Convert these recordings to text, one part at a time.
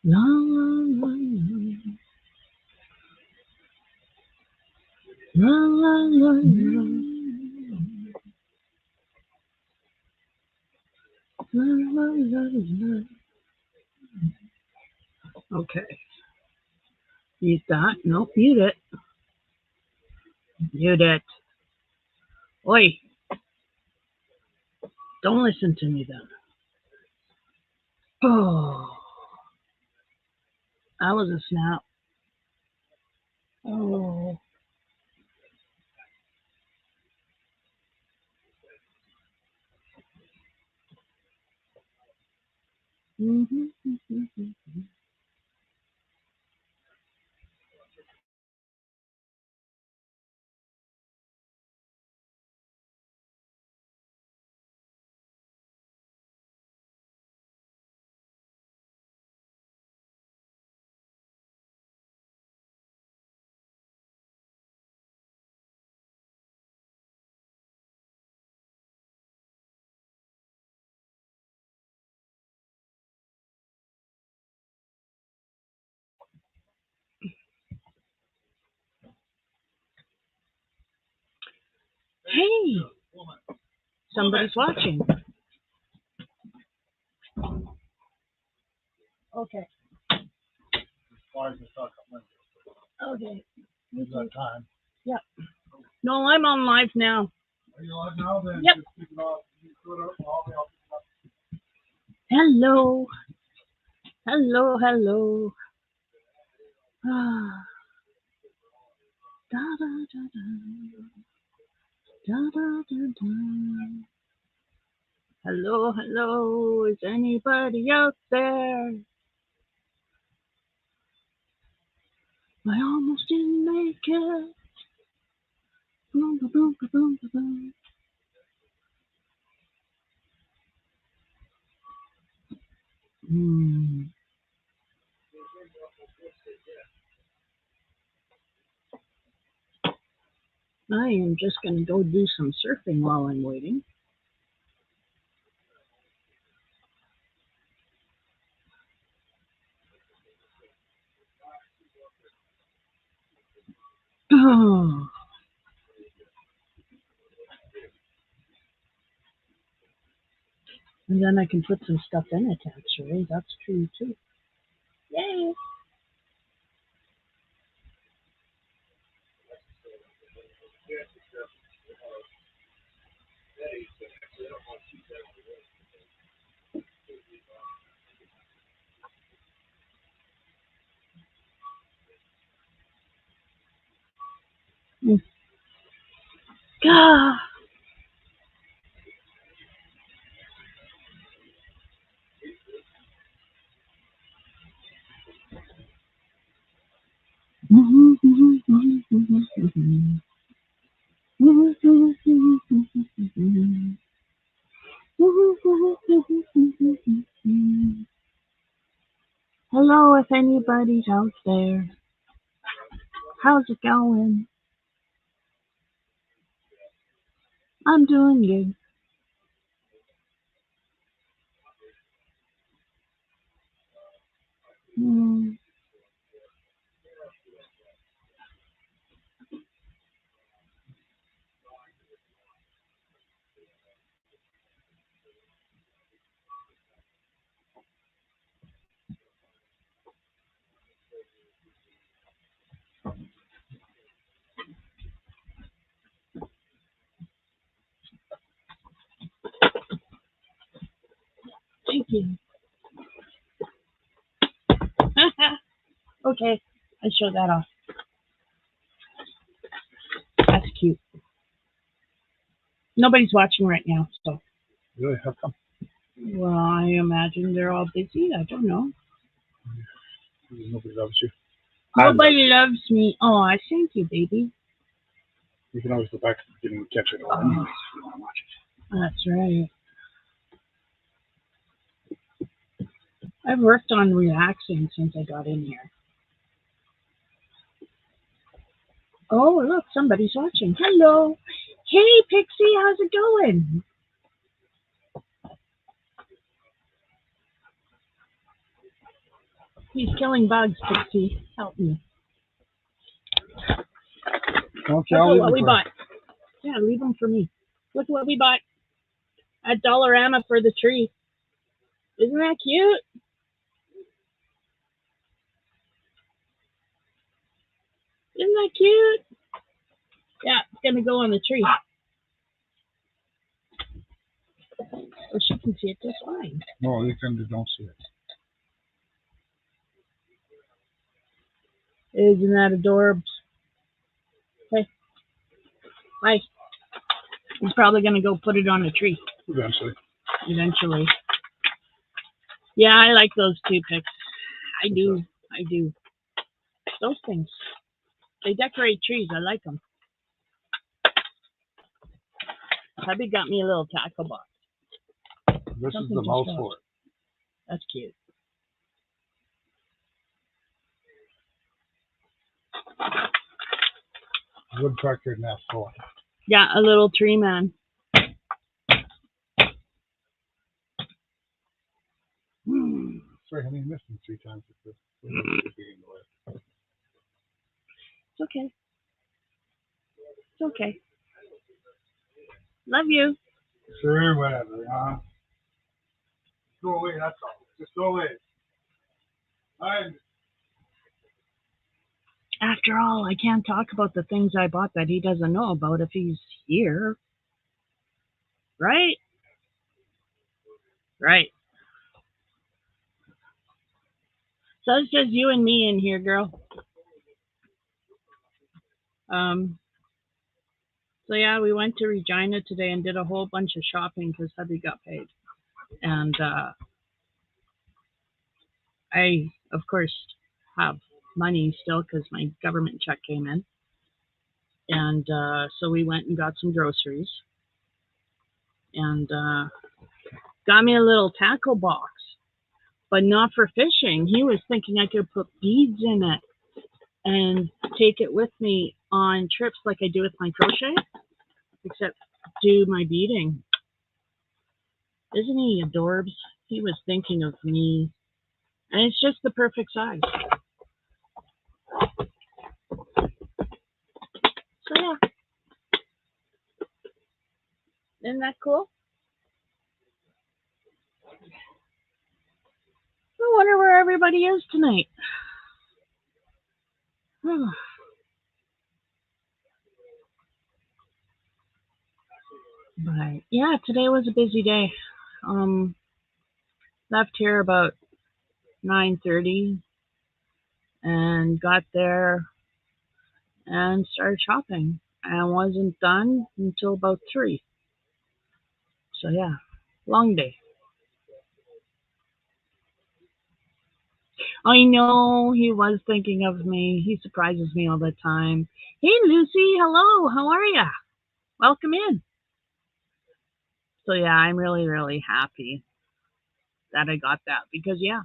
La, la, la, la, la, la, la, la, la, la. Okay. Mute that. No, mute it. Mute it. Oi, don't listen to me then. Oh, that was a snap. Oh. Hey, somebody's watching. Okay. Okay. You've got time. Yep. No, I'm on live now. Are you live now? Then yep. Just keep it off. Hello. Hello, hello. Ah. Da, da, da, da. Da, da, da, da. Hello, hello. Is anybody out there? I almost didn't make it. Boom, boom, boom, boom, boom. I am just going to go do some surfing while I'm waiting. Oh. And then I can put some stuff in it, actually. That's true, too. Yay! Ah. Hello, if anybody's out there. How's it going? I'm doing good. Thank you. Okay, I show that off. That's cute. Nobody's watching right now, so. Really? How come? Well, I imagine they're all busy. I don't know. Nobody loves you. Nobody loves me. Oh, thank you, baby. You can always go back to the beginning and catch it all anyways if you want to watch it. That's right. I've worked on relaxing since I got in here. Oh, look, somebody's watching. Hello. Hey, Pixie, how's it going? He's killing bugs, Pixie. Help me. Okay, Look I'll at leave what them we for bought. Yeah, leave them for me. Look what we bought at Dollarama for the tree. Isn't that cute? Isn't that cute? Yeah, it's going to go on the tree. So she can see it just fine. No, they don't see it. Isn't that adorbs? Okay. Bye. He's probably going to go put it on a tree. Eventually. Yeah, I like those too, Pix. I do. Those things. They decorate trees. I like them. Hubby got me a little tackle box. This is the mouth for it. That's cute. Woodpecker nest for it. Yeah, a little tree man. Sorry, honey, I missed him 3 times. It's okay. It's okay. Love you. Sure, whatever, huh? Go away, that's all. Just go away. After all, I can't talk about the things I bought that he doesn't know about if he's here. Right? Right. So it's just you and me in here, girl. So yeah, we went to Regina today and did a whole bunch of shopping because hubby got paid. And I, of course, have money still because my government check came in. And so we went and got some groceries. And got me a little tackle box, but not for fishing. He was thinking I could put beads in it and take it with me on trips like I do with my crochet, except do my beading. Isn't he adorbs? He was thinking of me. And it's just the perfect size. So yeah. Isn't that cool? I wonder where everybody is tonight. But yeah, today was a busy day. Left here about 9:30 and got there and started shopping. And wasn't done until about 3. So yeah, long day. I know he was thinking of me. He surprises me all the time. Hey, Lucy, hello. How are ya? Welcome in. So yeah, I'm really, really happy that I got that because yeah,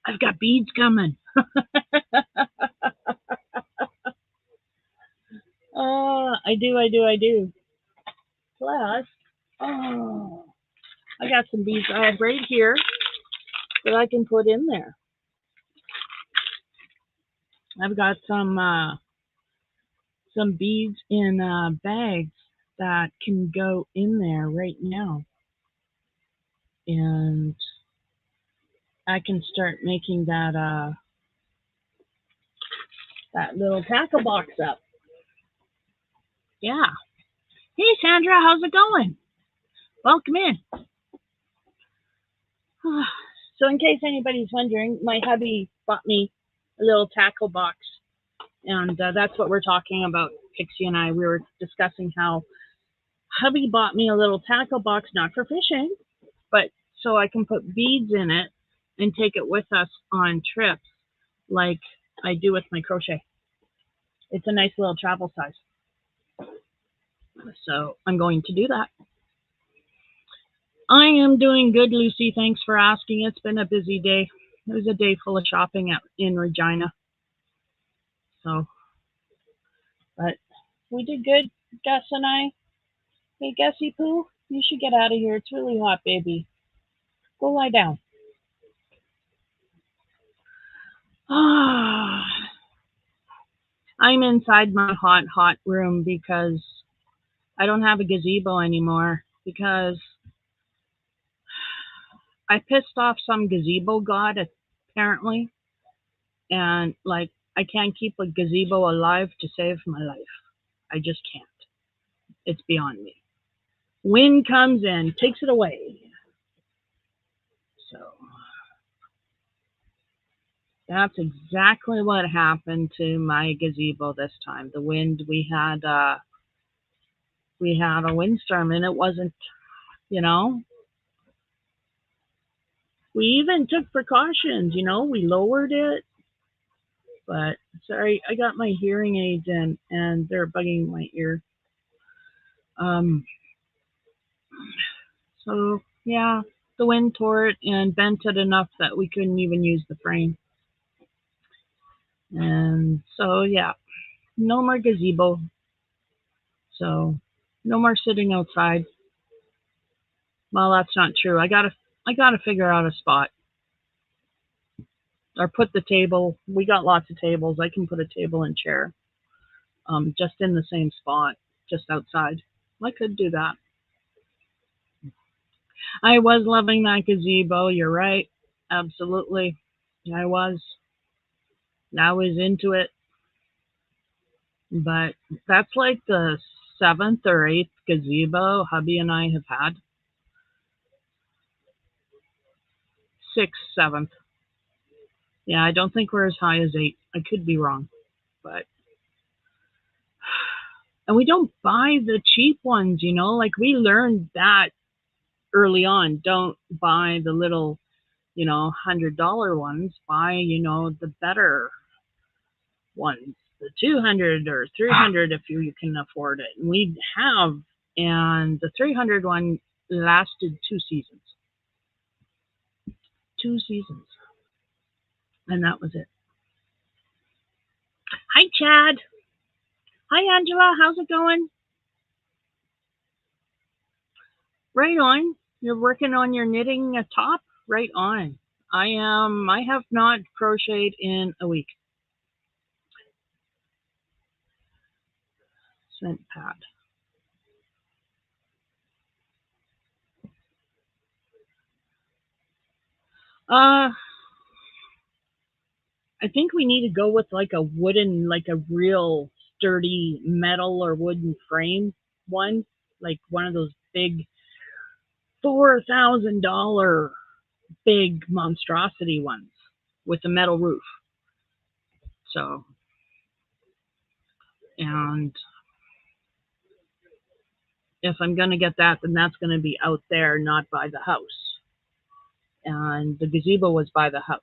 I've got beads coming. I do. Plus, oh, I got some beads I have right here that I can put in there. I've got some beads in bags that can go in there right now. And I can start making that that little tackle box up. Yeah. Hey Sandra, how's it going? Welcome in. So in case anybody's wondering, my hubby bought me a little tackle box. And that's what we're talking about, Pixie and I. We were discussing how hubby bought me a little tackle box, not for fishing, but so I can put beads in it and take it with us on trips like I do with my crochet. It's a nice little travel size. So I'm going to do that. I am doing good, Lucy. Thanks for asking. It's been a busy day. It was a day full of shopping in Regina. So, but we did good, Gus and I. Hey, Gussie Pooh, you should get out of here. It's really hot, baby. Go lie down. I'm inside my hot room because I don't have a gazebo anymore because I pissed off some gazebo god apparently, and like I can't keep a gazebo alive to save my life. I just can't. It's beyond me. Wind comes in, takes it away. So that's exactly what happened to my gazebo this time. The wind, we had a windstorm, and it wasn't, you know, we even took precautions, we lowered it. But sorry, I got my hearing aids in and they're bugging my ear. So yeah, the wind tore it and bent it enough that we couldn't even use the frame. And so yeah, no more gazebo. So no more sitting outside. Well, that's not true. I gotta figure out a spot. Or put the table. We got lots of tables. I can put a table and chair. Just in the same spot, just outside. I could do that. I was loving that gazebo. You're right. Absolutely. I was. I was into it. But that's like the 7th or 8th gazebo hubby and I have had. 6th, 7th. Yeah, I don't think we're as high as 8. I could be wrong. But and we don't buy the cheap ones, like we learned that early on. Don't buy the little, $100 ones. Buy, the better ones, the 200 or 300 if you can afford it. And we have, and the 300 one lasted 2 seasons. 2 seasons. And that was it. Hi, Chad. Hi, Angela. How's it going? Right on. You're working on your knitting a top? Right on. I have not crocheted in a week. Cement pad. I think we need to go with like a wooden, like a real sturdy metal or wooden frame one, like one of those big $4,000 big monstrosity ones with a metal roof. So, and if I'm going to get that, then that's going to be out there, not by the house. And the gazebo was by the house.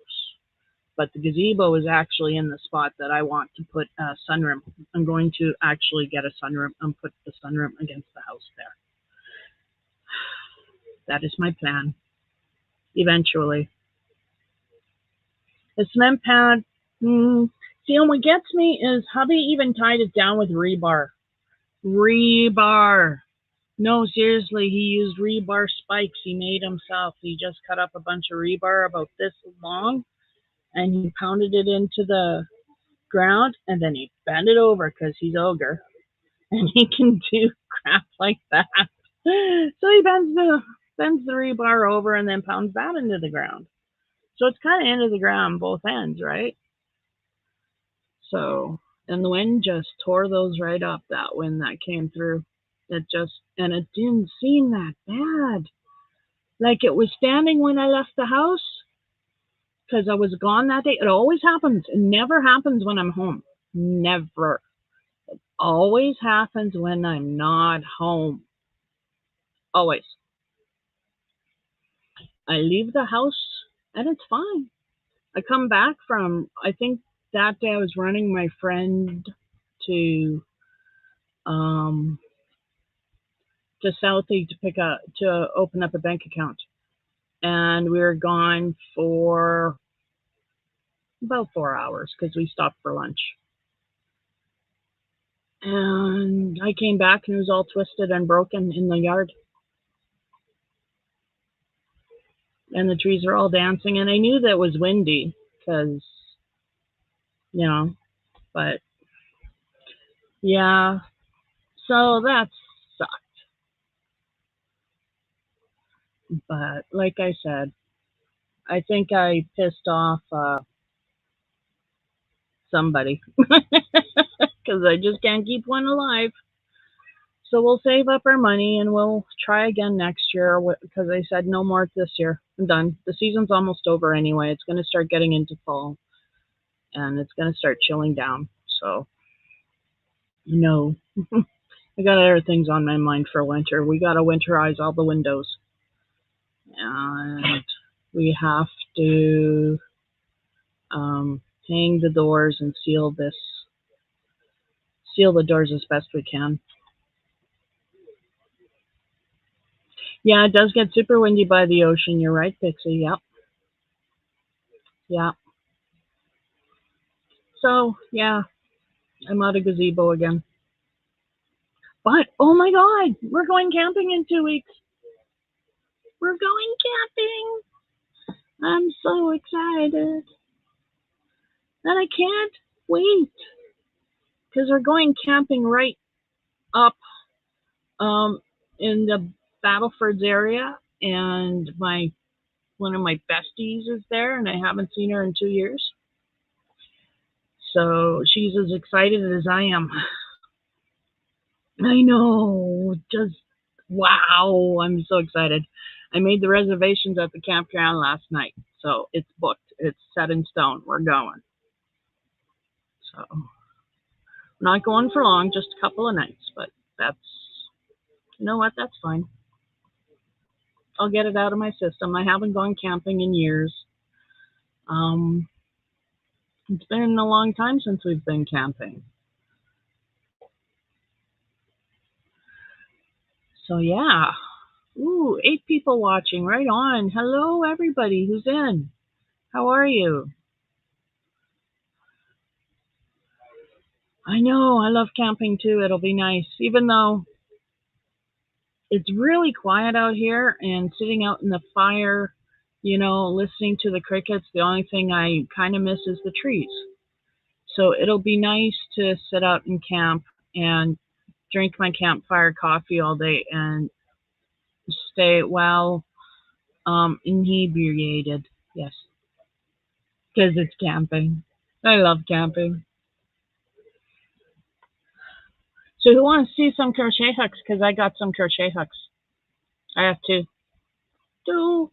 But the gazebo is actually in the spot that I want to put a sunroom. I'm going to actually get a sunroom and put the sunroom against the house there. That is my plan. Eventually. The cement pad, see, what gets me is hubby even tied it down with rebar. Rebar. No, seriously, he used rebar spikes he made himself. He just cut up a bunch of rebar about this long, and he pounded it into the ground, and then he bent it over because he's ogre, and he can do crap like that. So he bends the rebar over and then pounds that into the ground. So it's kind of into the ground both ends, right? So, and the wind just tore those right up, that wind that came through. And it didn't seem that bad. Like it was standing when I left the house because I was gone that day. It always happens. It never happens when I'm home. Never. It always happens when I'm not home. Always. I leave the house and it's fine. I come back from, I think that day I was running my friend to Southie to open up a bank account, and we were gone for about 4 hours because we stopped for lunch. And I came back and it was all twisted and broken in the yard, and the trees are all dancing. And I knew that it was windy because you know, but yeah, so that sucked. But like I said, I think I pissed off somebody because I just can't keep one alive. So we'll save up our money and we'll try again next year because I said no more this year. I'm done. The season's almost over anyway. It's going to start getting into fall and it's going to start chilling down. So, no. I got other things on my mind for winter. We got to winterize all the windows. And we have to hang the doors and seal the doors as best we can. Yeah, it does get super windy by the ocean. You're right, Pixie. Yep. Yeah. So, yeah, I'm out of gazebo again. But, oh my God, we're going camping in 2 weeks. We're going camping. I'm so excited. And I can't wait. Because we're going camping right up in the Battlefords area. And one of my besties is there, and I haven't seen her in 2 years. So she's as excited as I am. I know, just wow, I'm so excited. I made the reservations at the campground last night, so it's booked. It's set in stone. We're going. So, not going for long, just a couple of nights, but you know what, that's fine. I'll get it out of my system. I haven't gone camping in years. It's been a long time since we've been camping. So yeah. Ooh, 8 people watching. Right on. Hello, everybody who's in. How are you? I know. I love camping too. It'll be nice. Even though it's really quiet out here and sitting out in the fire, listening to the crickets, the only thing I kind of miss is the trees. So it'll be nice to sit out and camp and drink my campfire coffee all day and stay inebriated. Yes, because it's camping. I love camping. So who wants to see some crochet hooks? Because I got some crochet hooks. I have two. Two.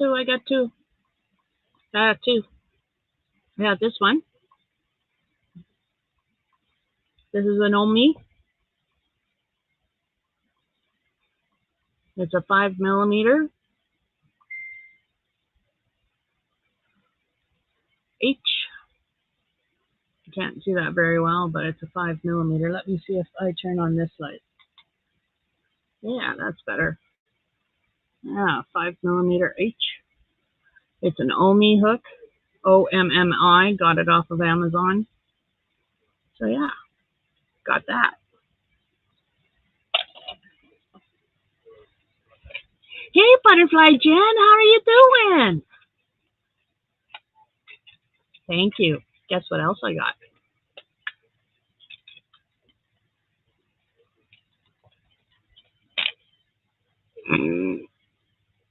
I got two. I have two. I got this one. This is an Omi. It's a 5mm H. You can't see that very well, but it's a 5mm. Let me see if I turn on this light. Yeah, that's better. Yeah, 5mm H. It's an Omi hook. OMMI. Got it off of Amazon. So yeah, got that. Hey, Butterfly Jen, how are you doing? Thank you. Guess what else I got?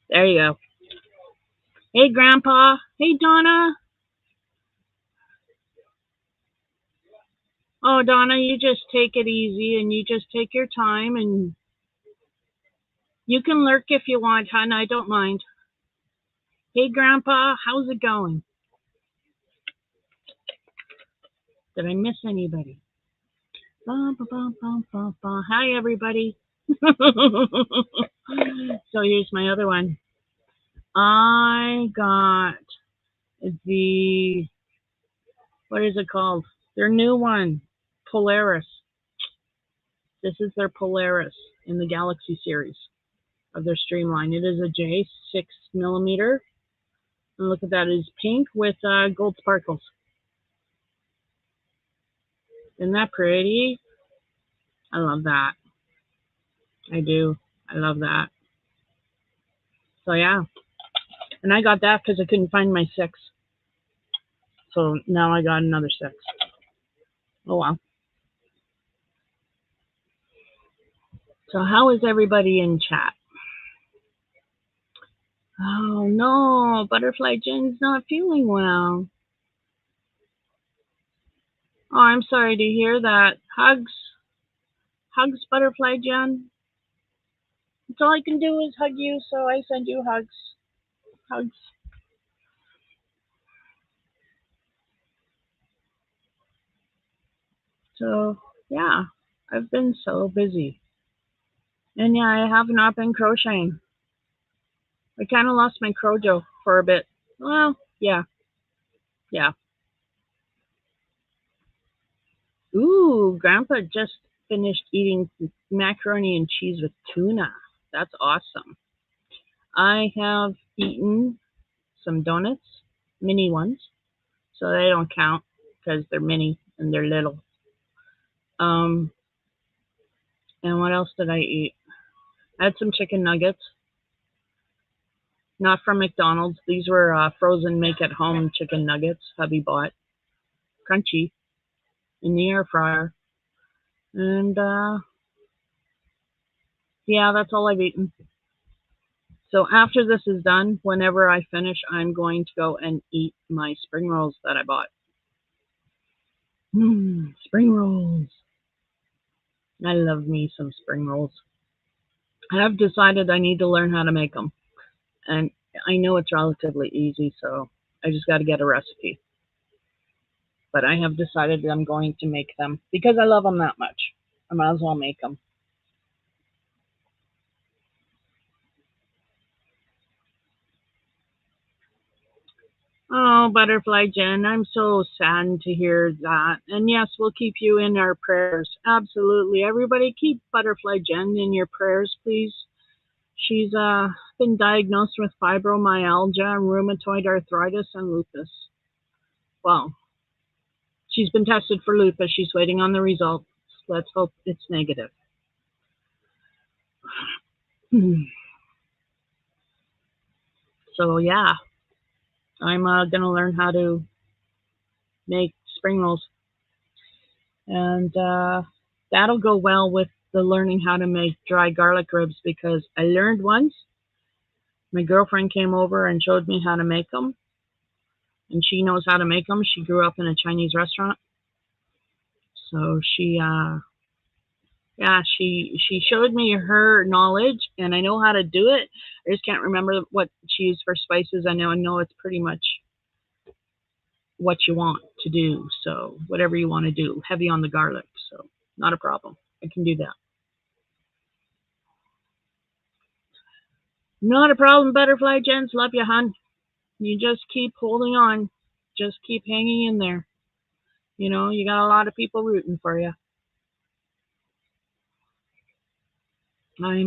There you go. Hey, Grandpa. Hey, Donna. Oh, Donna, you just take it easy and you just take your time and you can lurk if you want, hon. I don't mind. Hey, Grandpa, how's it going? Did I miss anybody? Hi, everybody. So here's my other one. I got what is it called? Their new one, Polaris. This is their Polaris in the Galaxy series of their Streamline. It is a J 6mm. And look at that, it is pink with gold sparkles. Isn't that pretty? I love that. I do. I love that. So yeah. And I got that because I couldn't find my 6. So now I got another 6. Oh wow. So how is everybody in chat? Oh no, Butterfly Jen's not feeling well. Oh, I'm sorry to hear that. Hugs. Hugs, Butterfly Jen. That's all I can do is hug you, so I send you hugs. Hugs. So, yeah, I've been so busy. And yeah, I have not been crocheting. I kind of lost my crojo for a bit. Well, yeah. Ooh, Grandpa just finished eating macaroni and cheese with tuna. That's awesome. I have eaten some donuts, mini ones, so they don't count because they're mini and they're little. And what else did I eat? I had some chicken nuggets, not from McDonald's. These were frozen make-at-home chicken nuggets hubby bought, crunchy, in the air fryer. And yeah, that's all I've eaten. So after this is done, whenever I finish, I'm going to go and eat my spring rolls that I bought. Spring rolls. I love me some spring rolls. I have decided I need to learn how to make them. And I know it's relatively easy, so I just got to get a recipe. But I have decided that I'm going to make them because I love them that much. I might as well make them. Oh, Butterfly Jen, I'm so saddened to hear that. And yes, we'll keep you in our prayers. Absolutely. Everybody keep Butterfly Jen in your prayers, please. She's been diagnosed with fibromyalgia, rheumatoid arthritis, and lupus. Well, she's been tested for lupus. She's waiting on the results. Let's hope it's negative. So, yeah, I'm going to learn how to make spring rolls. And that'll go well with the learning how to make dry garlic ribs because I learned once. My girlfriend came over and showed me how to make them. And she knows how to make them. She grew up in a Chinese restaurant. So she showed me her knowledge and I know how to do it. I just can't remember what she used for spices. I know it's pretty much what you want to do. So whatever you want to do, heavy on the garlic. So not a problem. I can do that. Not a problem, Butterfly Jens. Love you, hon. You just keep holding on. Just keep hanging in there. You know, you got a lot of people rooting for you. I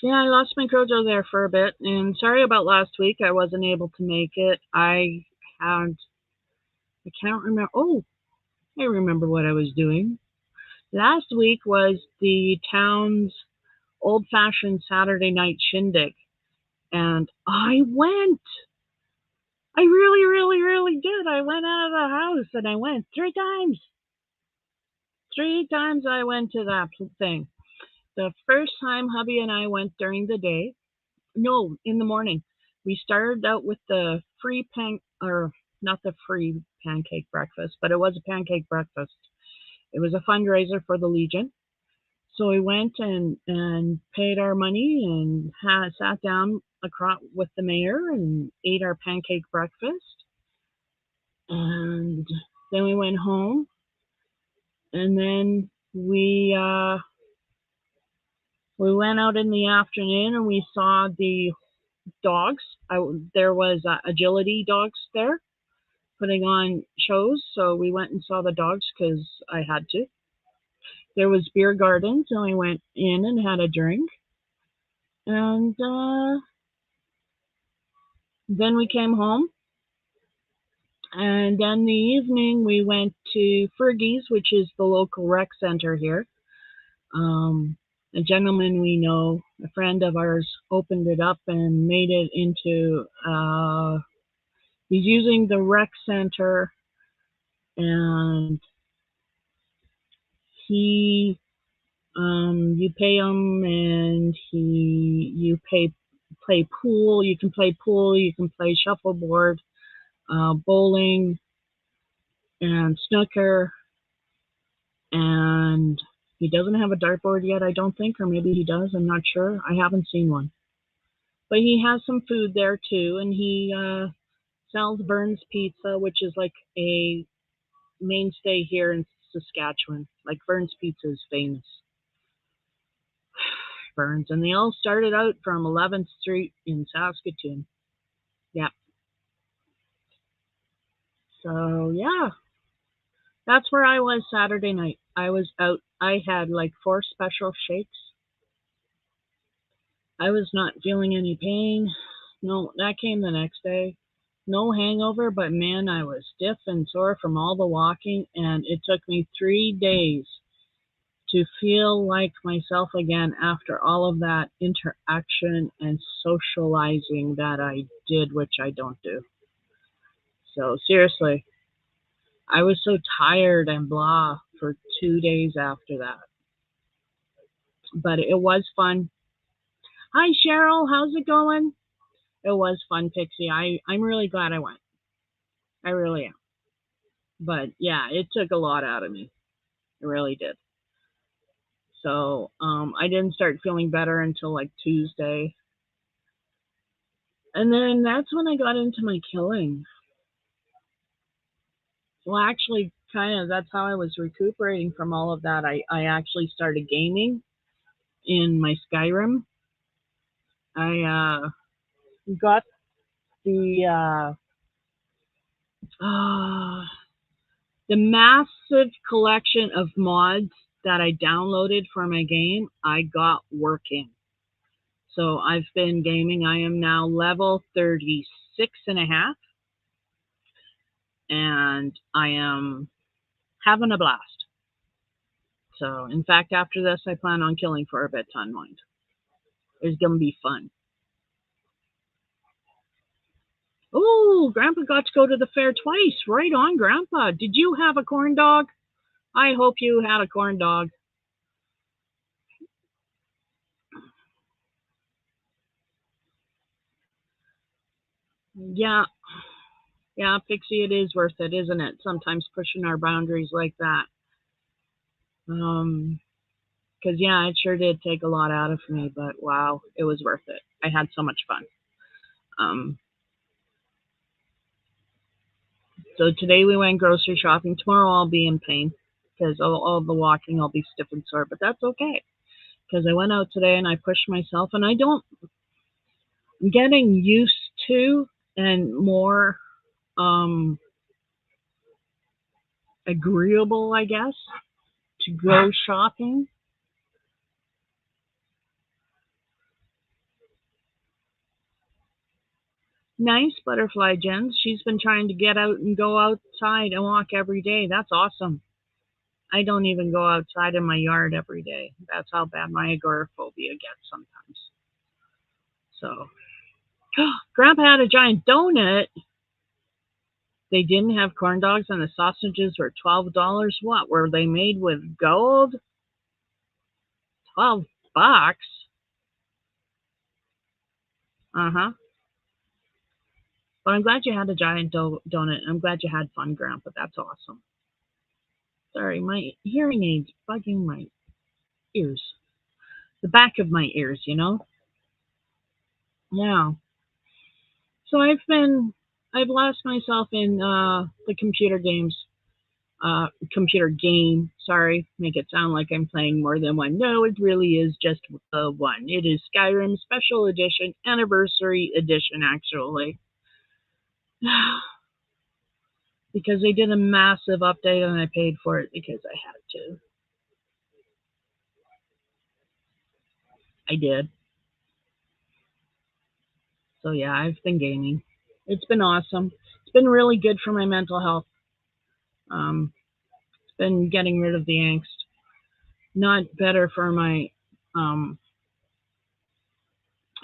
lost my crojo there for a bit, and sorry about last week. I wasn't able to make it. I can't remember. Oh, I remember what I was doing. Last week was the town's old-fashioned Saturday night shindig, and I went. I really, really, really did. I went out of the house, and I went 3 times. 3 times I went to that thing. The first time hubby and I went during the day, no, in the morning. We started out with the not the free pancake breakfast, but it was a pancake breakfast. It was a fundraiser for the Legion. So we went and paid our money and sat down across with the mayor and ate our pancake breakfast. And then we went home. And then we went out in the afternoon and we saw the dogs. There was agility dogs there putting on shows, so we went and saw the dogs because I had to. There was beer gardens, and we went in and had a drink. And then we came home. And then the evening we went to Fergie's, which is the local rec center here. A gentleman we know, a friend of ours, opened it up and made it into He's using the rec center, and he you pay him, and you play pool. You can play pool. You can play shuffleboard, bowling, and snooker. And he doesn't have a dartboard yet, I don't think, or maybe he does. I'm not sure. I haven't seen one. But he has some food there too, and he sells Burns Pizza, which is like a mainstay here in Saskatchewan. Like Burns Pizza is famous. Burns, and they all started out from 11th Street in Saskatoon. Yeah. So yeah, that's where I was Saturday night. I was out. I had like 4 special shakes. I was not feeling any pain. No, that came the next day. No hangover, but man, I was stiff and sore from all the walking, and it took me 3 days to feel like myself again after all of that interaction and socializing that I did, which I don't do. So seriously, I was so tired and blah for 2 days after that. But it was fun. Hi Cheryl, how's it going? It was fun, Pixie. I'm really glad I went. I really am. But yeah, it took a lot out of me. It really did. So I didn't start feeling better until like Tuesday. And then that's when I got into my killing. Well, actually, kind of, that's how I was recuperating from all of that. I actually started gaming in my Skyrim. I got the massive collection of mods that I downloaded for my game. I got working. So I've been gaming. I am now level 36 and a half. And I am having a blast. So, in fact, after this, I plan on killing for a bit to unwind. It's going to be fun. Oh, Grandpa got to go to the fair twice. Right on, Grandpa. Did you have a corn dog? I hope you had a corn dog. Yeah. Yeah, Pixie, it is worth it, isn't it? Sometimes pushing our boundaries like that. Because, yeah, it sure did take a lot out of me, but wow, it was worth it. I had so much fun. So today we went grocery shopping. Tomorrow I'll be in pain because all the walking, I'll be stiff and sore, but that's okay. Because I went out today and I pushed myself, and I'm getting used to and more agreeable, I guess, to go shopping. Nice, Butterfly Jens. She's been trying to get out and go outside and walk every day. That's awesome. I don't even go outside in my yard every day. That's how bad my agoraphobia gets sometimes. So, Grandpa had a giant donut. They didn't have corn dogs, and the sausages were $12. What, were they made with gold? $12. Uh-huh. But I'm glad you had a giant donut. I'm glad you had fun, Grandpa. That's awesome. Sorry, my hearing aid's bugging my ears. The back of my ears, you know? Yeah. So I've lost myself in the computer game, sorry, make it sound like I'm playing more than one. No, it really is just one. It is Skyrim Special Edition, Anniversary Edition, actually. Because they did a massive update and I paid for it because I had to. I did. So yeah, I've been gaming. It's been awesome. It's been really good for my mental health. It's been getting rid of the angst. Not better for my I've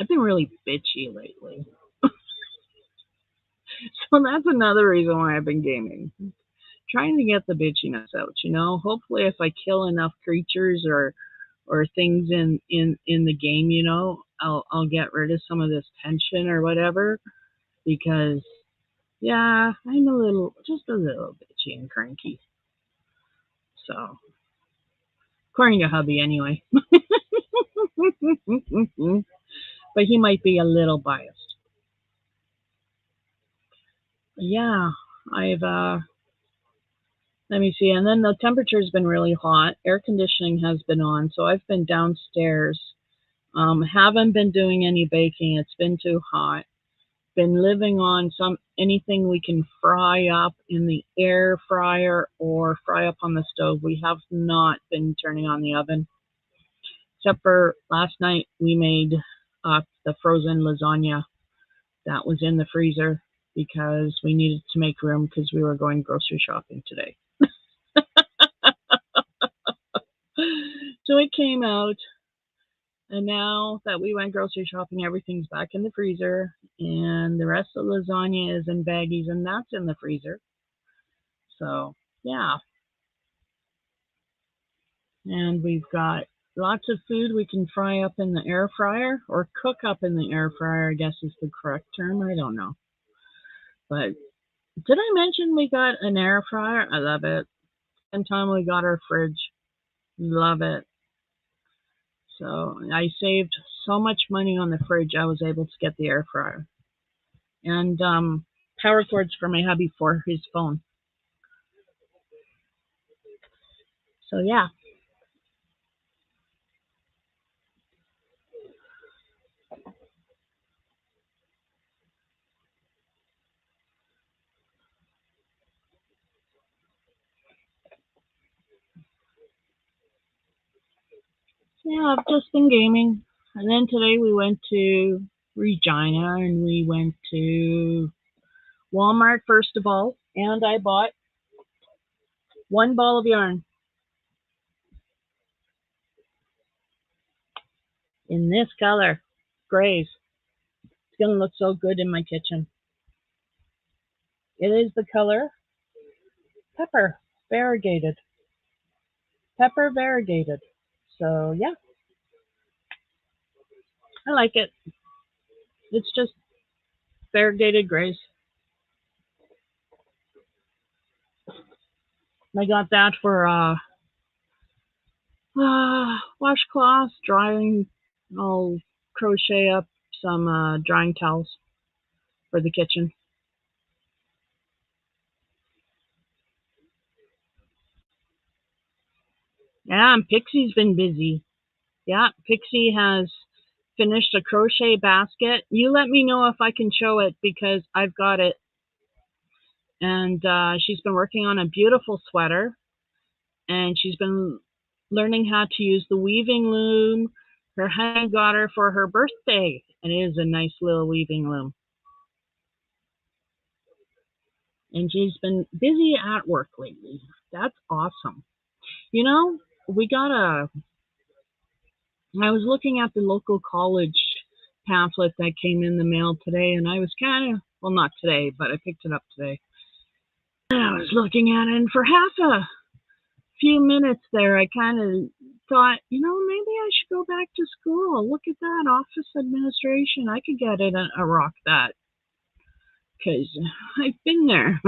been really bitchy lately. So that's another reason why I've been gaming. Trying to get the bitchiness out, you know. Hopefully if I kill enough creatures or things in the game, you know, I'll get rid of some of this tension or whatever, because yeah, I'm just a little bitchy and cranky. So, according to hubby anyway. But he might be a little biased. Yeah, I've let me see. And then the temperature's been really hot. Air conditioning has been on, so I've been downstairs. Haven't been doing any baking. It's been too hot. Been living on anything we can fry up in the air fryer or fry up on the stove. We have not been turning on the oven. Except for last night we made the frozen lasagna that was in the freezer because we needed to make room because we were going grocery shopping today. So it came out, and now that we went grocery shopping, everything's back in the freezer, and the rest of the lasagna is in baggies, and that's in the freezer. So, yeah. And we've got lots of food we can fry up in the air fryer, or cook up in the air fryer, I guess is the correct term. I don't know. But did I mention we got an air fryer? I love it. And time we got our fridge. Love it. So I saved so much money on the fridge, I was able to get the air fryer. And power cords for my hubby for his phone. So yeah. Yeah, I've just been gaming. And then today we went to Regina and we went to Walmart first of all, and I bought one ball of yarn in this color, grays. It's going to look so good in my kitchen. It is the color pepper variegated. Pepper variegated. So yeah, I like it. It's just variegated grays. I got that for washcloths, drying. I'll crochet up some drying towels for the kitchen. Yeah, and Pixie's been busy. Yeah, Pixie has finished a crochet basket. You let me know if I can show it because I've got it. And she's been working on a beautiful sweater. And she's been learning how to use the weaving loom. Her husband got her for her birthday. And it is a nice little weaving loom. And she's been busy at work lately. That's awesome. You know, I was looking at the local college pamphlet that came in the mail today, and I was well, not today, but I picked it up today. And I was looking at it, and for half a few minutes there, I kind of thought, maybe I should go back to school. Look at that, office administration. I could get it a rock that, because I've been there.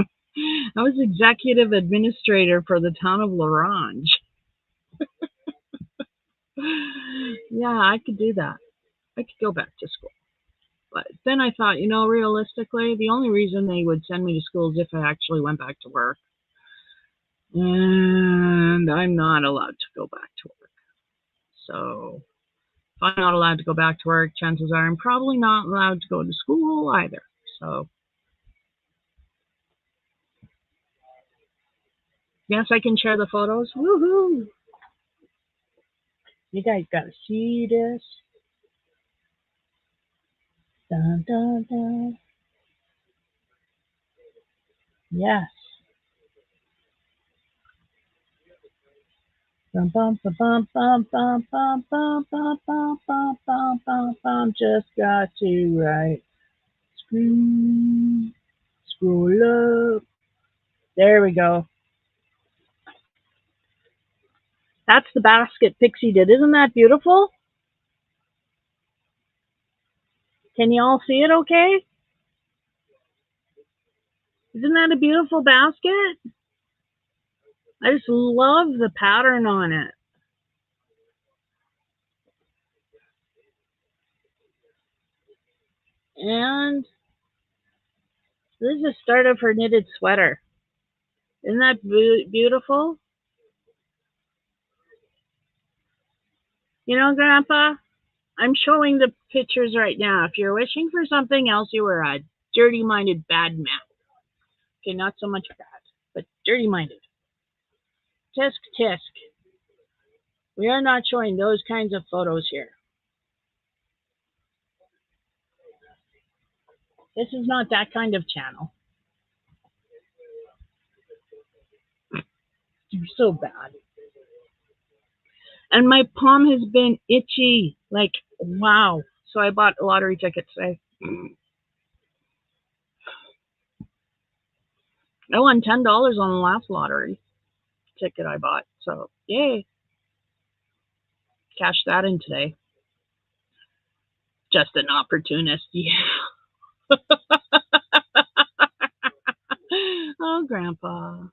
I was executive administrator for the town of Larange. Yeah, I could do that. I could go back to school. But then I thought, realistically, the only reason they would send me to school is if I actually went back to work. And I'm not allowed to go back to work. So if I'm not allowed to go back to work, chances are I'm probably not allowed to go to school either. So yes, I can share the photos. Woohoo! You guys gotta see this. Dun, dun, dun. Yes. Bum bum bum bum bum bum bum bum bum bum bum bum bum. Just got to write. Scream, Scroll up. There we go. That's the basket Pixie did. Isn't that beautiful? Can you all see it okay? Isn't that a beautiful basket? I just love the pattern on it. And this is the start of her knitted sweater. Isn't that beautiful? You know, Grandpa, I'm showing the pictures right now. If you're wishing for something else, you were a dirty-minded bad man. Okay, not so much bad, but dirty-minded. Tisk, tisk. We are not showing those kinds of photos here. This is not that kind of channel. You're so bad. And my palm has been itchy. Like, wow. So I bought lottery tickets today. I won $10 on the last lottery ticket I bought. So, yay. Cash that in today. Just an opportunist. Yeah. Oh, Grandpa.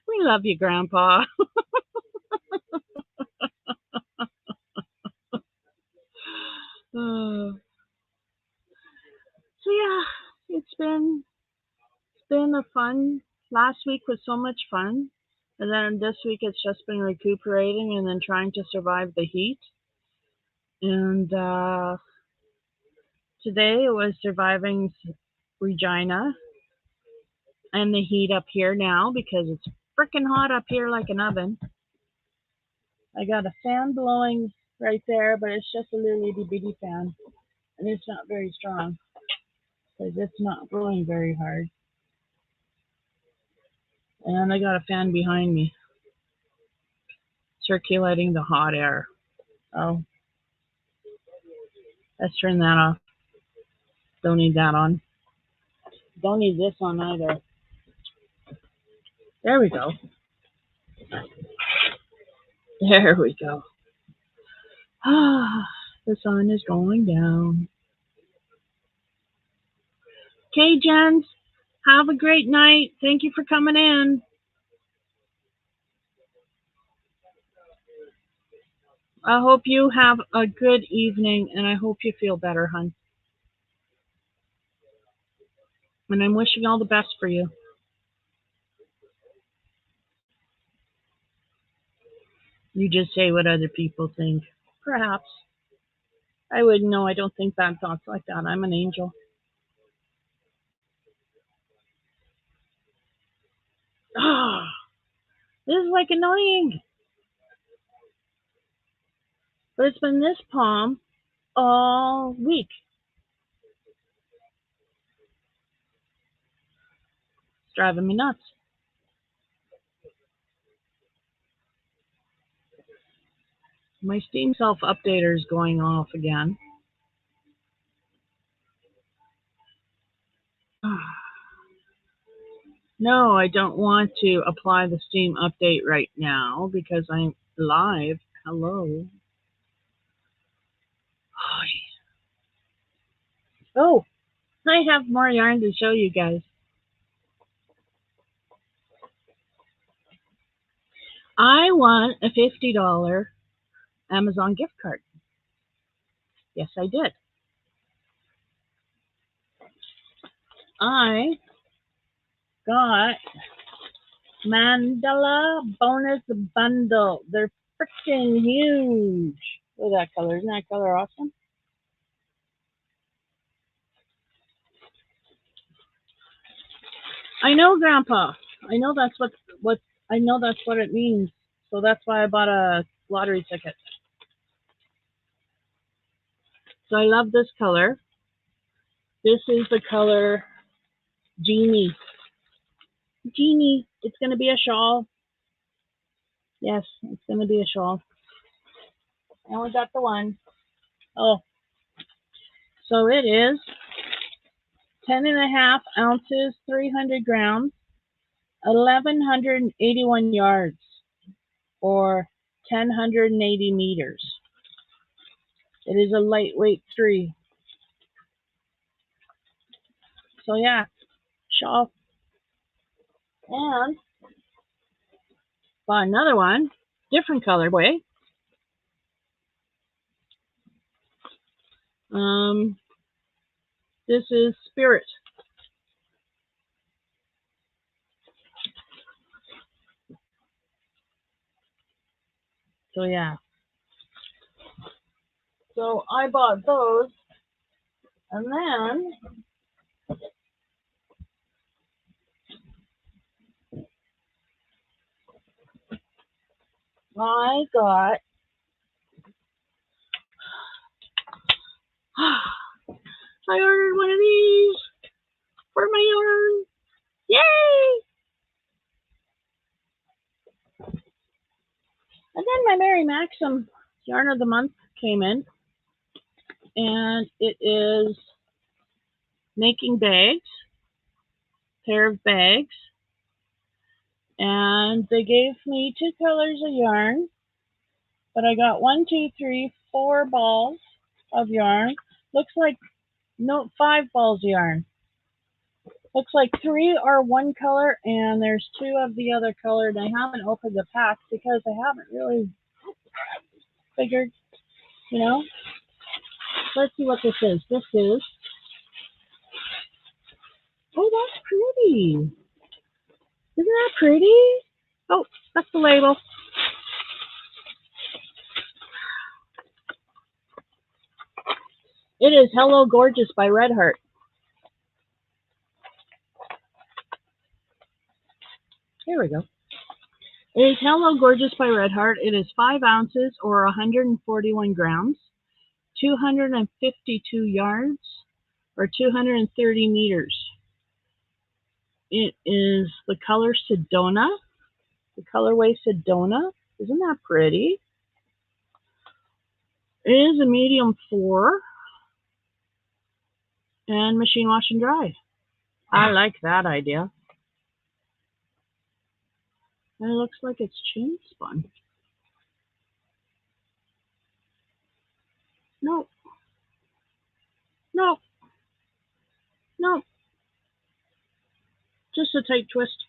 We love you, Grandpa. So yeah, it's been a fun. Last week was so much fun, and then this week it's just been recuperating and then trying to survive the heat. And today it was surviving Regina and the heat up here now because it's freaking hot up here like an oven. I got a fan blowing right there, but it's just a little itty bitty fan, and it's not very strong because it's not blowing very hard. And I got a fan behind me circulating the hot air. Oh, let's turn that off. Don't need that on. Don't need this on either. There we go. There we go. Ah, the sun is going down. Okay, Jens, have a great night. Thank you for coming in. I hope you have a good evening, and I hope you feel better, hon. And I'm wishing all the best for you. You just say what other people think. Perhaps. I wouldn't know. I don't think bad thoughts like that. I'm an angel. Ah, this is like annoying. But it's been this palm all week. It's driving me nuts. My Steam Self Updater is going off again. No, I don't want to apply the Steam update right now because I'm live. Hello. Oh, I have more yarn to show you guys. I won a $50 Amazon gift card. Yes, I did. I got Mandala Bonus Bundle. They're freaking huge. Look at that color. Isn't that color awesome? I know, Grandpa. I know that's what I know that's what it means. So that's why I bought a lottery ticket. So I love this color. This is the color Genie. Genie. It's going to be a shawl. Yes, it's going to be a shawl. I only got the one. Oh. So it is 10.5 ounces, 300 grams, 1,181 yards, or 1,080 meters. It is a lightweight 3. So yeah, shawl. And bought another one, different colorway. This is Spirit. So yeah. So I bought those, and then I got I ordered one of these for my yarn. Yay! And then my Mary Maxim Yarn of the Month came in, and it is making bags, pair of bags, and they gave me 2 colors of yarn, but I got 1, 2, 3, 4 balls of yarn. Looks like, no, 5 balls of yarn. Looks like 3 are one color, and there's 2 of the other color, and I haven't opened the pack because I haven't really figured, you know. Let's see what this is. This is, oh, that's pretty. Isn't that pretty? Oh, that's the label. It is Hello Gorgeous by Red Heart. Here we go. It is Hello Gorgeous by Red Heart. It is 5 ounces or 141 grams, 252 yards or 230 meters. It is the color Sedona, the colorway Sedona. Isn't that pretty? It is a medium 4 and machine wash and dry. I like that idea. And it looks like it's chain spun. No. No. No. Just a tight twist.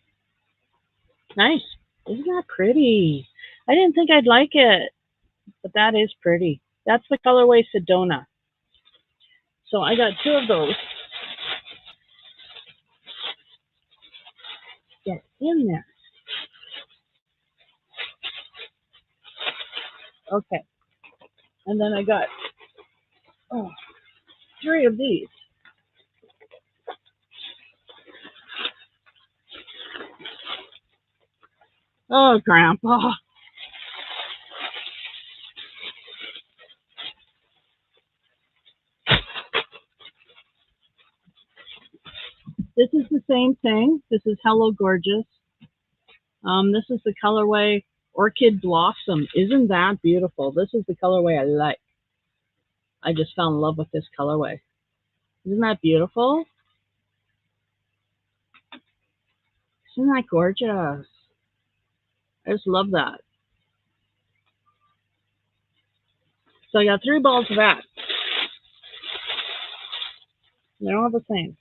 Nice. Isn't that pretty? I didn't think I'd like it, but that is pretty. That's the colorway Sedona. So I got 2 of those. Get in there. Okay. And then I got 3 of these. Oh, Grandpa. This is the same thing. This is Hello Gorgeous. This is the colorway Orchid Blossom. Isn't that beautiful? This is the colorway I like. I just fell in love with this colorway. Isn't that beautiful? Isn't that gorgeous? I just love that. So I got 3 balls of that. They're all the same.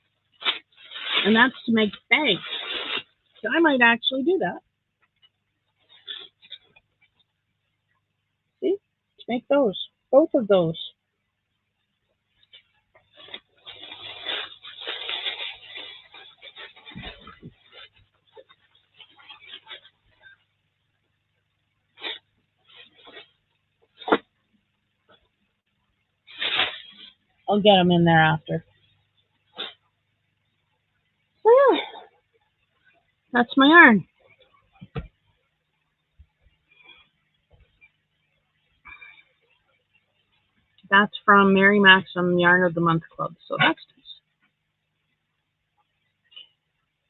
And that's to make bags. So I might actually do that. See? To make those. Both of those. I'll get them in there after. So yeah. That's my yarn. That's from Mary Maxim Yarn of the Month Club. So that's nice.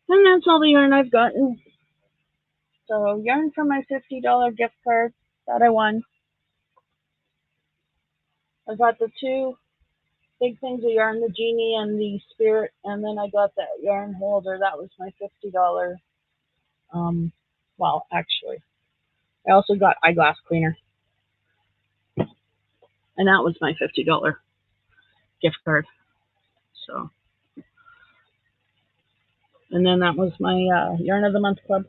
And that's all the yarn I've gotten. So yarn from my $50 gift card that I won. I got the 2 big things of yarn, the genie and the spirit, and then I got that yarn holder. That was my $50. Well, actually, I also got eyeglass cleaner, and that was my $50 gift card. So, and then that was my yarn of the month club.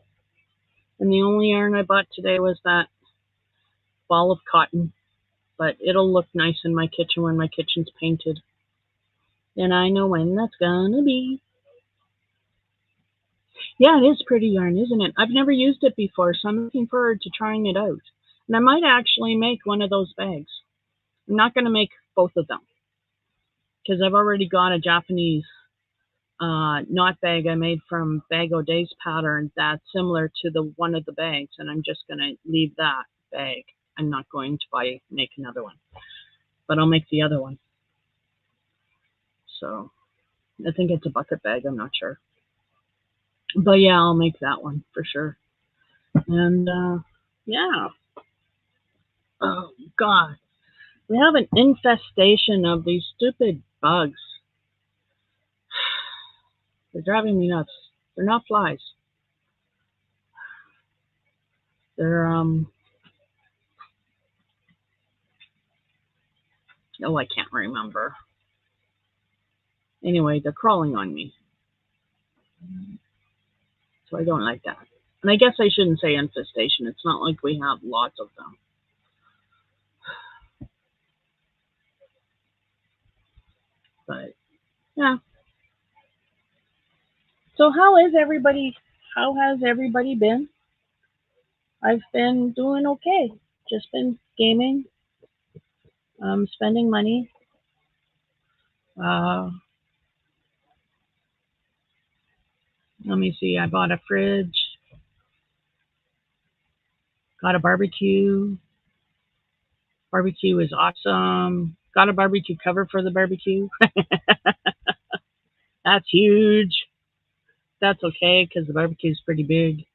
And the only yarn I bought today was that ball of cotton, but it'll look nice in my kitchen when my kitchen's painted. And I know when that's gonna be. Yeah, it is pretty yarn, isn't it? I've never used it before, so I'm looking forward to trying it out. And I might actually make one of those bags. I'm not going to make both of them because I've already got a Japanese knot bag I made from Bag O'Day's pattern that's similar to the one of the bags, and I'm just going to leave that bag. I'm not going to make another one, but I'll make the other one. So I think it's a bucket bag. I'm not sure. But yeah, I'll make that one for sure. And yeah. Oh, God. We have an infestation of these stupid bugs. They're driving me nuts. They're not flies. They're, oh, I can't remember. Anyway, they're crawling on me. So I don't like that. And I guess I shouldn't say infestation. It's not like we have lots of them. But, yeah. So how has everybody been? I've been doing okay. Just been gaming, spending money. Let me see. I bought a fridge, got a barbecue. Barbecue is awesome. Got a barbecue cover for the barbecue. That's huge. That's okay because the barbecue is pretty big.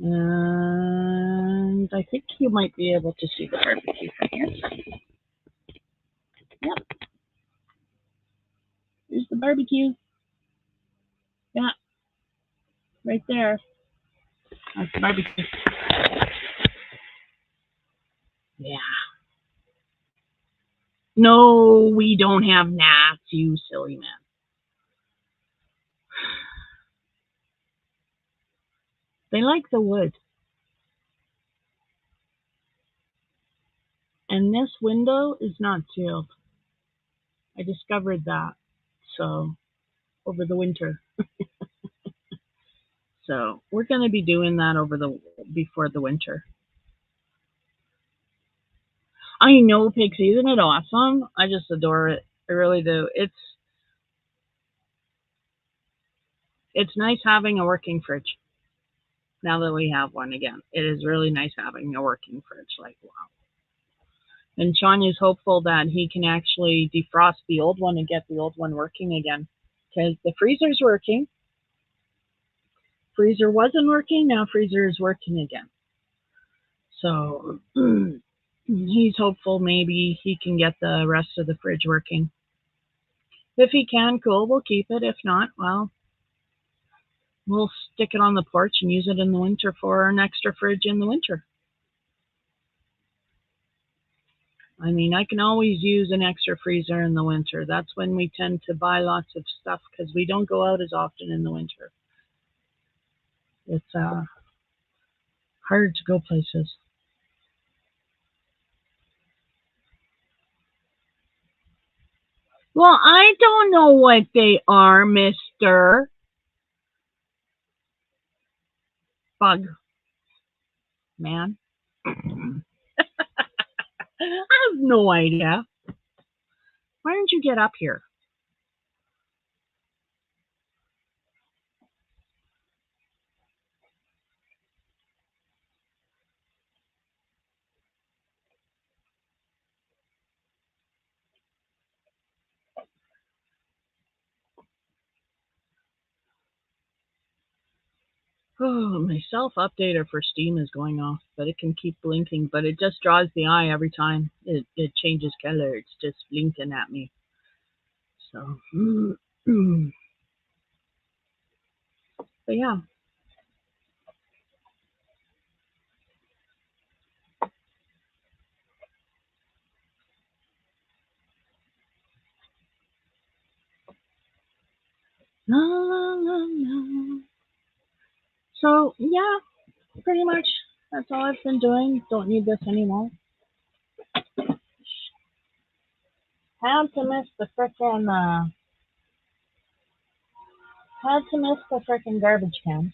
And I think you might be able to see the barbecue from here. Yep. There's the barbecue. Yeah. Right there. That's the barbecue. Yeah. No, we don't have gnats, you silly man. They like the wood. And this window is not sealed. I discovered that. So, over the winter. So, we're going to be doing that before the winter. I know, Pixie. Isn't it awesome? I just adore it. I really do. It's nice having a working fridge. Now that we have one again, it is really nice having a working fridge. Like, wow. And Sean is hopeful that he can actually defrost the old one and get the old one working again. Because the freezer's working. Freezer wasn't working. Now freezer is working again. So he's hopeful maybe he can get the rest of the fridge working. If he can, cool, we'll keep it. If not, well, we'll stick it on the porch and use it in the winter for an extra fridge in the winter. I mean, I can always use an extra freezer in the winter. That's when we tend to buy lots of stuff because we don't go out as often in the winter. It's hard to go places. Well, I don't know what they are, Mr. Bug Man. I have no idea. Why don't you get up here? Oh, my self updater for Steam is going off, but it can keep blinking, but it just draws the eye every time it changes color. It's just blinking at me. So, but yeah. La, la, la, la. So, yeah, pretty much that's all I've been doing. Don't need this anymore. Had to miss the frickin' garbage can,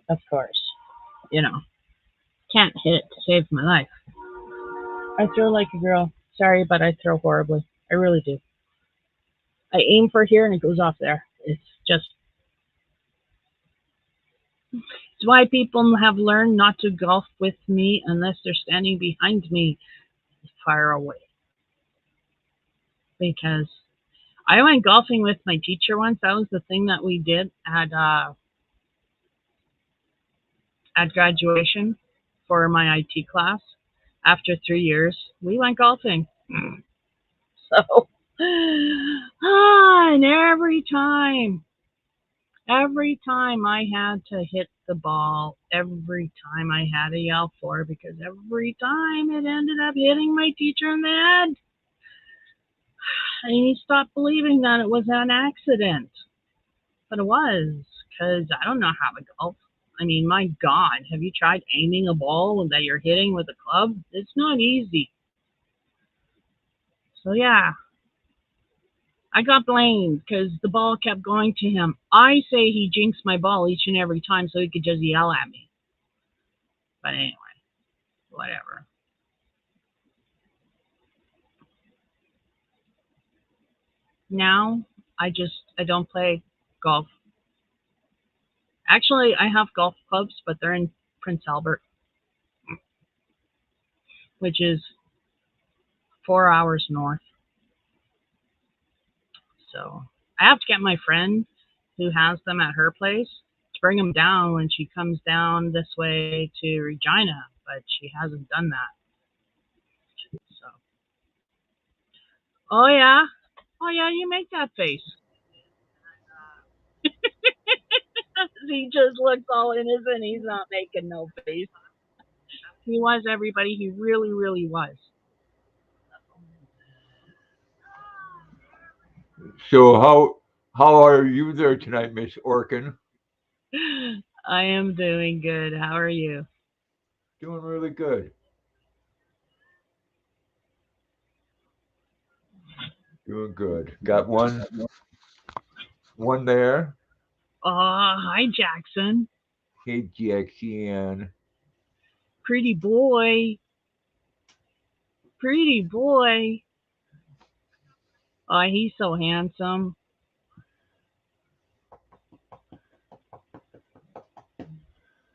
of course. You know, can't hit it to save my life. I throw like a girl. Sorry, but I throw horribly. I really do. I aim for here and it goes off there. It's just it's why people have learned not to golf with me unless they're standing behind me far away. Because I went golfing with my teacher once. That was the thing that we did at graduation for my IT class. After 3 years, we went golfing. So, and every time I had to hit the ball, every time I had to yell for, because every time it ended up hitting my teacher in the head. And he stopped believing that it was an accident. But it was, because I don't know how to golf. I mean, my God, have you tried aiming a ball that you're hitting with a club? It's not easy. So, yeah, I got blamed because the ball kept going to him. I say he jinxed my ball each and every time so he could just yell at me. But anyway, whatever. Now, I don't play golf. Actually, I have golf clubs, but they're in Prince Albert, which is 4 hours north. So I have to get my friend who has them at her place to bring them down when she comes down this way to Regina, but she hasn't done that. So, oh yeah, you make that face. He just looks all innocent. He's not making no face. He was, everybody. He really, really was. So how are you there tonight, Miss Orkin? I am doing good. How are you? Doing really good. Doing good. Got one there. Oh, hi, Jackson. Hey Jackson. Pretty boy. Pretty boy. Oh, he's so handsome.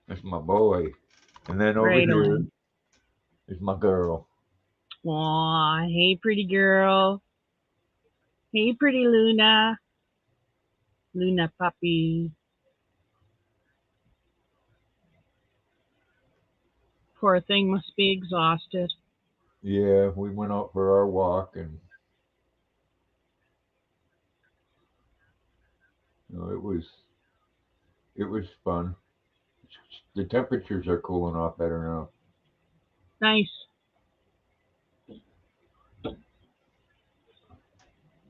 That's my boy. And then over Right here on. is my girl. Aw, hey, pretty girl. Hey, pretty Luna. Luna puppy. Poor thing must be exhausted. Yeah, we went out for our walk and it was fun. The temperatures are cooling off better now. Nice.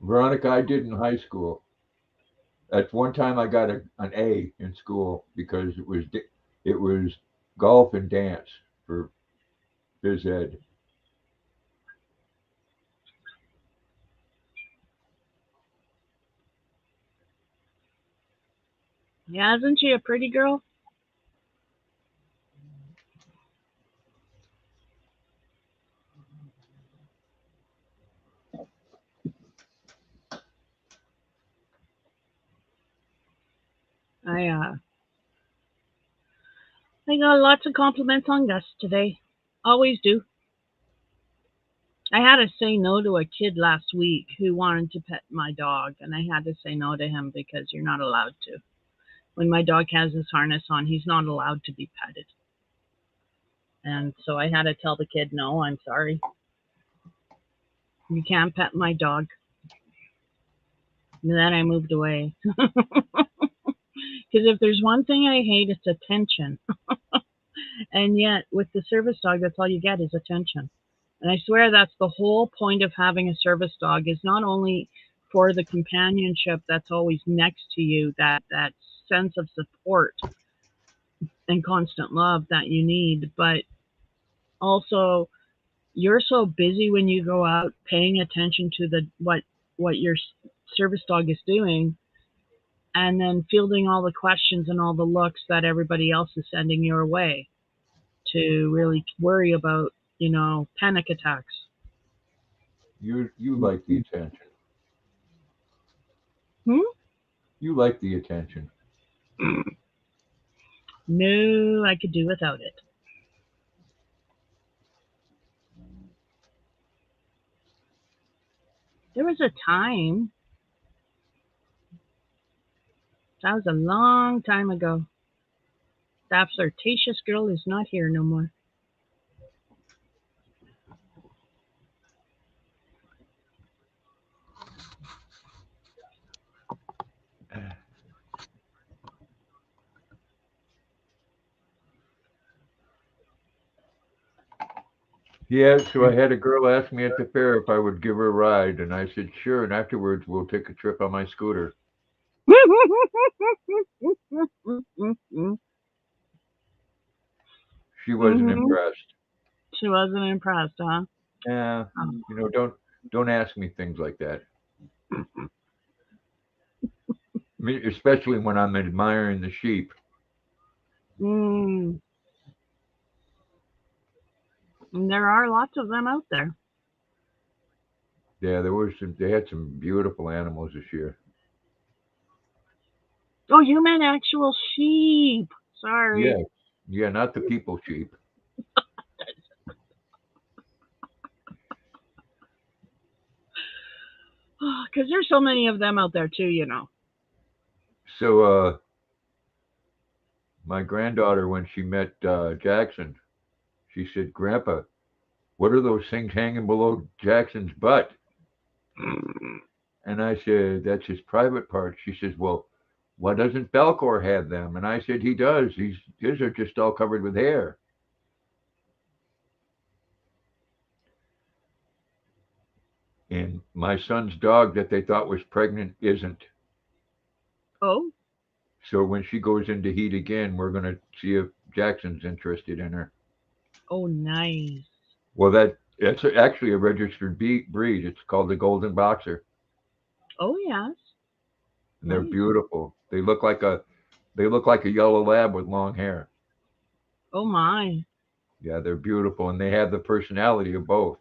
Veronica, I did in high school. That's one time I got an A in school because it was golf and dance for phys ed. Yeah, isn't she a pretty girl? I uh I got lots of compliments on Gus today. Always do. I had to say no to a kid last week who wanted to pet my dog, and I had to say no to him because you're not allowed to. when my dog has his harness on, he's not allowed to be petted. And so I had to tell the kid, no, I'm sorry. You can't pet my dog. And then I moved away. Because if there's one thing I hate, it's attention. And yet, with the service dog, that's all you get is attention. And I swear that's the whole point of having a service dog, is not only for the companionship that's always next to you, that sense of support and constant love that you need, but also you're so busy when you go out paying attention to what your service dog is doing, and then fielding all the questions and all the looks that everybody else is sending your way to really worry about, panic attacks. You like the attention. You like the attention. No, I could do without it. There was a time, that was a long time ago. That flirtatious girl is not here no more. Yeah, so I had a girl ask me at the fair if I would give her a ride, and I said sure, and afterwards we'll take a trip on my scooter. She wasn't impressed. She wasn't impressed, huh? Yeah, don't ask me things like that. I mean, especially when I'm admiring the sheep. And there are lots of them out there. Yeah, they had some beautiful animals this year. Oh, you meant actual sheep. Sorry. Yeah, not the people sheep. Because there's so many of them out there too, So, my granddaughter, when she met Jackson, she said, "Grandpa, what are those things hanging below Jackson's butt?" And I said, "That's his private part." She says, "Well, why doesn't Belcor have them?" And I said, "He does. His are just all covered with hair." And my son's dog that they thought was pregnant isn't. Oh? So when she goes into heat again, we're going to see if Jackson's interested in her. Oh, nice. Well, that's actually a registered breed. It's called the Golden Boxer. Oh, yes. And they're beautiful. They look like a yellow lab with long hair. Oh, my. Yeah, they're beautiful, and they have the personality of both.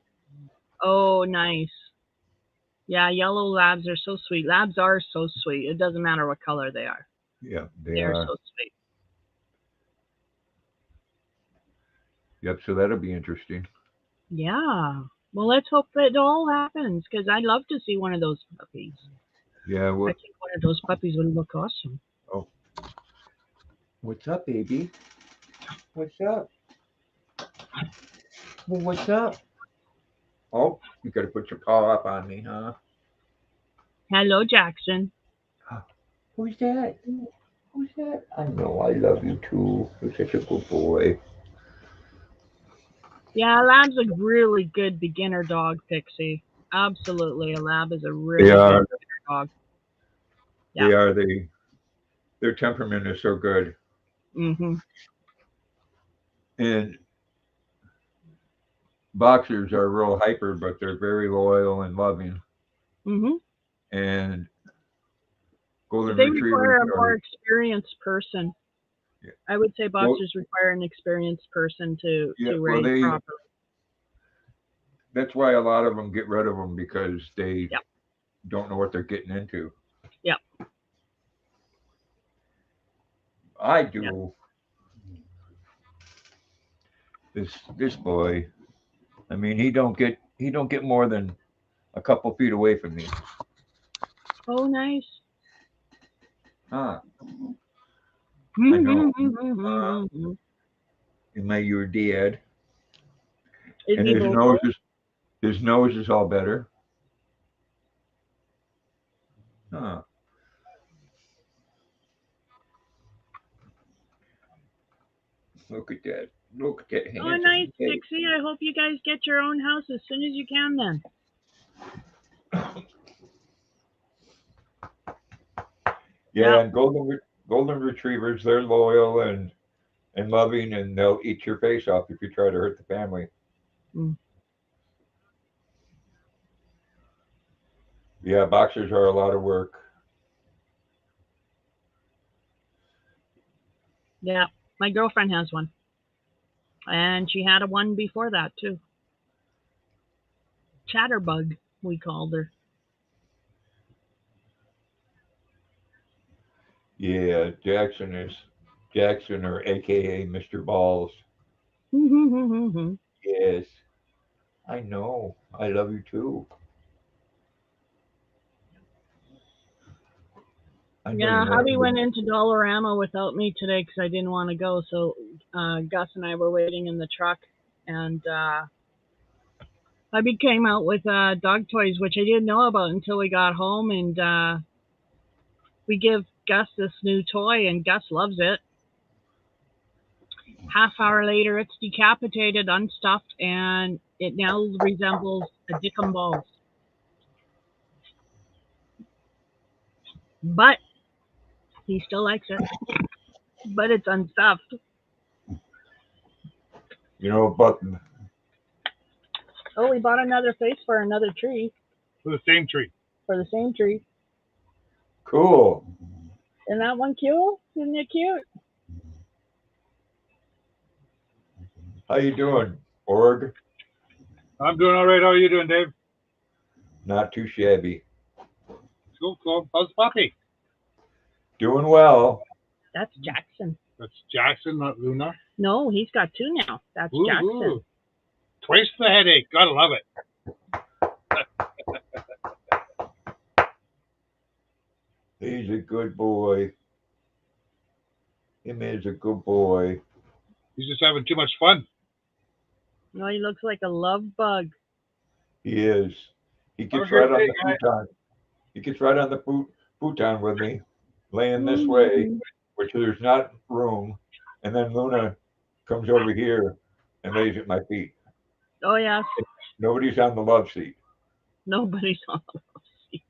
Oh, nice. Yeah, yellow labs are so sweet. Labs are so sweet. It doesn't matter what color they are. Yeah, They're so sweet. Yep, so that'll be interesting. Yeah. Well, let's hope that it all happens, because I'd love to see one of those puppies. Yeah, I think one of those puppies would look awesome. Oh. What's up, baby? What's up? Well, what's up? Oh, you got to put your paw up on me, huh? Hello, Jackson. Who's that? Who's that? I know, I love you too. You're such a good boy. Yeah, a lab's a really good beginner dog, Pixie. Absolutely. A lab is a really good beginner dog. Yeah. They are. Their temperament is so good. Mm-hmm. And boxers are real hyper, but they're very loyal and loving. Mm-hmm. And golden they retrievers require a more experienced person. Yeah. I would say boxers require an experienced person to raise properly. That's why a lot of them get rid of them, because they don't know what they're getting into. Yep. I do. Yep. This boy, I mean, he don't get more than a couple feet away from me. Oh, nice. Huh. I know. You met your dad, Is and he both? his nose is all better. Huh. Look at that. Look at that Oh, handsome nice, face. Pixie. I hope you guys get your own house as soon as you can then. Yeah, and golden retrievers, they're loyal and loving, and they'll eat your face off if you try to hurt the family. Mm. Yeah, boxers are a lot of work. Yeah, my girlfriend has one. And she had a one before that, too. Chatterbug, we called her. Yeah, Jackson, or AKA Mr. Balls. Yes, I know. I love you too. I know Yeah, you want hubby me went into Dollarama without me today because I didn't want to go. So Gus and I were waiting in the truck, and hubby came out with dog toys, which I didn't know about until we got home. And we give Gus this new toy, and Gus loves it. Half hour later, it's decapitated, unstuffed, and it now resembles a dick and balls. But he still likes it. But it's unstuffed. you know, but Oh, we bought another face for another tree, For the same tree. for the same tree. cool. Isn't that one cute? Isn't it cute? How you doing, Org? I'm doing all right. How are you doing, Dave? Not too shabby. Cool, cool. How's Puppy? Doing well. That's Jackson. That's Jackson, not Luna. No, he's got two now. That's Ooh, Jackson. ooh. Twice the headache. Gotta love it. He's a good boy. Him is a good boy. He's just having too much fun. No, he looks like a love bug. He is. He Have a gets great right on day, the guys. futon. He gets right on the futon with me, laying this way, Mm-hmm. which there's not room. And then Luna comes over here and lays at my feet. Oh, yes. Nobody's on the love seat. Nobody's on the love seat.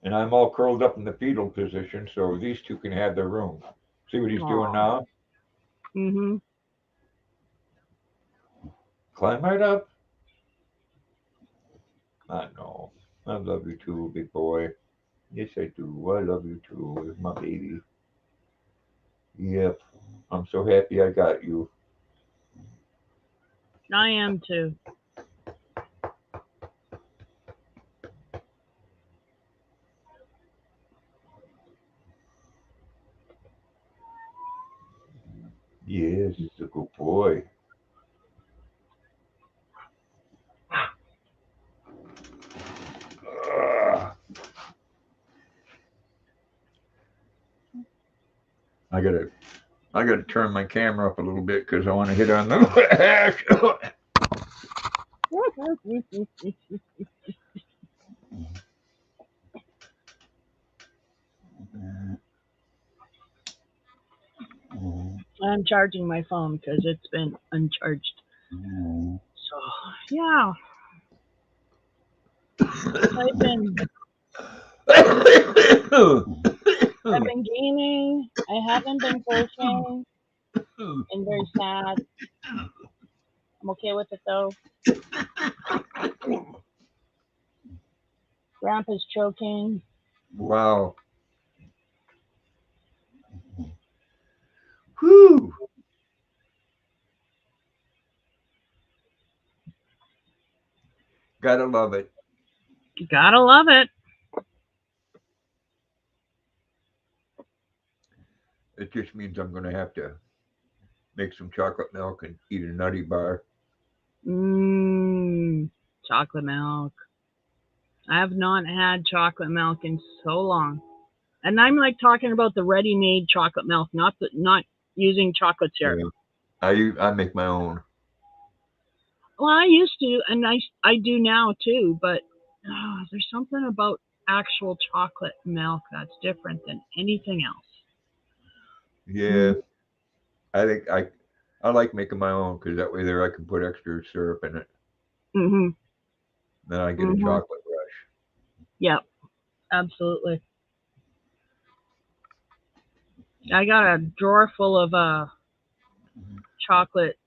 And I'm all curled up in the fetal position, so these two can have their room. See what he's doing now? Mm-hmm. Climb right up. I know. I love you too, big boy. Yes, I do. I love you too. It's my baby. Yep. I'm so happy I got you. I am too. Yes, it's a good boy. Ugh. I gotta turn my camera up a little bit because I want to hit on the. I'm charging my phone because it's been uncharged. So, yeah. I've been gaming. I haven't been crocheting. And very sad. I'm okay with it though. Grandpa's choking. Wow. Whew. Gotta love it. You gotta love it. It just means I'm gonna have to make some chocolate milk and eat a nutty bar. Mmm. Chocolate milk. I have not had chocolate milk in so long. And I'm like talking about the ready-made chocolate milk, not using chocolate syrup. Yeah. I make my own. Well, I used to, and I do now too. But there's something about actual chocolate milk that's different than anything else. Yeah, I think I like making my own because that way there I can put extra syrup in it. Mhm. Then I get a Mhm. chocolate rush. Yep. Absolutely. I got a drawer full of chocolate.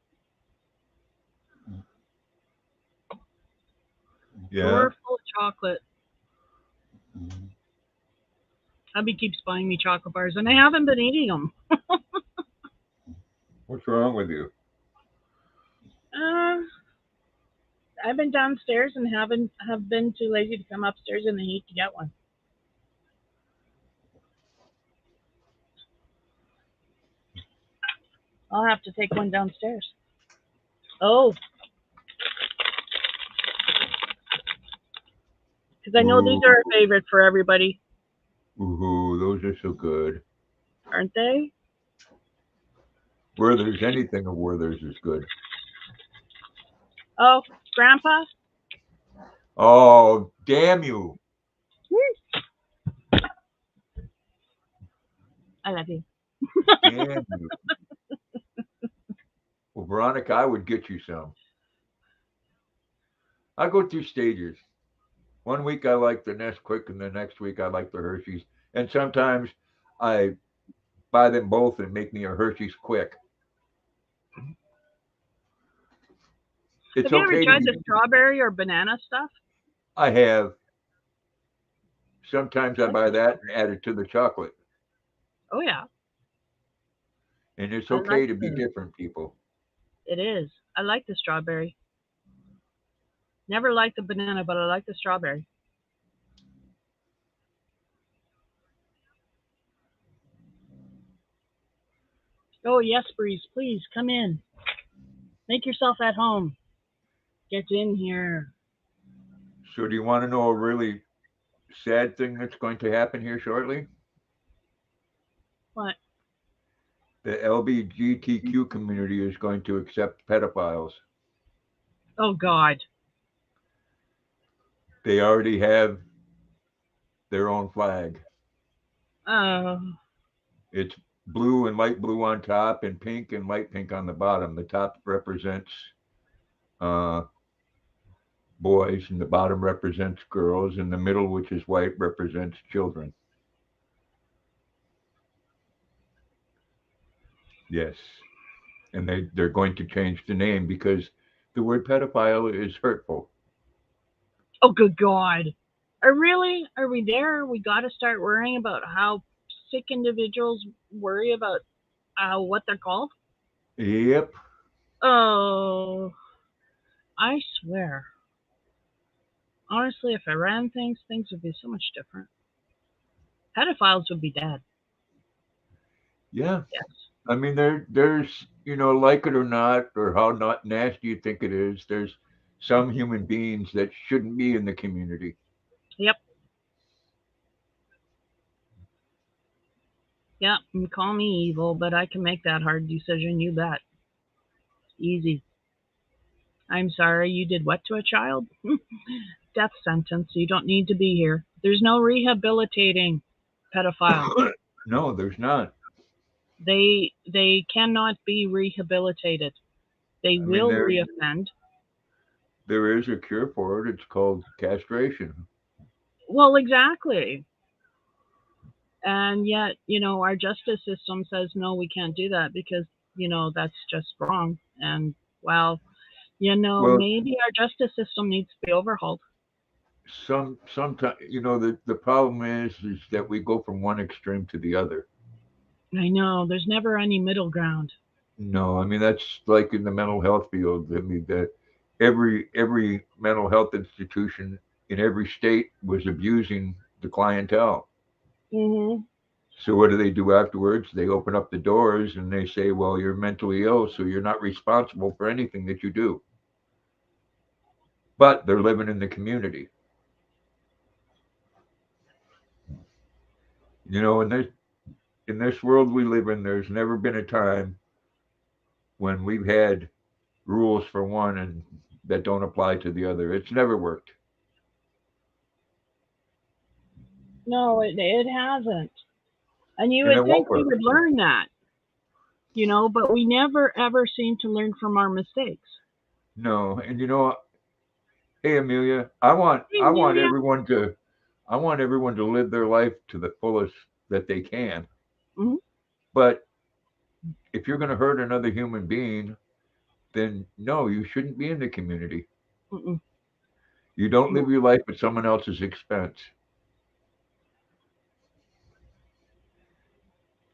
Yeah. Drawer full of chocolate. Hubby keeps buying me chocolate bars, and I haven't been eating them. What's wrong with you? Uh, I've been downstairs and have been too lazy to come upstairs in the heat to get one. I'll have to take one downstairs. Oh, because I know these Ooh, are a favorite for everybody, ooh, those are so good. aren't they? Werther's, anything of Werther's is good. Oh, Grandpa. Oh, damn you! I love you. Damn you! Well, Veronica, I would get you some. I go through stages. One week I like the Nesquik, and the next week I like the Hershey's. And sometimes I buy them both and make me a Hershey's Quick. It's Have you ever okay to tried be. the strawberry or banana stuff? I have. Sometimes I I like buy the that and strawberry. add it to the chocolate. Oh yeah, And it's I like okay to be the. different, people. It is. I like the strawberry. Never liked the banana, but I like the strawberry. Oh yes, Breeze, please come in. Make yourself at home. Get in here. So, do you want to know a really sad thing that's going to happen here shortly? What? The LGBTQ community is going to accept pedophiles. Oh God. They already have their own flag. Oh. It's blue and light blue on top, and pink and light pink on the bottom. The top represents uh, boys, and the bottom represents girls, and the middle, which is white, represents children. Yes, and they're going to change the name because the word pedophile is hurtful. Oh good God. Really? Are we there? We got to start worrying about how sick individuals worry about what they're called. Yep. Oh, I swear. Honestly, if I ran things, things would be so much different. Pedophiles would be dead. Yeah. Yes. I mean, there's like it or not, or how not nasty you think it is. There's some human beings that shouldn't be in the community. Yep. Yep. You call me evil, but I can make that hard decision. You bet. Easy. I'm sorry you did what to a child? Death sentence. You don't need to be here. There's no rehabilitating pedophiles. No, there's not. They cannot be rehabilitated. They I mean, will reoffend. there is a cure for it. It's called castration. Well, exactly. And yet, our justice system says no, we can't do that because, that's just wrong. And well, Well, maybe our justice system needs to be overhauled. sometimes the problem is that we go from one extreme to the other. I know there's never any middle ground. No, I mean that's like in the mental health field. I mean that every mental health institution in every state was abusing the clientele. Hmm. So what do they do afterwards? They open up the doors and they say, "Well, you're mentally ill, so you're not responsible for anything that you do." But they're living in the community. You know, in this world we live in, there's never been a time when we've had rules for one and that don't apply to the other. It's never worked. No, it hasn't. And you And would it won't think we work. would learn that, but we never ever seem to learn from our mistakes. No. And you know, hey Amelia, Hey, I want Amelia. everyone to live their life to the fullest that they can. Mhm. But if you're going to hurt another human being, then no, you shouldn't be in the community. Mm-mm. You don't No. live your life at someone else's expense.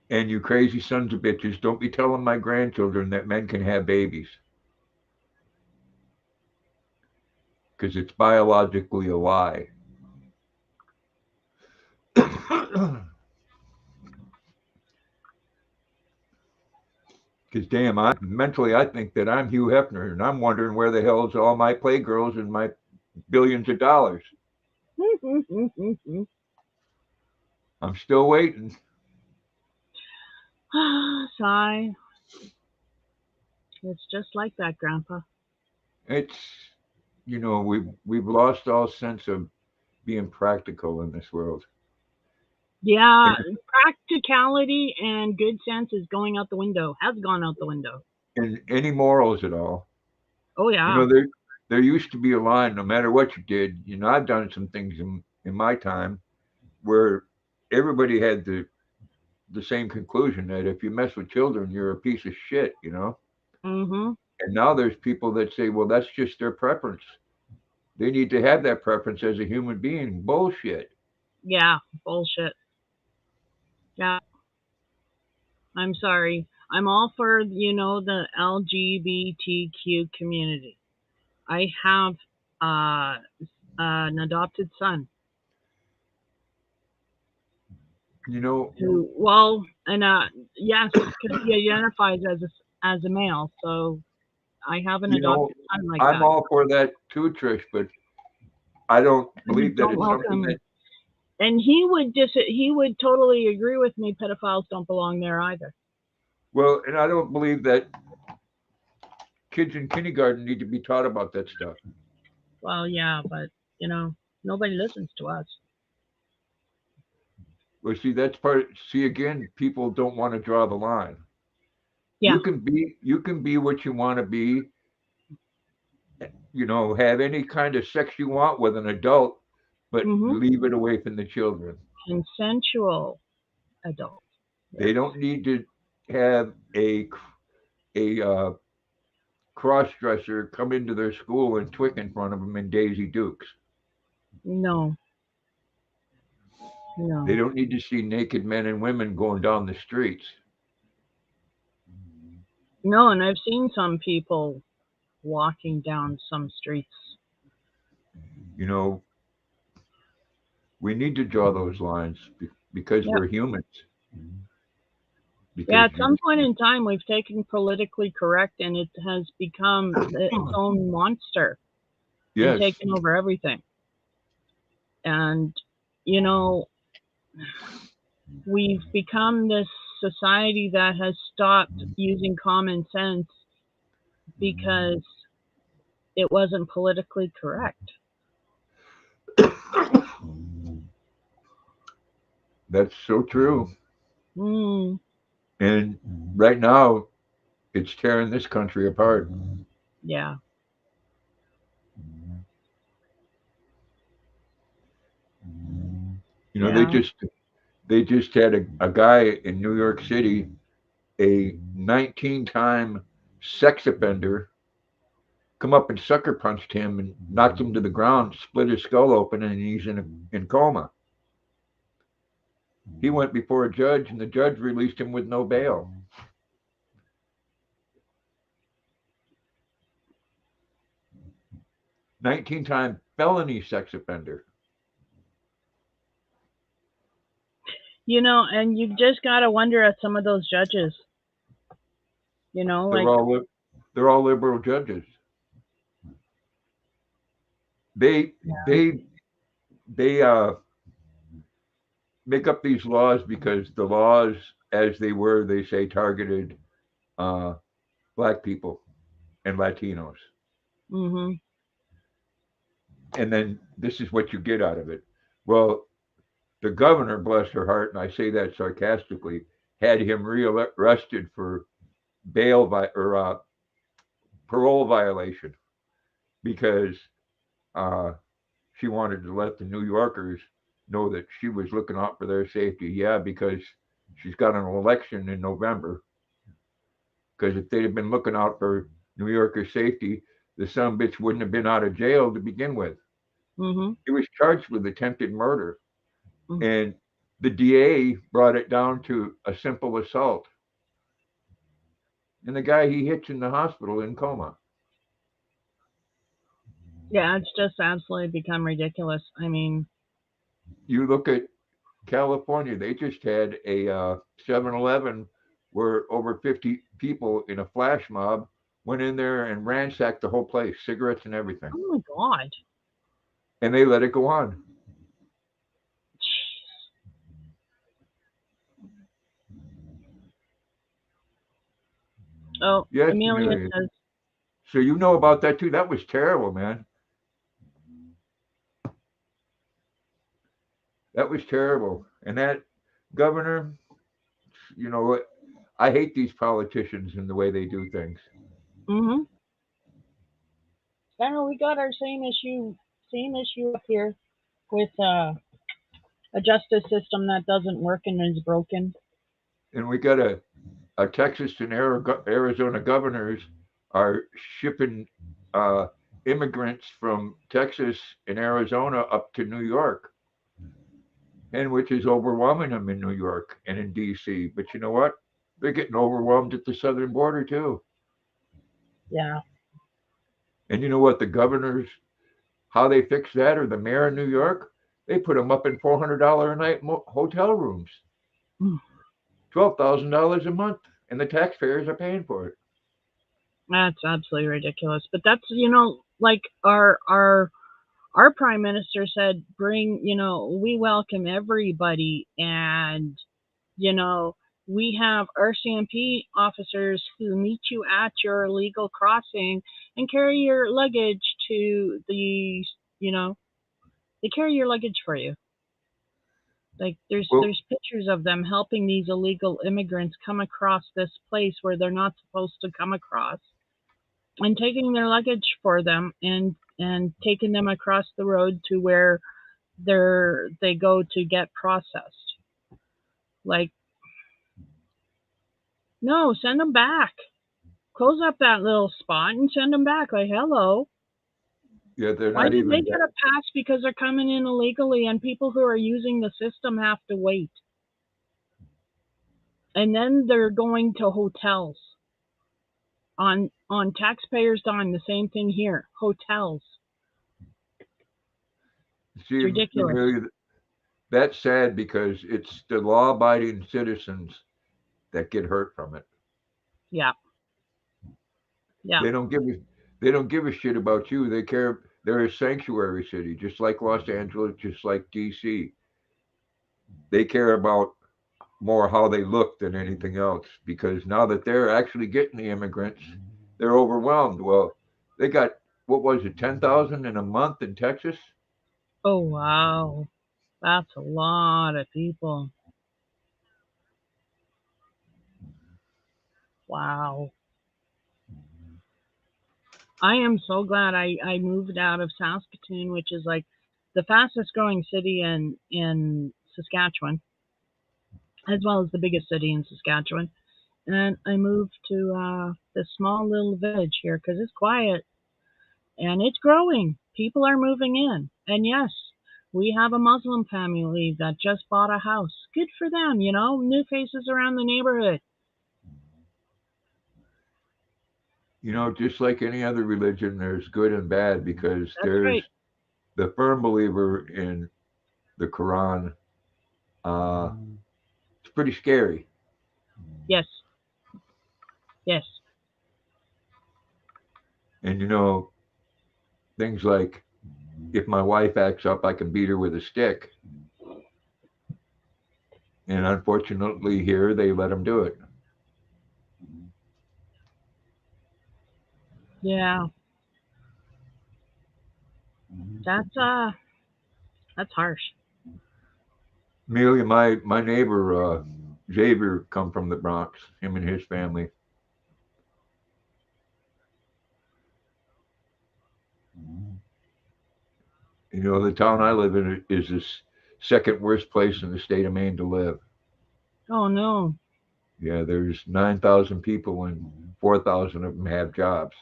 And you crazy sons of bitches, don't be telling my grandchildren that men can have babies. Because it's biologically a lie. Because damn, I think that I'm Hugh Hefner, and I'm wondering where the hell's all my playgirls and my billions of dollars. I'm still waiting. Sigh. It's just like that, Grandpa. It's we've lost all sense of being practical in this world. Yeah, And, practicality and good sense is going out the window. Has gone out the window. and any morals at all. Oh You yeah. know, there used to be a line, no matter what you did. You know, I've done some things in my time where everybody had the same conclusion that if you mess with children, you're a piece of shit, you know? Mhm. And now there's people that say, well, that's just their preference. They need to have that preference as a human being. Bullshit. Yeah. Bullshit. Yeah. I'm sorry. I'm all for the LGBTQ community. I have uh, an adopted son You know, who, well, and yes, because he identifies as a male. So I have an you know, adopted son like I'm that. all for that too, Trish, but I don't I just believe that don't it's something welcome. that, And he would totally agree with me. Pedophiles don't belong there either. well, and I don't believe that kids in kindergarten need to be taught about that stuff. Well, yeah, but nobody listens to us. Well, see, see, again, people don't want to draw the line. Yeah. You can be what you want to be, have any kind of sex you want with an adult, but Hmm. leave it away from the children. Consensual adult. They Yes. don't need to have a cross dresser come into their school and twick in front of them in Daisy Dukes. No. They No. don't need to see naked men and women going down the streets. No. And I've seen some people walking down some streets. You know, we need to draw those lines because Yep. we're humans. Yeah. Because At some point in time, we've taken politically correct, and it has become its own monster and yes, taken over everything. And you know, we've become this society that has stopped using common sense because it wasn't politically correct. that's so true. Mm, And right now, it's tearing this country apart. yeah. You know, Yeah. they just had a guy in New York City, a 19-time sex offender, come up and sucker punched him and knocked him to the ground, split his skull open, and he's in coma. He went before a judge, and the judge released him with no bail. 19-time felony sex offender. And you've just got to wonder at some of those judges, They're like, all they're all liberal judges. They yeah. they they make up these laws because the laws, as they were, they say targeted uh, black people and Latinos. Mhm. And then this is what you get out of it. Well, the governor, bless her heart, and I say that sarcastically, had him rearrested for or parole violation because uh, she wanted to let the New Yorkers know that she was looking out for their safety. Yeah, because she's got an election in November. Because if they'd have been looking out for New Yorkers' safety, the son bitch wouldn't have been out of jail to begin with. Mhm. He was charged with attempted murder, Mm. and the DA brought it down to a simple assault. And the guy he hits in the hospital in coma. Yeah, it's just absolutely become ridiculous. I mean, You look at California, they just had a 7-Eleven where over 50 people in a flash mob went in there and ransacked the whole place, cigarettes and everything. oh my God. And they let it go on. Oh, Yes, Amelia Amelia. says, So you know about that too. That was terrible, man. That was terrible. And that governor, you know what? I hate these politicians and the way they do things. mm-hmm. I know we got our same issue up here with a justice system that doesn't work and is broken. And we got a Texas and Arizona governors are shipping uh, immigrants from Texas and Arizona up to New York, and which is overwhelming them in New York and in D.C. But you know what? They're getting overwhelmed at the southern border too. Yeah. And you know what? The governors, how they fix that, or the mayor of New York, they put them up in $400 a night hotel rooms, Mm. $12,000 a month, and the taxpayers are paying for it. That's absolutely ridiculous. But that's like our prime minister said, bring we welcome everybody, and you know we have RCMP officers who meet you at your illegal crossing and carry your luggage to you know they carry your luggage for you. Like Well, there's pictures of them helping these illegal immigrants come across this place where they're not supposed to come across, and taking their luggage for them and taking them across the road to where they go to get processed. Like, no, send them back. Close up that little spot and send them back. Like, hello. yeah, they're Why not did they even get a pass because they're coming in illegally and people who are using the system have to wait? And then they're going to hotels on taxpayers' dime. The same thing here. Hotels. It's see, ridiculous. Amelia, that's sad because it's the law-abiding citizens that get hurt from it. Yeah. Yeah. They don't give a they don't give a shit about you. They care. They're a sanctuary city, just like Los Angeles, just like DC. They care about more how they look than anything else because now that they're actually getting the immigrants, they're overwhelmed. Well, they got what was it, 10,000 in a month in Texas? Oh wow. That's a lot of people. Wow. I am so glad I moved out of Saskatoon, which is like the fastest growing city in Saskatchewan, as well as the biggest city in Saskatchewan. And I moved to this small little village here because it's quiet and it's growing. People are moving in. And yes, we have a Muslim family that just bought a house. Good for them, new faces around the neighborhood. You know, just like any other religion, there's good and bad because That's there's right. the firm believer in the Quran. Uh, it's pretty scary. Yes, yes. And you know, things like if my wife acts up, I can beat her with a stick. And unfortunately, here they let them do it. Yeah, that's harsh. Amelia, my neighbor Xavier come from the Bronx. Him and his family. You know, the town I live in is the second worst place in the state of Maine to live. Oh no. Yeah, there's 9,000 people and 4,000 of them have jobs.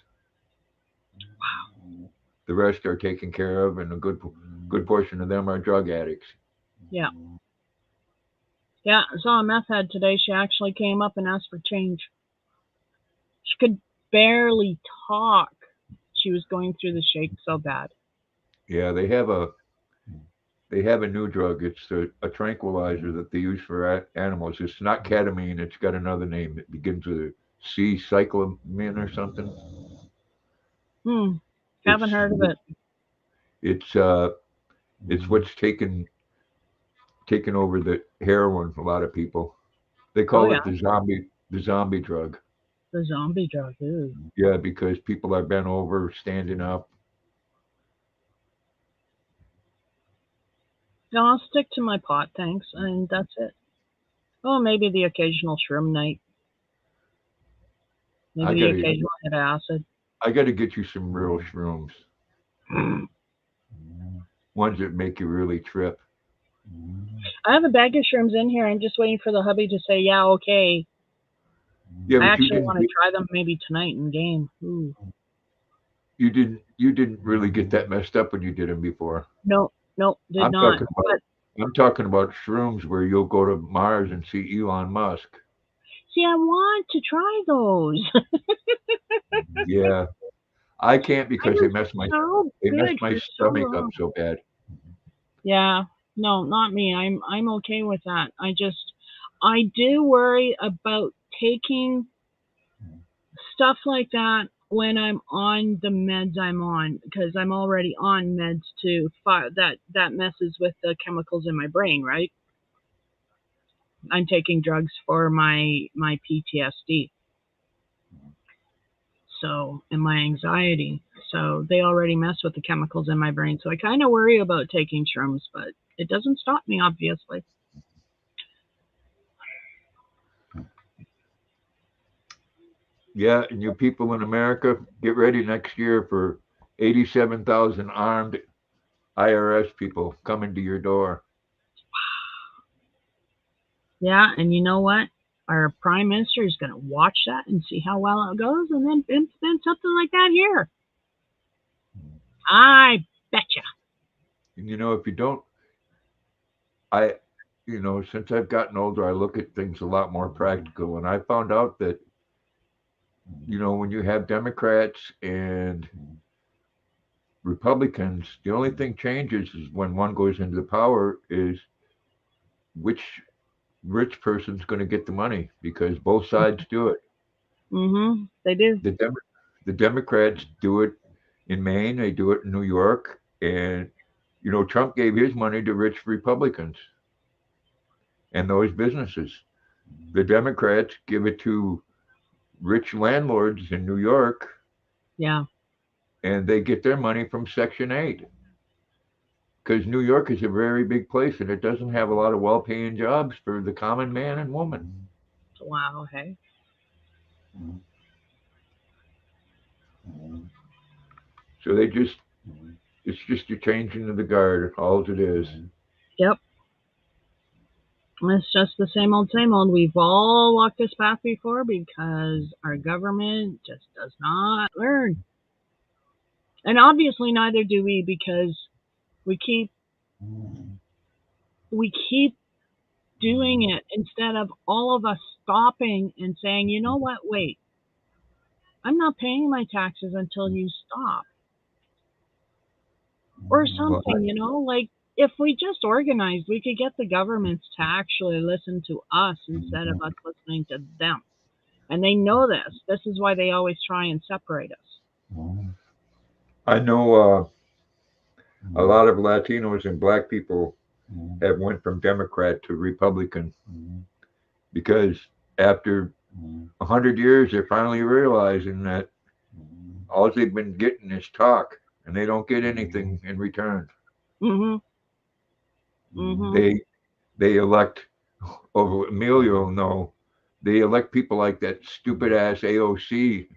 The rest are taken care of, and a good portion of them are drug addicts. Yeah. Yeah, I saw a meth head today. She actually came up and asked for change. She could barely talk. She was going through the shake so bad. Yeah, they have a new drug. It's a tranquilizer that they use for animals. It's not ketamine. It's got another name. It begins with a C, cyclamin or something. Hmm. Haven't It's heard of it. it's uh it's what's taken over the heroin for a lot of people. They Oh call yeah, it the zombie drug. the zombie drug. Ooh. Yeah, because people are bent over, standing up. No, I'll stick to my pot, thanks, and that's it. Oh, maybe the occasional shroom night. I Maybe the gotta occasional hit of acid. I gotta get you some real shrooms, ones that make you really trip. I have a bag of shrooms in here. I'm just waiting for the hubby to say, yeah, okay. Yeah, I but actually want to try them maybe tonight in game. Ooh. you didn't really get that messed up when you did them before. No, no, did I'm not. talking about But I'm talking about shrooms where you'll go to Mars and see Elon Musk. see, I want to try those. Yeah, I can't I because was so they mess good my for so stomach up long. so bad. Yeah, no, not me. I'm okay with that. I do worry about taking stuff like that when I'm on the meds I'm on because I'm already on meds to that messes with the chemicals in my brain, right? I'm taking drugs for my PTSD, so and my anxiety. So they already mess with the chemicals in my brain. So I kind of worry about taking shrooms, but it doesn't stop me, obviously. Yeah, and you people in America, get ready next year for 87,000 armed IRS people coming to your door. Yeah, and you know what? Our prime minister is going to watch that and see how well it goes, and then implement something like that here. I betcha. And you know, if you don't, I, you know, since I've gotten older, I look at things a lot more practical. And I found out that, you know, when you have Democrats and Republicans, the only thing changes is when one goes into power is which rich person's going to get the money because both sides do it. They do. The Dem- the Democrats do it in Maine, they do it in New York, and you know Trump gave his money to rich Republicans and those businesses. The Democrats give it to rich landlords in New York, Yeah. and they get their money from Section 8 because New York is a very big place and it doesn't have a lot of well-paying jobs for the common man and woman. Wow. Hey. So it's just a changing of the guard, all it is. Yep. It's just the same old, same old. We've all walked this path before because our government just does not learn. And obviously neither do we because we keep we keep doing it instead of all of us stopping and saying, you know what, wait, I'm not paying my taxes until you stop. Or Well, something, like if we just organized, we could get the governments to actually listen to us instead of us listening to them. And they know this. This is why they always try and separate us. I know a lot of Latinos and Black people. have went from Democrat to Republican, Mhm. because after Mhm. 100 years, they're finally realizing that Mhm. all they've been getting is talk, and they don't get anything in return. Mhm. Mhm. Mhm. They elect, over Emilio, no, they elect people like that stupid ass AOC,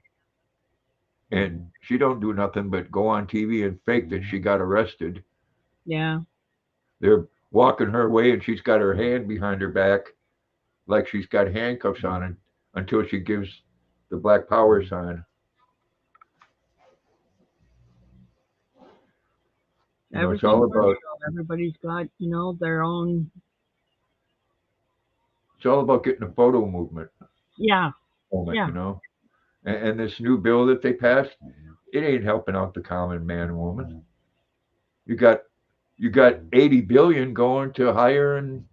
and she don't do nothing but go on TV and fake that she got arrested. Yeah. They're walking her way, and she's got her hand behind her back like she's got handcuffs on it until she gives the Black Power sign. You know, it's Everything all about virtual. Everybody's got, their own. getting a photo movement Yeah. moment. Yeah. You know, and this new bill that they passed, it ain't helping out the common man and woman. You got 80 billion going to hiring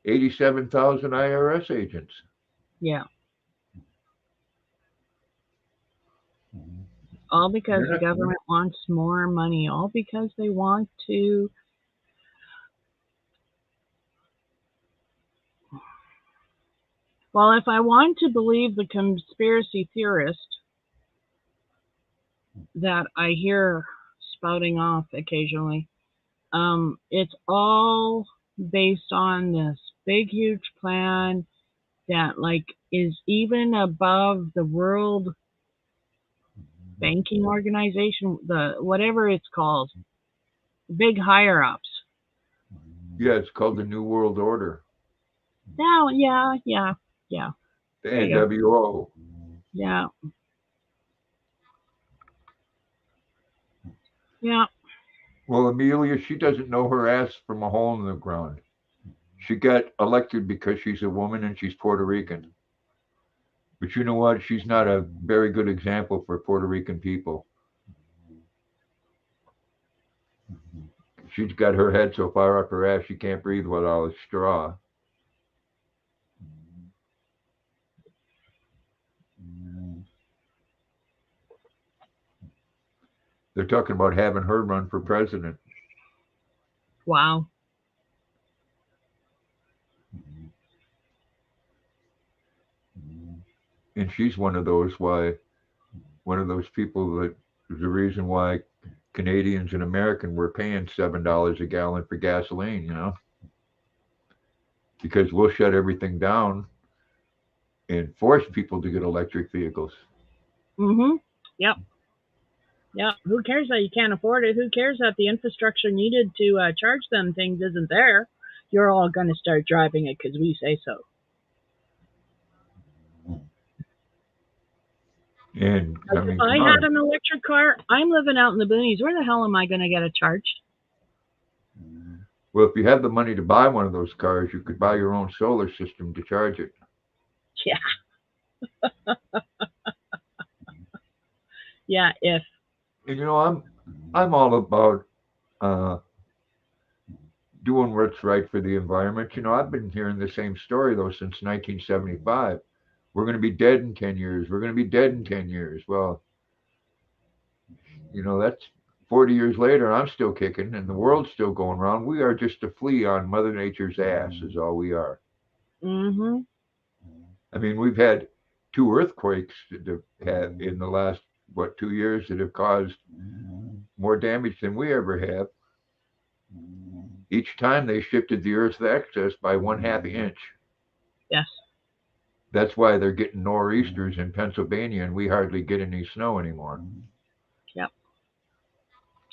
87,000 IRS agents. Yeah. All because They're the not, government wants more money. All because they want to. Well, if I want to believe the conspiracy theorist that I hear spouting off occasionally, it's all based on this big, huge plan that, like, is even above the World Banking Organization, the whatever it's called, big higher ups. yeah, it's called the New World Order, Now, yeah, yeah, yeah. the There you go. NWO. Yeah, yeah. Well, Amelia, she doesn't know her ass from a hole in the ground. She got elected because she's a woman and she's Puerto Rican. But you know what? She's not a very good example for Puerto Rican people. She's got her head so far up her ass she can't breathe without a straw. They're talking about having her run for president. Wow. And she's one of those people that is the reason why Canadians and Americans were paying $7 a gallon for gasoline, you know, because we'll shut everything down and force people to get electric vehicles. Mhm. Yep. Yep. Who cares that you can't afford it? Who cares that the infrastructure needed to charge them things isn't there? You're all going to start driving it because we say so. And I Like, if mean, I come had on. an electric car, I'm living out in the boonies. Where the hell am I going to get it charged? Well, if you have the money to buy one of those cars, you could buy your own solar system to charge it. Yeah. Yeah. If. And you know, I'm all about uh, doing what's right for the environment. You know, I've been hearing the same story though since 1975. We're going to be dead in 10 years. We're going to be dead in 10 years. Well, you know, that's 40 years later, I'm still kicking and the world's still going around. We are just a flea on Mother Nature's ass, is all we are. Mhm. I mean, we've had two earthquakes that have had in the last, what, 2 years that have caused more damage than we ever have. Each time they shifted the Earth's axis by 1/2 inch. Yes. That's why they're getting nor'easters in Pennsylvania and we hardly get any snow anymore. Yep.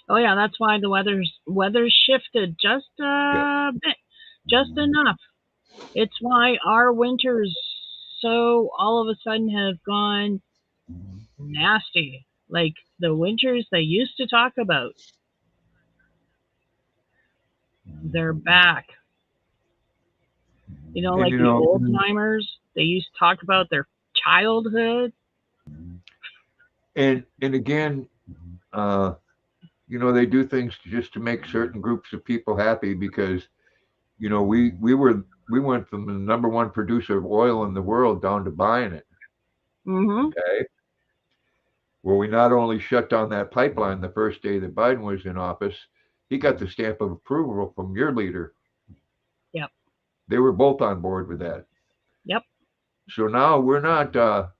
Oh yeah, that's why the weather's shifted just Yep. a bit, just enough. It's why our winters so all of a sudden have gone nasty. Like the winters they used to talk about, they're back. And Like you the know, old timers, they used to talk about their childhood. and again, uh, you know, they do things just to make certain groups of people happy because, you know, we went from the number one producer of oil in the world down to buying it. Mhm. Okay. Well, we not only shut down that pipeline the first day that Biden was in office, he got the stamp of approval from your leader. Yep. They were both on board with that. Yep. So now we're not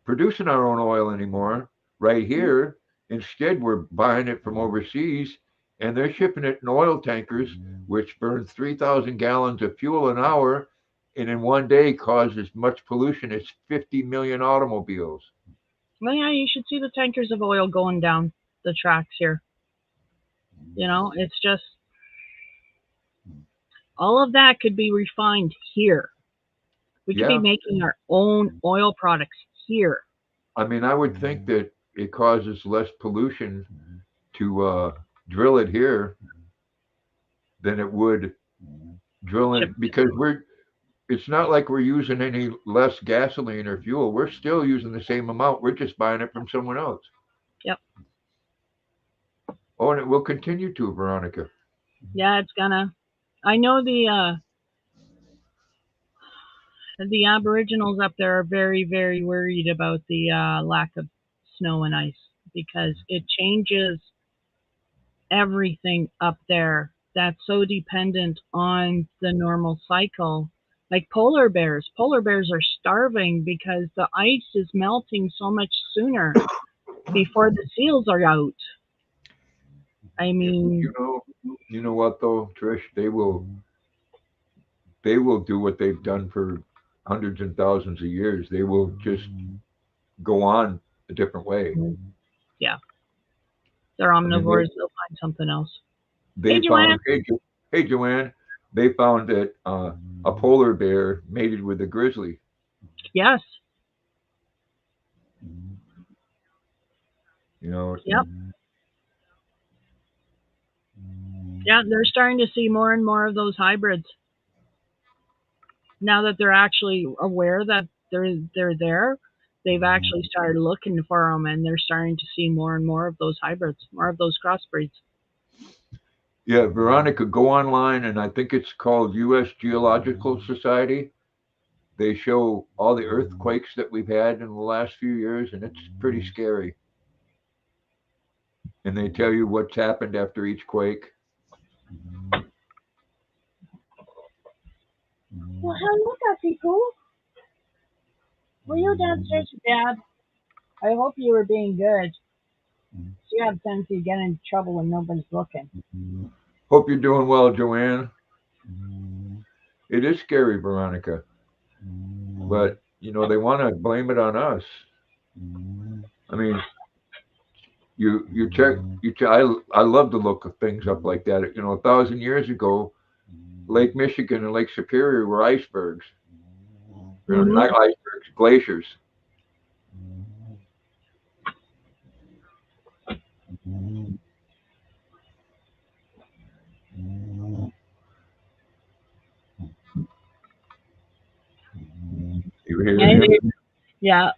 producing our own oil anymore right here. Instead, we're buying it from overseas, and they're shipping it in oil tankers, which burn 3,000 gallons of fuel an hour, and in one day cause as much pollution as 50 million automobiles. Well, yeah, you should see the tankers of oil going down the tracks here. You know, it's just all of that could be refined here. We could be Yeah, making our own oil products here. I mean, I would think that it causes less pollution to drill it here than it would drill Ship. it because it's not like we're using any less gasoline or fuel. We're still using the same amount. We're just buying it from someone else. Yep. Oh, and it will continue to, Veronica. Yeah, it's gonna. I know the Aboriginals up there are very, very worried about the lack of snow and ice because it changes everything up there. That's so dependent on the normal cycle. Like polar bears. Polar bears are starving because the ice is melting so much sooner before the seals are out. I mean, You know what though, Trish? They will do what they've done for hundreds and thousands of years. They will just go on a different way. yeah, they're I mean, omnivores. They'll find something else. Hey, they Joanne. found hey Joanne, they found that a polar bear mated with a grizzly. Yes. You know, Yep. Yeah, they're starting to see more and more of those hybrids now that they're actually aware that they're there. They've actually started looking for them, and they're starting to see more and more of those hybrids, more of those crossbreeds. yeah, Veronica, go online, and I think it's called U.S. Geological Society. They show all the earthquakes that we've had in the last few years, and it's pretty scary. And they tell you what's happened after each quake. Well, hello, Duffy Pooh. Were you downstairs with Dad? I hope you were being good. You have sense you get into trouble when nobody's looking. Hope you're doing well, Joanne. It is scary, Veronica, but they want to blame it on us. I mean, you check I love to look at things up like that. 1,000 years ago, Lake Michigan and Lake Superior were icebergs. Not icebergs, glaciers. You hear him? Yeah.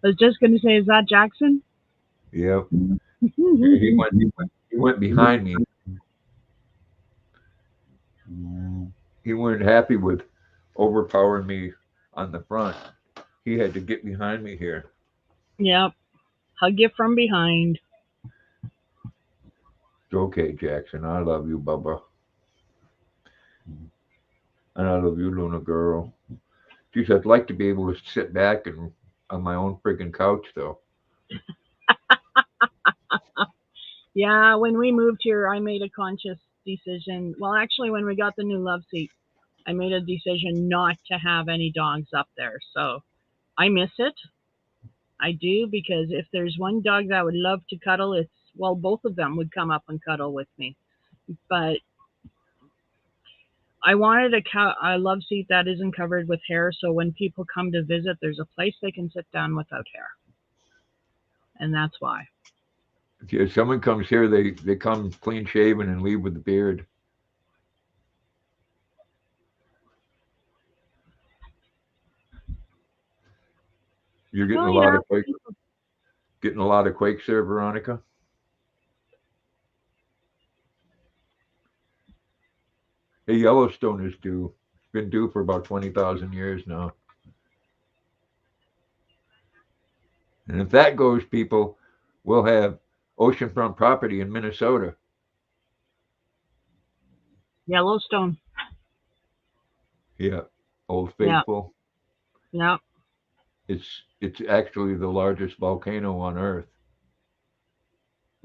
I was just going to say, is that Jackson? Yep. He went behind me. He weren't happy with overpowering me on the front. He had to get behind me here. Yep. Hug you from behind. It's okay, Jackson. I love you, Bubba. And I love you, Luna girl. Geez, I'd like to be able to sit back and on my own friggin' couch, though. Yeah, when we moved here, I made a conscious decision. Well, actually, when we got the new love seat, I made a decision not to have any dogs up there. So I miss it. I do, because if there's one dog that would love to cuddle, both of them would come up and cuddle with me. But I wanted a love seat that isn't covered with hair, so when people come to visit, there's a place they can sit down without hair. And that's why. If someone comes here, they come clean shaven and leave with the beard. You're getting a lot of quakes. Getting a lot of quakes there, Veronica. Hey, Yellowstone is due. It's been due for about 20,000 years now. And if that goes, people, we'll have oceanfront property in Minnesota. Yellowstone. Yeah, Old Yeah. Faithful. Yeah. It's actually the largest volcano on Earth.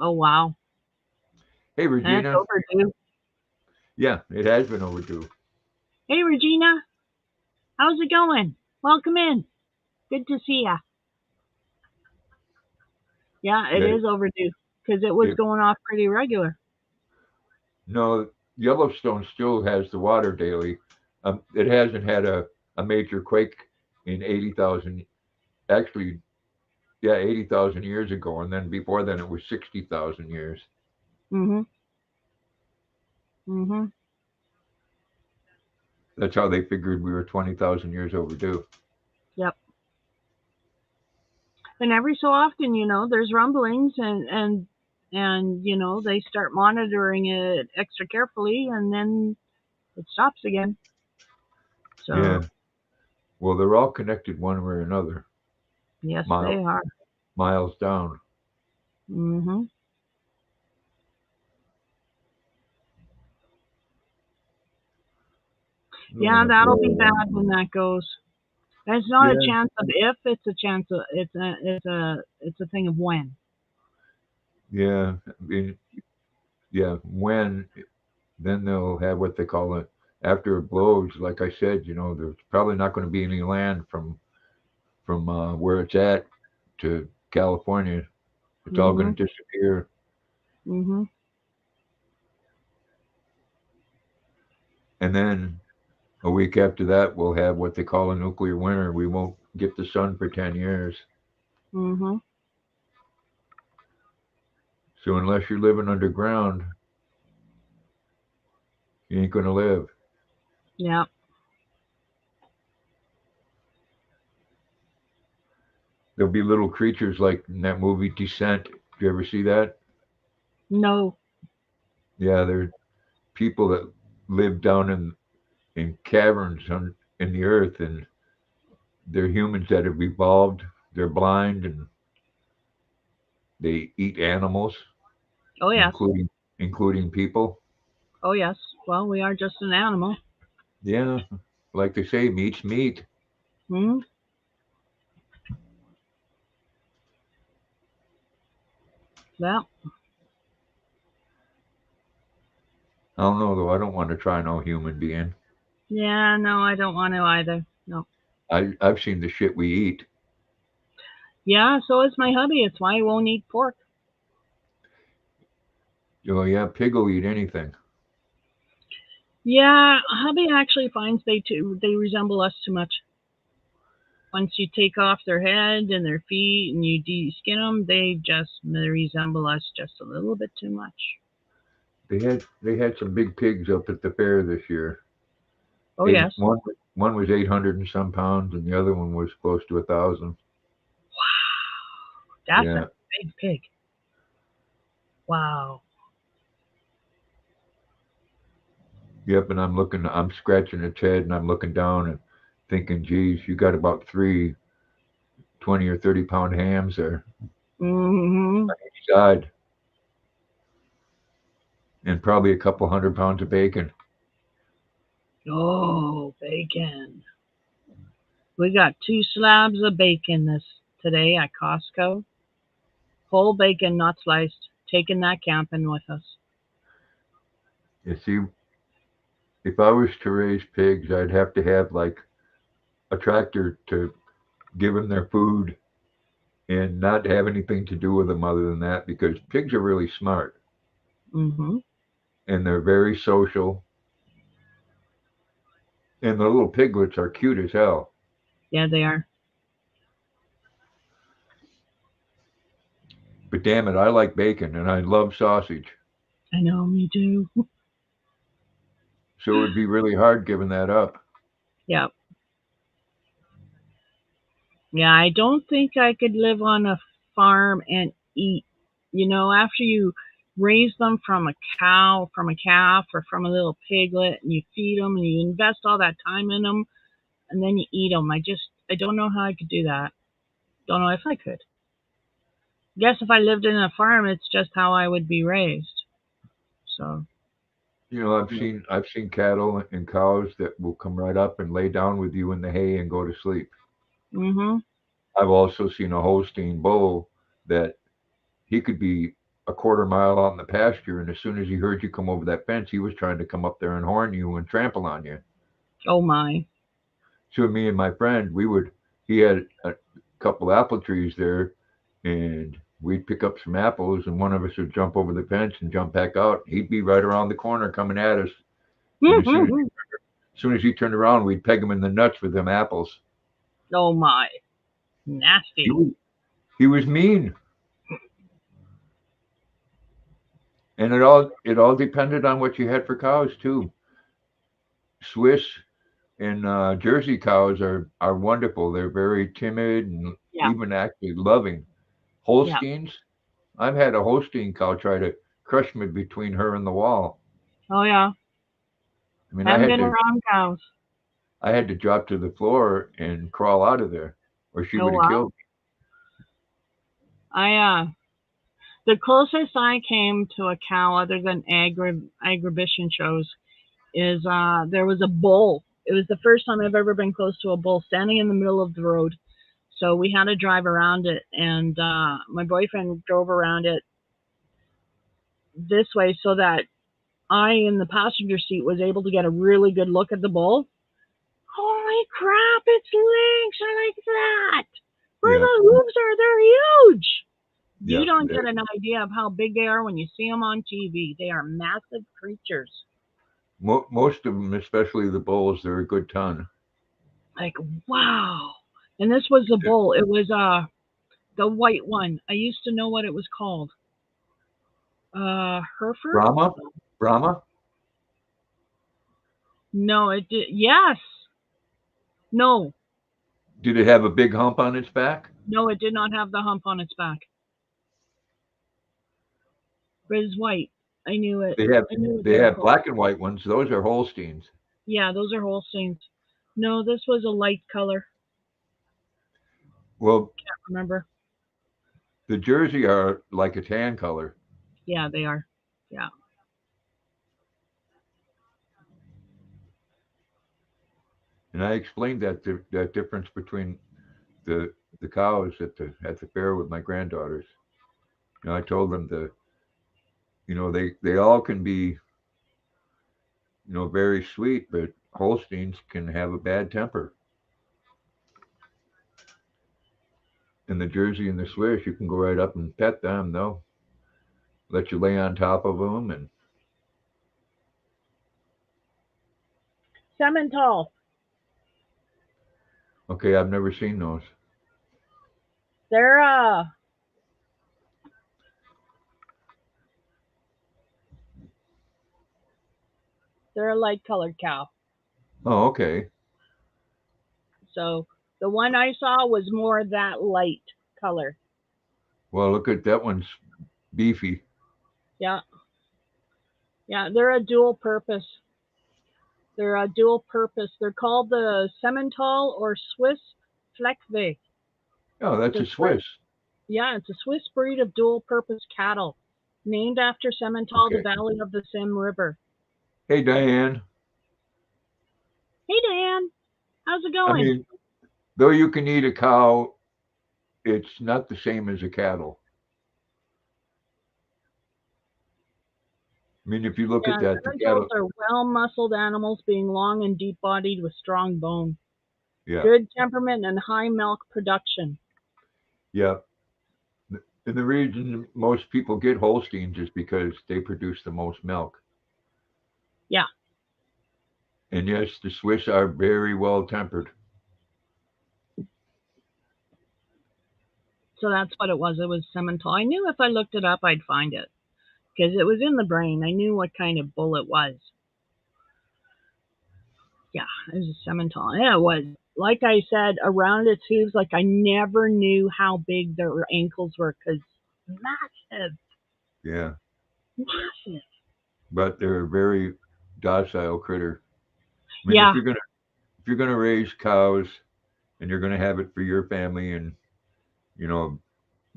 Oh, wow. Hey, And it's Regina. overdue. Yeah, it has been overdue. Hey, Regina. How's it going? Welcome in. Good to see ya. Yeah, it Yeah, is overdue because it was it, going off pretty regular. no, Yellowstone still has the water daily. It hasn't had a major quake in 80,000, actually, yeah, 80,000 years ago. And then before then, it was 60,000 years. Mm-hmm. Mm-hmm. That's how they figured we were 20,000 years overdue. Yep. And every so often, there's rumblings and they start monitoring it extra carefully and then it stops again. So Yeah. Well, they're all connected one way or another, yes, they mile, are. miles down. Mm-hmm. Oh, Yeah, the that'll be blow. bad when that goes. And it's not a Yeah. chance of if, it's a chance of it's a thing of when. Yeah. I mean, yeah. When then they'll have what they call it after it blows. Like I said, there's probably not going to be any land from where it's at to California. It's all Mm-hmm. going to disappear. Mm-hmm. And then a week after that, we'll have what they call a nuclear winter. We won't get the sun for 10 years. Mm-hmm. So unless you're living underground, you ain't going to live. Yeah. There'll be little creatures like in that movie Descent. Did you ever see that? No. Yeah, they're people that live down in caverns in the earth, and they're humans that have evolved. They're blind and they eat animals, Oh yes. including people. Oh yes. Well, we are just an animal. Yeah, like they say, meat's meat. Hmm. Yeah. I don't know though. I don't want to try no human being. Yeah, no, I don't want to either. No. I've seen the shit we eat. Yeah, so is my hubby. It's why he won't eat pork. Oh yeah, pig will eat anything. Yeah, hubby actually finds they resemble us too much. Once you take off their head and their feet and you de-skin them, they resemble us just a little bit too much. They had some big pigs up at the fair this year. Oh Eight yes. one was 800 and some pounds, and the other one was close to 1,000. That's a Yeah. big pig. Wow. Yep. And I'm scratching its head, and I'm looking down and thinking, geez, you got about three 20 or 30 pound hams there Mm-hmm. on each side, and probably a couple 100 pounds of bacon. Oh, bacon. We got 2 slabs of bacon this today at Costco. Whole bacon, not sliced. Taking that camping with us. You see, if I was to raise pigs, I'd have to have like a tractor to give them their food and not have anything to do with them other than that, because pigs are really smart Mm-hmm. and they're very social, and the little piglets are cute as hell. Yeah, they are. But damn it, I like bacon and I love sausage. I know, me too. So it would be really hard giving that up. Yeah. Yeah, I don't think I could live on a farm and eat. After you raise them from a cow, from a calf, or from a little piglet, and you feed them and you invest all that time in them, and then you eat them. I don't know how I could do that. Don't know if I could. guess if I lived in a farm, it's just how I would be raised. So, You know, I've seen cattle and cows that will come right up and lay down with you in the hay and go to sleep. mhm. I've also seen a Holstein bull that he could be a quarter mile out in the pasture, and as soon as he heard you come over that fence, he was trying to come up there and horn you and trample on you. Oh my. So me and my friend, he had a couple apple trees there, and we'd pick up some apples, and one of us would jump over the fence and jump back out. He'd be right around the corner coming at us, and as soon as he turned around, we'd peg him in the nuts with them apples. Oh my. He Nasty. was, he was mean, and it all depended on what you had for cows too. Swiss and Jersey cows are wonderful. They're very timid and Yeah. even actually loving. Yeah. Holsteins, I've had a Holstein cow try to crush me between her and the wall. Oh yeah. I mean, Haven't been around cows. I had to drop to the floor and crawl out of there, or she Oh would have wow. killed The closest I came to a cow other than agribition shows is there was a bull. It was the first time I've ever been close to a bull standing in the middle of the road. So we had to drive around it, and my boyfriend drove around it this way so that I, in the passenger seat, was able to get a really good look at the bull. Holy crap, its legs are like that! me. Where Yeah, the hooves are, they're huge! You yeah. don't get an idea of how big they are when you see them on TV. They are massive creatures. Most of them, especially the bulls, they're a good ton. Like, wow. And this was the bull. It was the white one. I used to know what it was called. Hereford? Brahma, Brahma. No, it did. Yes. No. Did it have a big hump on its back? No, it did not have the hump on its back. But it's white. I knew it. They have I knew what they they were have called. black and white ones. Those are Holsteins. Yeah, those are Holsteins. No, this was a light color. Well, Can't remember. the Jersey are like a tan color. Yeah, they are. Yeah. And I explained that difference between the the cows at the fair with my granddaughters. I told them they all can be very sweet, but Holsteins can have a bad temper. And the Jersey and the Swiss, you can go right up and pet them. They'll let you lay on top of them. And Simmental. okay, I've never seen those. They're they're a light colored cow. Oh, okay. So the one I saw was more that light color. Well, look at that one's beefy. Yeah. Yeah, they're a dual purpose. They're a dual purpose. They're called the Simmental or Swiss Fleckvieh. Oh, that's The a Swiss. Yeah, it's a Swiss breed of dual purpose cattle, named after Simmental, the Okay. valley of the Sim River. Hey, Diane. Hey Dan, how's it I going? mean, though you can eat a cow, it's not the same as a cattle. I mean, if you look Yeah, at that, the Simmentals cattle, are well muscled animals, being long and deep bodied with strong bone, yeah, good temperament, and high milk production. yeah. And the reason most people get Holsteins is because they produce the most milk. Yeah, And yes, the Swiss are very well tempered. so that's what it was. It was Simmental. I knew if I looked it up, I'd find it because it was in the brain. I knew what kind of bull it was. Yeah, it was a Simmental. Yeah, it was. Like I said, around its hooves, like I never knew how big their ankles were because massive, Yeah, massive. but they're a very docile critter. I mean, Yeah, if you're gonna raise cows and you're gonna have it for your family and you know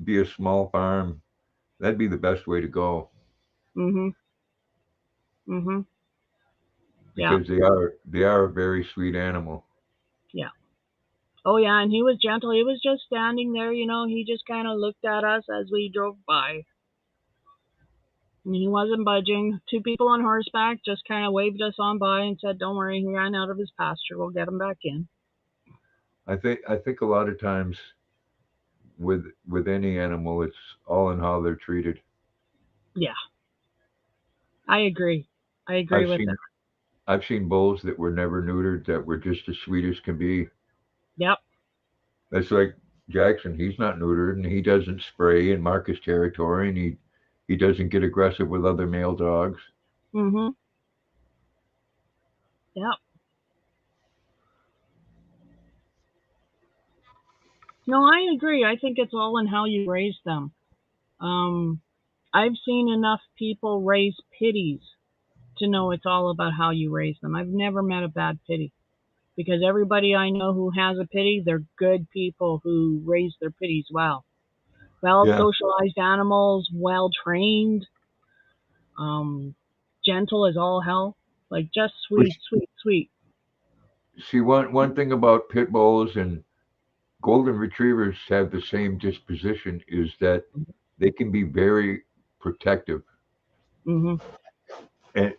be a small farm, that'd be the best way to go Mhm. Mhm. Yeah. because they are a very sweet animal. Yeah. Oh yeah, and he was gentle. He was just standing there, he just kind of looked at us as we drove by. And he wasn't budging. Two people on horseback just kind of waved us on by and said, "Don't worry, he ran out of his pasture. We'll get him back in." I think a lot of times with any animal, it's all in how they're treated. Yeah, I agree. I agree I've with seen it. I've seen bulls that were never neutered that were just as sweet as can be. Yep. That's like Jackson. He's not neutered, and he doesn't spray and mark his territory, and he doesn't get aggressive with other male dogs. Mhm. Yep. No, I agree. I think it's all in how you raise them. Um, I've seen enough people raise pitties to know it's all about how you raise them. I've never met a bad pitty because everybody I know who has a pitty, they're good people who raise their pitties well. Well Yeah. socialized animals, well trained, um, gentle as all hell, like just sweet, Which sweet, sweet. see one thing about pit bulls and golden retrievers have the same disposition is that they can be very protective Mhm, and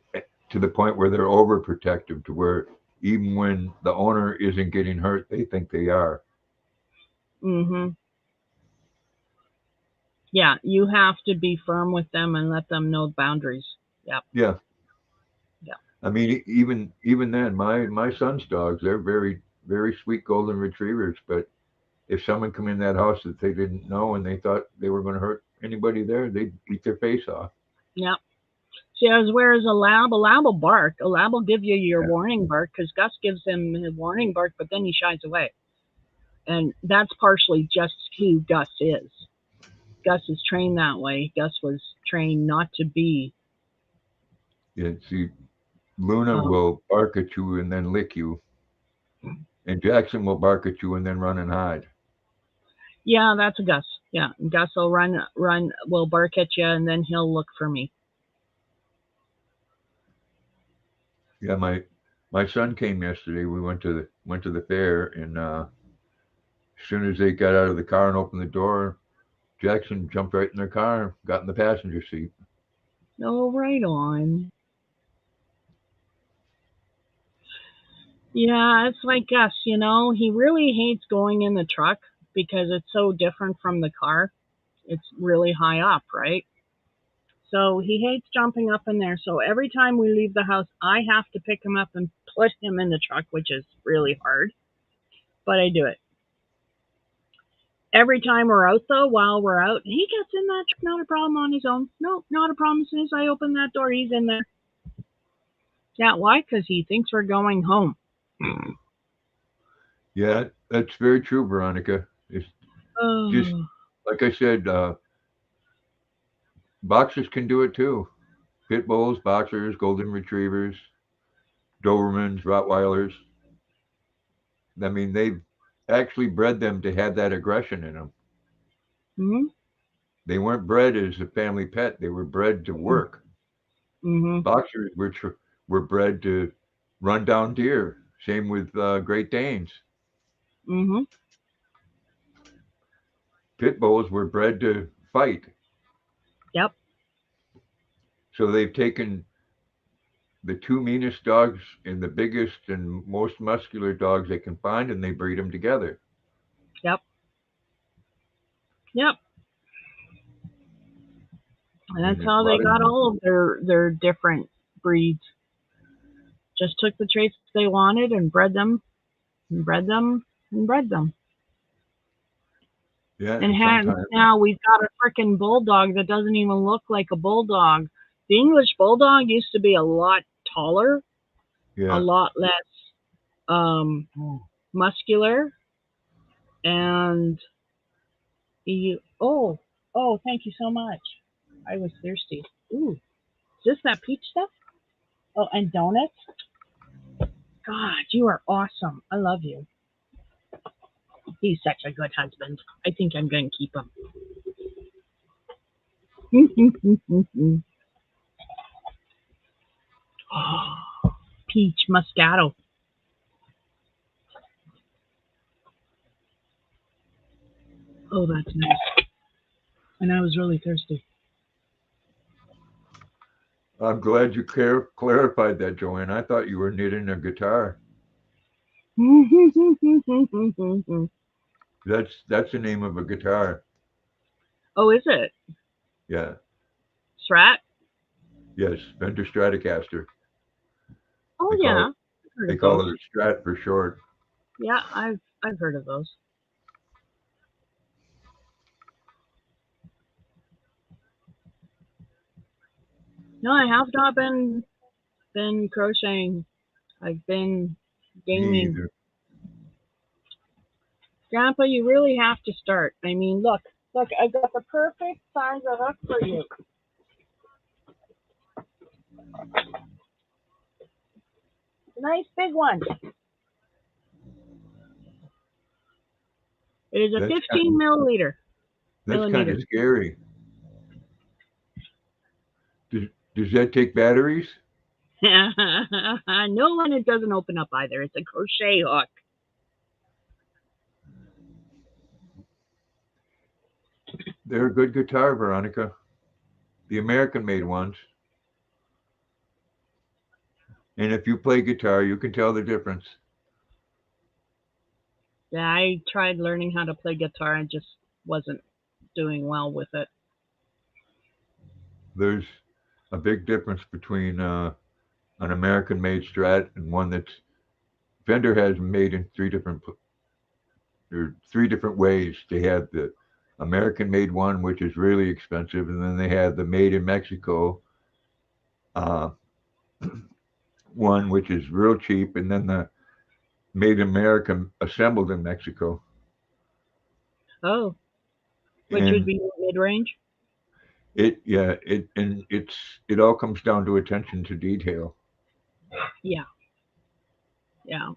to the point where they're overprotective to where even when the owner isn't getting hurt, they think they are. mhm. Yeah, you have to be firm with them and let them know boundaries. Yep, Yeah. yep, I mean, even then, my son's dogs, they're very sweet golden retrievers. But if someone come in that house that they didn't know and they thought they were going to hurt anybody there, they'd eat their face off. yep. See, as whereas a lab will bark. A lab will give you your Yeah. warning bark because Gus gives him his warning bark, but then he shies away. And that's partially just who Gus is. Gus is trained that way. Gus was trained not to be. Yeah. See, Luna Um, will bark at you and then lick you, and Jackson will bark at you and then run and hide. yeah, that's a Gus. Yeah, Gus will will bark at you, and then he'll look for me. Yeah. My son came yesterday. We went to the fair, and as soon as they got out of the car and opened the door, Jackson jumped right in their car, got in the passenger seat. Oh, right on. Yeah, it's like Gus. He really hates going in the truck because it's so different from the car. It's really high up, right? So he hates jumping up in there. So every time we leave the house, I have to pick him up and put him in the truck, which is really hard, but I do it. Every time we're out, though, while we're out, he gets in that truck, not a problem on his own. No, not a problem. As soon as I open that door, he's in there. Yeah, why? Because he thinks we're going home. Yeah, that's very true, Veronica. It's just Oh, like I said, boxers can do it too. Pit bulls, boxers, golden retrievers, Dobermans, Rottweilers. I mean, they've actually bred them to have that aggression in them. mm-hmm, They weren't bred as a family pet; they were bred to work. mm-hmm, Boxers were bred to run down deer. Same with Great Danes. mm-hmm. Pit bulls were bred to fight. Yep, So they've taken the two meanest dogs and the biggest and most muscular dogs they can find, and they breed them together. yep, yep. And that's And a how they lot of got all of their different breeds. Just took the traits they wanted and bred them, and bred them, and bred them. yeah, And and sometimes now we've got a freaking bulldog that doesn't even look like a bulldog. The English bulldog used to be a lot taller, a yeah, lot less um, muscular, and oh, thank you so much. I was thirsty. Ooh, is this that peach stuff? Oh, and donuts. God, you are awesome. I love you. He's such a good husband. I think I'm going to keep him. Peach Moscato. Oh, that's nice. And I was really thirsty. I'm glad you clarified that, Joanne. I thought you were knitting a guitar. That's the name of a guitar. Oh, is it? Yeah. Strat? Yes. Fender Stratocaster. Oh, They call yeah. it I've heard they of call those. it a Strat for short. Yeah, I've heard of those. No, I have not been crocheting. I've been Me gaming. either. Grandpa, you really have to start. I mean, look, I got the perfect size of hook for you. A nice big one. It is a That's 15 kind millimeter. of scary. Does that take batteries? No, and it doesn't open up either. It's a crochet hook. They're a good guitar, Veronica. The American-made ones. And if you play guitar, you can tell the difference. Yeah, I tried learning how to play guitar and just wasn't doing well with it. There's a big difference between an American-made Strat and one that's Fender has made in three different ways. They have the American-made one, which is really expensive, and then they have the made in Mexico uh, one, which is real cheap, and then the made in America assembled in Mexico. Oh, which would And be mid range? it all comes down to attention to detail. Yeah, yeah.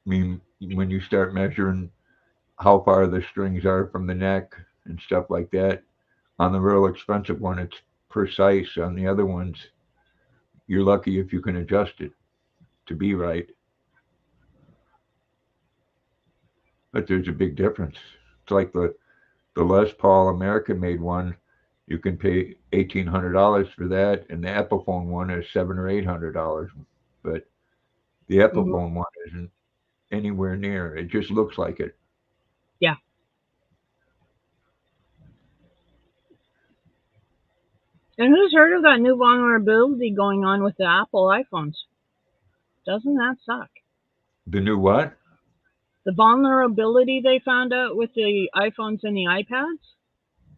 I mean, when you start measuring how far the strings are from the neck and stuff like that, on the real expensive one, it's precise. On the other ones, you're lucky if you can adjust it to be right. But there's a big difference. It's like the Les Paul American made one. You can pay $1,800 for that, and the Epiphone one is $700 or $800. But the Hmm. Epiphone one isn't anywhere near. It just looks like it. Yeah. And who's heard of that new vulnerability going on with the Apple iPhones? Doesn't that suck? The new what? The vulnerability they found out with the iPhones and the iPads?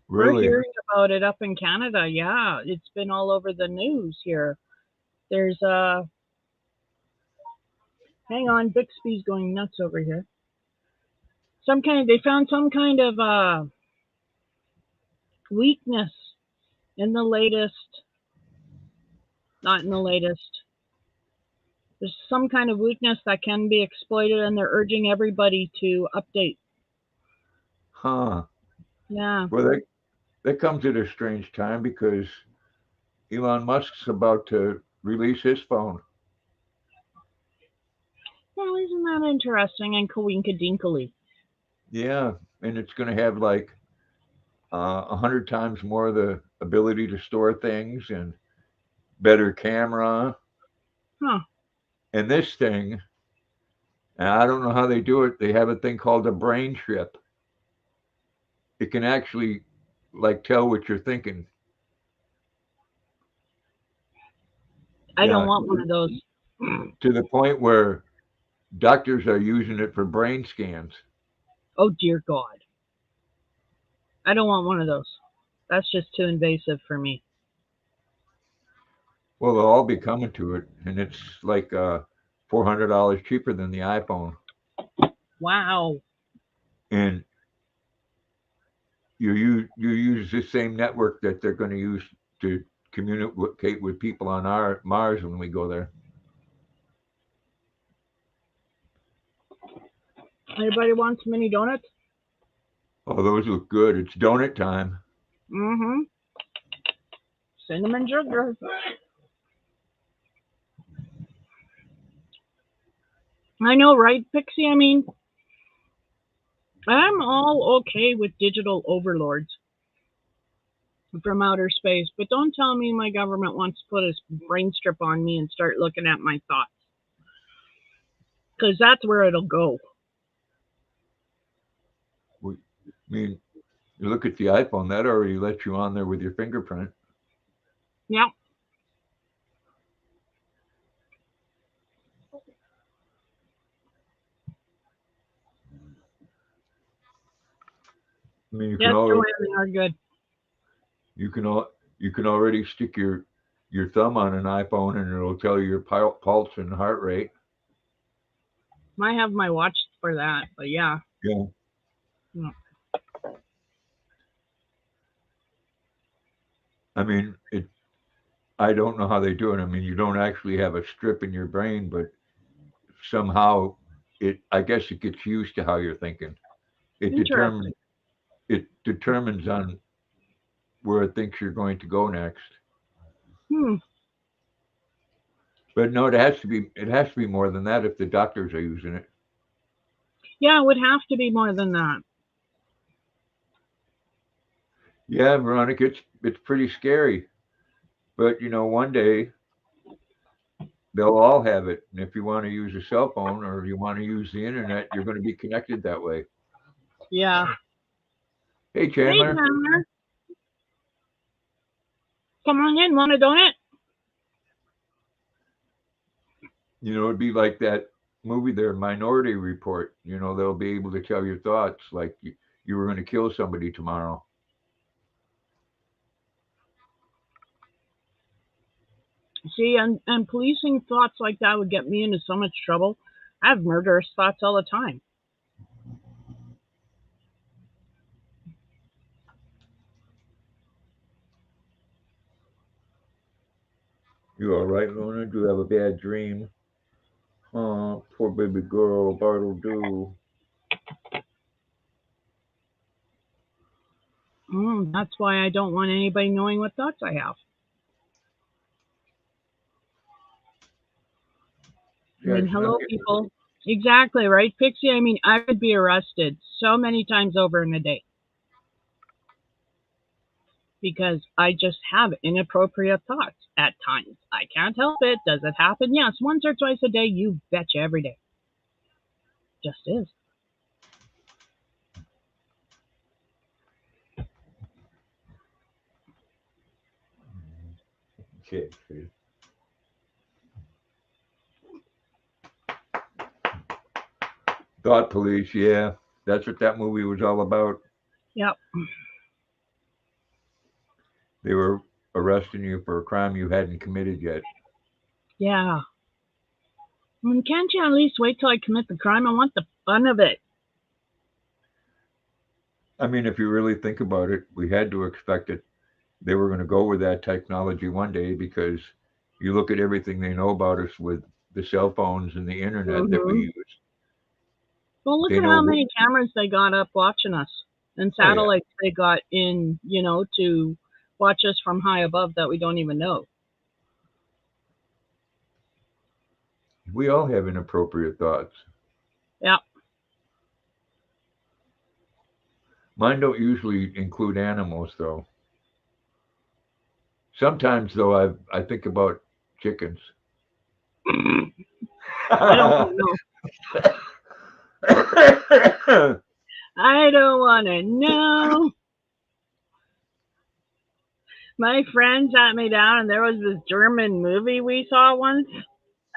We're Really? hearing about it up in Canada. Yeah, it's been all over the news here. There's hang on, Bixby's going nuts over here. They found some kind of weakness in the latest, not in the latest. There's some kind of weakness that can be exploited, and they're urging everybody to update. Huh. Yeah. Well, that comes at a strange time because Elon Musk's about to release his phone. Well, isn't that interesting and coinkadinkly? Yeah, and it's going to have like 100 times more the ability to store things and better camera. Huh. And this thing, and I don't know how they do it. They have a thing called a brain chip. It can actually like tell what you're thinking. I don't Yeah, want one of those. to the point where doctors are using it for brain scans. Oh, dear God. I don't want one of those. That's just too invasive for me. Well, they'll all be coming to it, and it's like $400 cheaper than the iPhone. Wow. And you use the same network that they're going to use to communicate with people on our Mars when we go there. Anybody want some mini donuts? Oh, those look good. It's donut time. Mm-hmm. cinnamon sugar. I know, right, Pixie? I mean, I'm all okay with digital overlords from outer space, but don't tell me my government wants to put a brain strip on me and start looking at my thoughts. Because that's where it'll go. I mean, you look at the iPhone, that already lets you on there with your fingerprint. Yeah. I mean, Yes, Joanne, they are good. you can already stick your thumb on an iPhone and it'll tell you your pulse and heart rate. I have my watch for that, but yeah. Yeah. Yeah. I mean, I don't know how they do it. I mean, you don't actually have a strip in your brain, but somehow I guess it gets used to how you're thinking. It Interesting. determines on where it thinks you're going to go next. Hmm. But no, it has to be more than that if the doctors are using it. Yeah, it would have to be more than that. Yeah, Veronica, it's pretty scary. But one day they'll all have it. And if you want to use a cell phone or you want to use the internet, you're going to be connected that way. Yeah. Hey, Hey, Chandler. Chandler. Come on in. Want a donut? It'd be like that movie there, Minority Report. They'll be able to tell your thoughts like you were going to kill somebody tomorrow. See, and policing thoughts like that would get me into so much trouble. I have murderous thoughts all the time. You all right, Luna? Do you have a bad dream? Oh, poor baby girl, Bartle do. That's why I don't want anybody knowing what thoughts I have. I Yeah, mean, it's not hello, getting. people. Exactly, right, Pixie? I mean, I would be arrested so many times over in a day because I just have inappropriate thoughts at times. I can't help it. Does it happen? Yes, once or twice a day. You betcha, every day. Just is. Okay. Thought police, yeah. That's what that movie was all about. Yep. They were arresting you for a crime you hadn't committed yet. Yeah. I mean, can't you at least wait till I commit the crime? I want the fun of it. I mean, if you really think about it, we had to expect it. They were going to go with that technology one day because you look at everything they know about us with the cell phones and the internet that we Mm-hmm. use. Well, look They at know. how many cameras they got up watching us and Oh yeah, satellites they got in, to watch us from high above that we don't even know. we all have inappropriate thoughts. Yeah. Mine don't usually include animals though. Sometimes though, I think about chickens. I don't want to know. I don't want to know. My friend sat me down, and there was this German movie we saw once.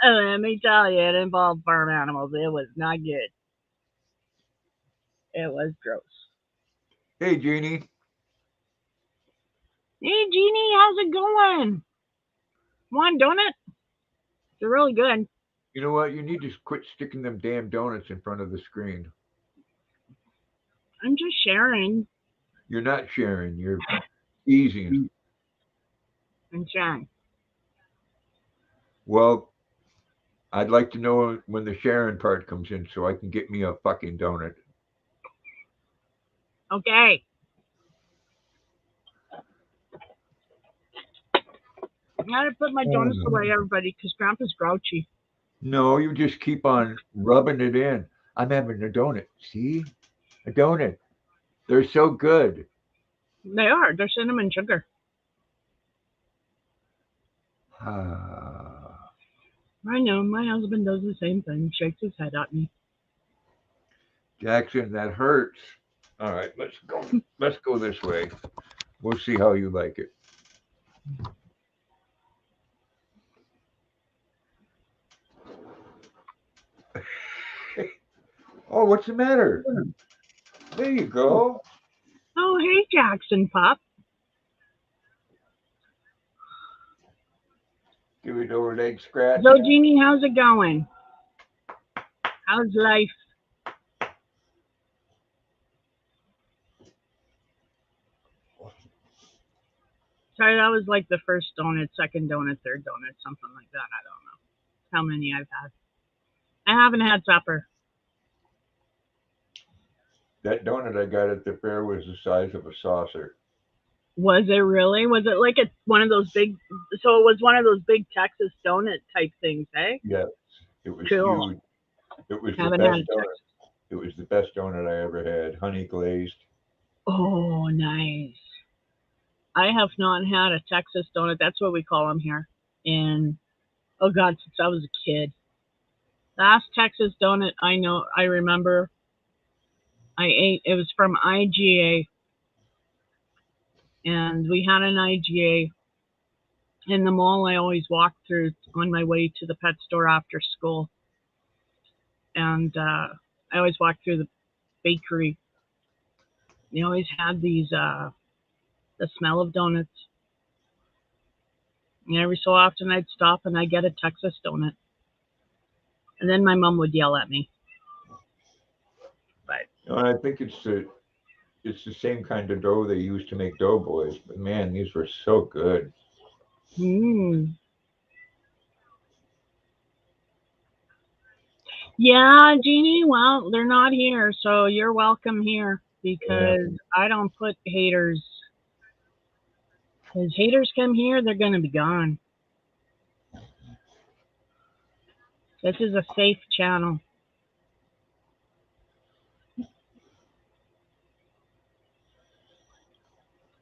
And let me tell you, it involved farm animals. It was not good. It was gross. Hey, Jeannie. Hey, Jeannie, how's it going? Want a donut? They're really good. You know what? You need to quit sticking them damn donuts in front of the screen. I'm just sharing. You're not sharing. You're easing. I'm sharing. Well, I'd like to know when the sharing part comes in so I can get me a fucking donut. Okay. I gotta put my donuts away, everybody, because Grandpa's grouchy. No, you just keep on rubbing it in. I'm having a donut. See? A donut. They're so good. They are. They're cinnamon sugar. Ah, I know. My husband does the same thing. Shakes his head at me. Jackson, that hurts. All right, let's go. Let's go this way. We'll see how you like it. Oh, what's the matter? There you go. Oh, hey, Jackson Pop. Give it a leg scratch. So, Jeannie, how's it going? How's life? Sorry, that was like the first donut, second donut, third donut, something like that. I don't know how many I've had. I haven't had supper. That donut I got at the fair was the size of a saucer. Was it really? Was it like one of those big? So it was one of those big Texas donut type things, eh? Yes, it was Cool. huge. It was the Haven't had best it. donut. It was the best donut I ever had. Honey glazed. Oh, nice. I have not had a Texas donut. That's what we call them here. And oh God, since I was a kid. Last Texas donut I remember I ate, it was from IGA, and we had an IGA in the mall I always walked through on my way to the pet store after school. And I always walked through the bakery. They always had the smell of donuts. And every so often I'd stop and I'd get a Texas donut. And then my mom would yell at me. But I think it's the same kind of dough they used to make doughboys. But man, these were so good. mm, yeah, Jeannie, well, they're not here, so you're welcome here Yeah. because I don't put haters. Because haters come here, they're going to be gone. This is a safe channel.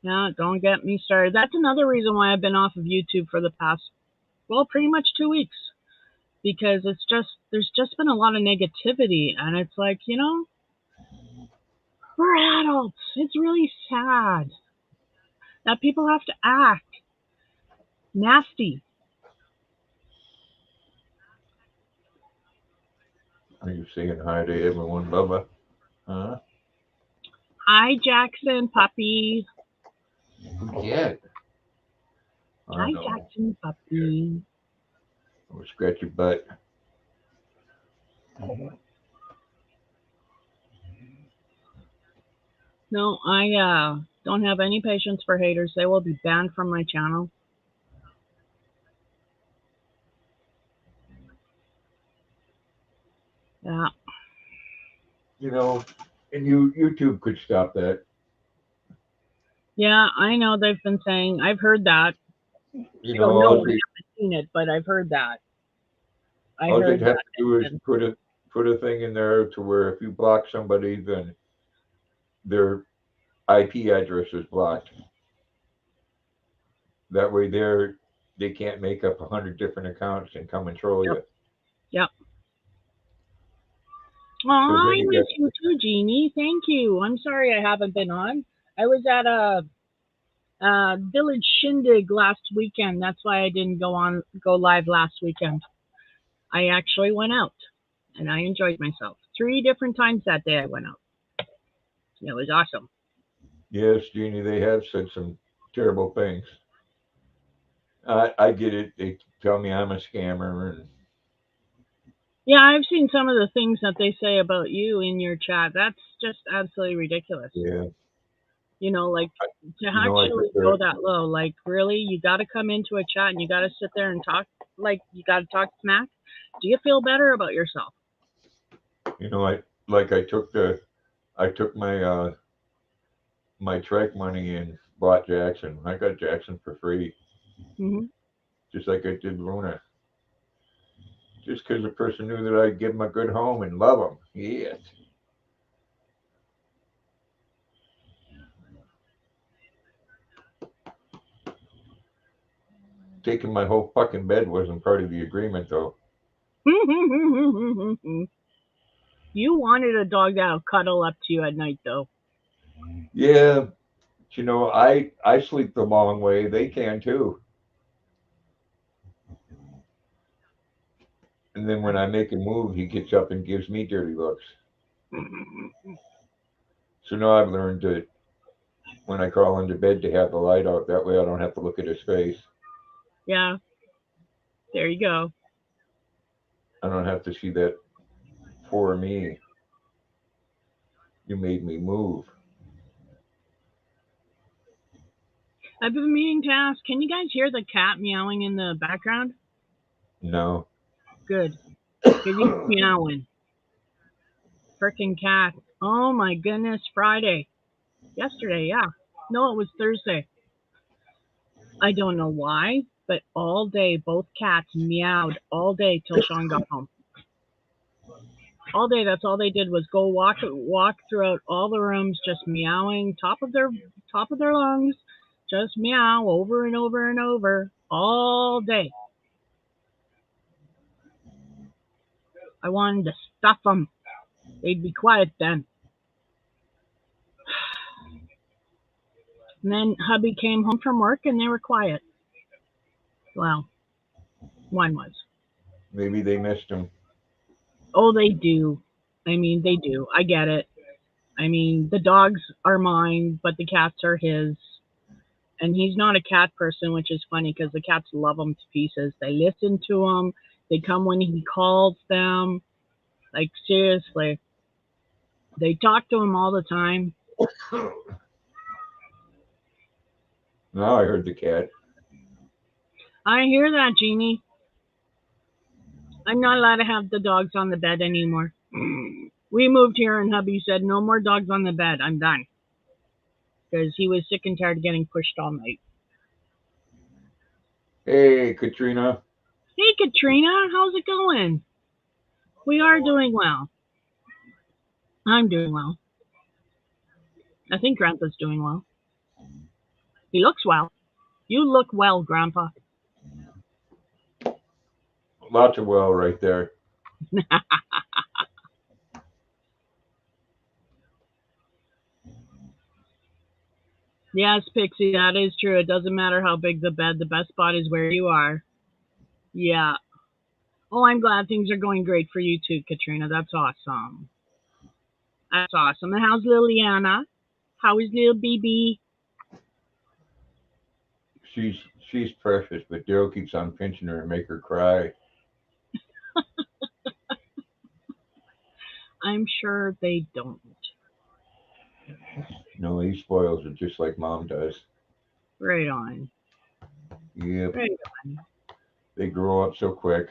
Yeah, don't get me started. That's another reason why I've been off of YouTube for the past, well, pretty much 2 weeks. Because there's just been a lot of negativity. And it's like, we're adults. It's really sad that people have to act nasty. Are you saying hi to everyone, Bubba? Huh? Hi, Jackson, puppy. Yeah. I Hi, know. Jackson, puppy. I'm gonna scratch your butt. No, I don't have any patience for haters. They will be banned from my channel. Yeah. And YouTube could stop that. Yeah, I know they've been saying. I've heard that. You I don't know, know. I all haven't seen it, but I've heard that. I all they'd heard have that. to do is put a thing in there to where if you block somebody, then their IP address is blocked. That way, they can't make up 100 different accounts and come and troll Yep. you. Yep. Because Oh, then I you miss get, you too, Jeannie. Thank you. I'm sorry I haven't been on. I was at a village shindig last weekend. That's why I didn't go live last weekend. I actually went out and I enjoyed myself. 3 different times that day I went out. It was awesome. yes, Jeannie, they have said some terrible things. I get it. They tell me I'm a scammer, and Yeah, I've seen some of the things that they say about you in your chat. That's just absolutely ridiculous. yeah, Like to I actually prefer go it. that low. Like, really, you got to come into a chat and you got to sit there and talk. Like, you got to talk smack. Do you feel better about yourself? I took my trek money and bought Jackson. I got Jackson for free. Hmm. just like I did Luna. Just because the person knew that I'd give them a good home and love them. Yes. Taking my whole fucking bed wasn't part of the agreement, though. You wanted a dog that'll cuddle up to you at night, though. Yeah, but, you know, I sleep the long way. They can too. And then when I make a move, he gets up and gives me dirty looks. So now I've learned that when I crawl into bed to have the light out, that way I don't have to look at his face. Yeah. There you go. I don't have to see that poor me. You made me move. I've been meaning to ask, can you guys hear the cat meowing in the background? No. Good. Because he's meowing. Frickin' cat. Oh my goodness, Friday. Yesterday, yeah. No, it was Thursday. I don't know why, but all day, both cats meowed all day till Sean got home. All day, that's all they did was go walk throughout all the rooms, just meowing, top of their lungs, just meow over and over and over all day. I wanted to stuff them. They'd be quiet then. And then hubby came home from work and they were quiet. Well, one was. Maybe they missed him. Oh, they do. I mean, they do. I get it. I mean, the dogs are mine, but the cats are his. And he's not a cat person, which is funny because the cats love him to pieces. They listen to him. They come when he calls them. Like, seriously. They talk to him all the time. Now I heard the cat. I hear that, Jeannie. I'm not allowed to have the dogs on the bed anymore. We moved here and hubby said, no more dogs on the bed. I'm done. Because he was sick and tired of getting pushed all night. Hey, Katrina. Hey, Katrina. How's it going? We are doing well. I'm doing well. I think Grandpa's doing well. He looks well. You look well, Grandpa. Lots of well right there. Yes, Pixie, that is true. It doesn't matter how big the bed. The best spot is where you are. Yeah. Oh, I'm glad things are going great for you too, Katrina. That's awesome. That's awesome. And how's Liliana? How is little BB? She's precious, but Daryl keeps on pinching her and make her cry. I'm sure they don't. No, he spoils it just like Mom does. Right on. Yep. Right on. They grow up so quick.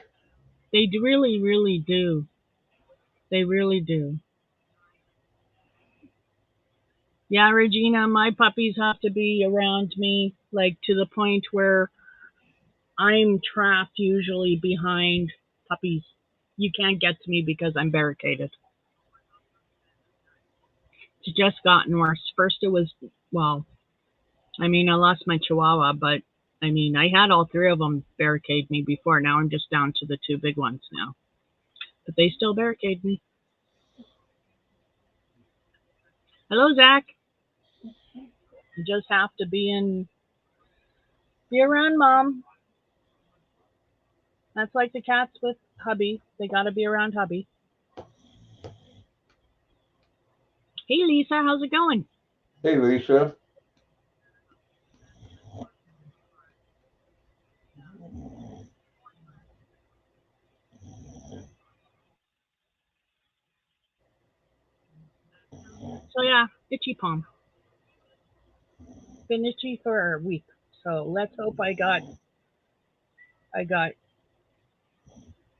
They really, really do. They really do. Yeah, Regina, my puppies have to be around me, like to the point where I'm trapped usually behind puppies. You can't get to me because I'm barricaded. It's just gotten worse. First it was, well, I mean, I lost my Chihuahua, but I mean, I had all three of them barricade me before. Now I'm just down to the two big ones now. But they still barricade me. Hello, Zach. You just have to be around Mom. That's like the cats with hubby. They gotta be around hubby. Hey, Lisa, how's it going? Hey, Lisa. So yeah, itchy palm. Been itchy for a week. So let's hope I got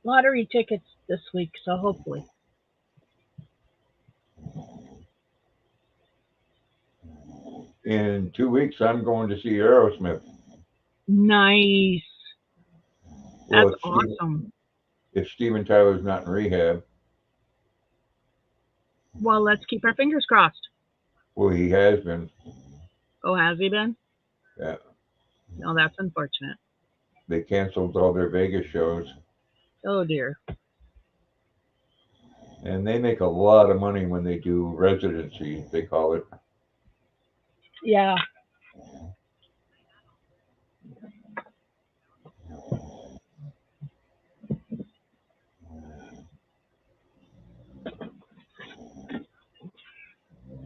lottery tickets this week. So hopefully. In 2 weeks, I'm going to see Aerosmith. Nice. Well, That's awesome. if Steven Tyler's not in rehab, Well, let's keep our fingers crossed. well, he has been. Oh, has he been? Yeah, No, that's unfortunate. they canceled all their Vegas shows, Oh dear. and they make a lot of money when they do residency. They call it. Yeah.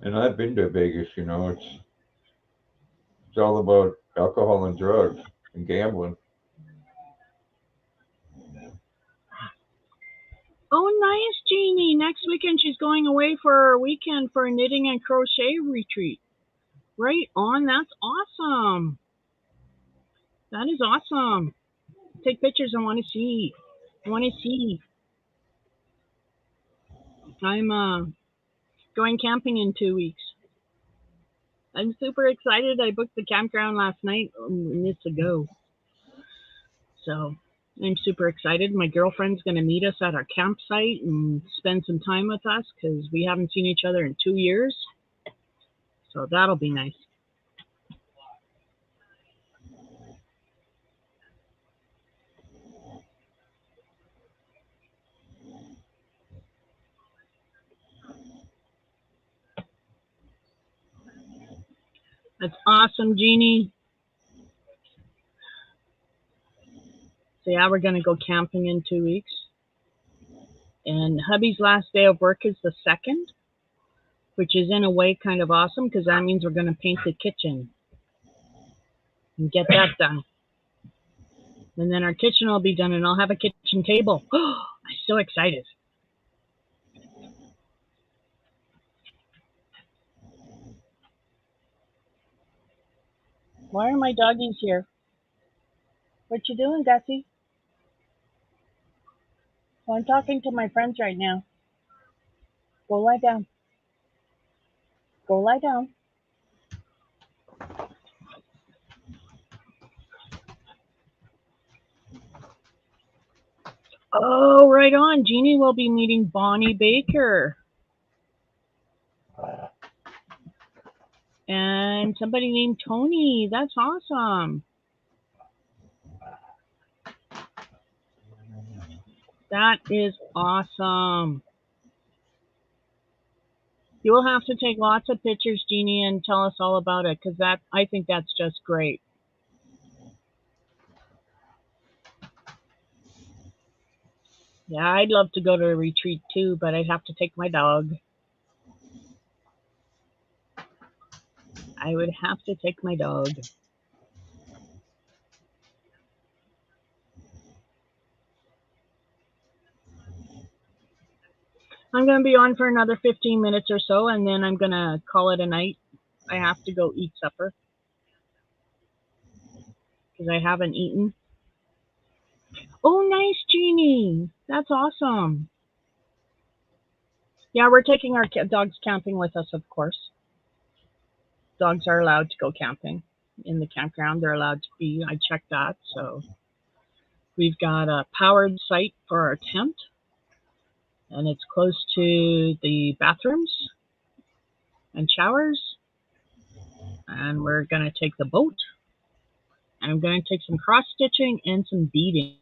And I've been to Vegas. You know, it's all about alcohol and drugs and gambling. Oh, nice, Jeannie. Next weekend she's going away for a weekend for a knitting and crochet retreat. Right on. That's awesome. That is awesome. Take pictures. I want to see. I want to see. I'm going camping in 2 weeks. I'm super excited. I booked the campground last night minutes ago. So I'm super excited. My girlfriend's going to meet us at our campsite and spend some time with us because we haven't seen each other in 2 years. So that'll be nice. That's awesome, Jeannie. So yeah, we're going to go camping in 2 weeks. And hubby's last day of work is the 2nd, which is in a way kind of awesome because that means we're going to paint the kitchen and get that done. And then our kitchen will be done and I'll have a kitchen table. Oh, I'm so excited. Why are my doggies here? What you doing, Gussie? Well, I'm talking to my friends right now. Go lie down. Go lie down. Oh, right on. Jeannie will be meeting Bonnie Baker. And somebody named Tony. That's awesome. That is awesome. You will have to take lots of pictures, Jeannie, and tell us all about it because I think that's just great. Yeah, I'd love to go to a retreat too, but I'd have to take my dog. I would have to take my dog. I'm going to be on for another 15 minutes or so, and then I'm going to call it a night. I have to go eat supper because I haven't eaten. Oh, nice, Jeannie. That's awesome. Yeah, we're taking our dogs camping with us, of course. Dogs are allowed to go camping in the campground. They're allowed to be. I checked that. So we've got a powered site for our tent, and it's close to the bathrooms and showers. And we're going to take the boat. And I'm going to take some cross stitching and some beading.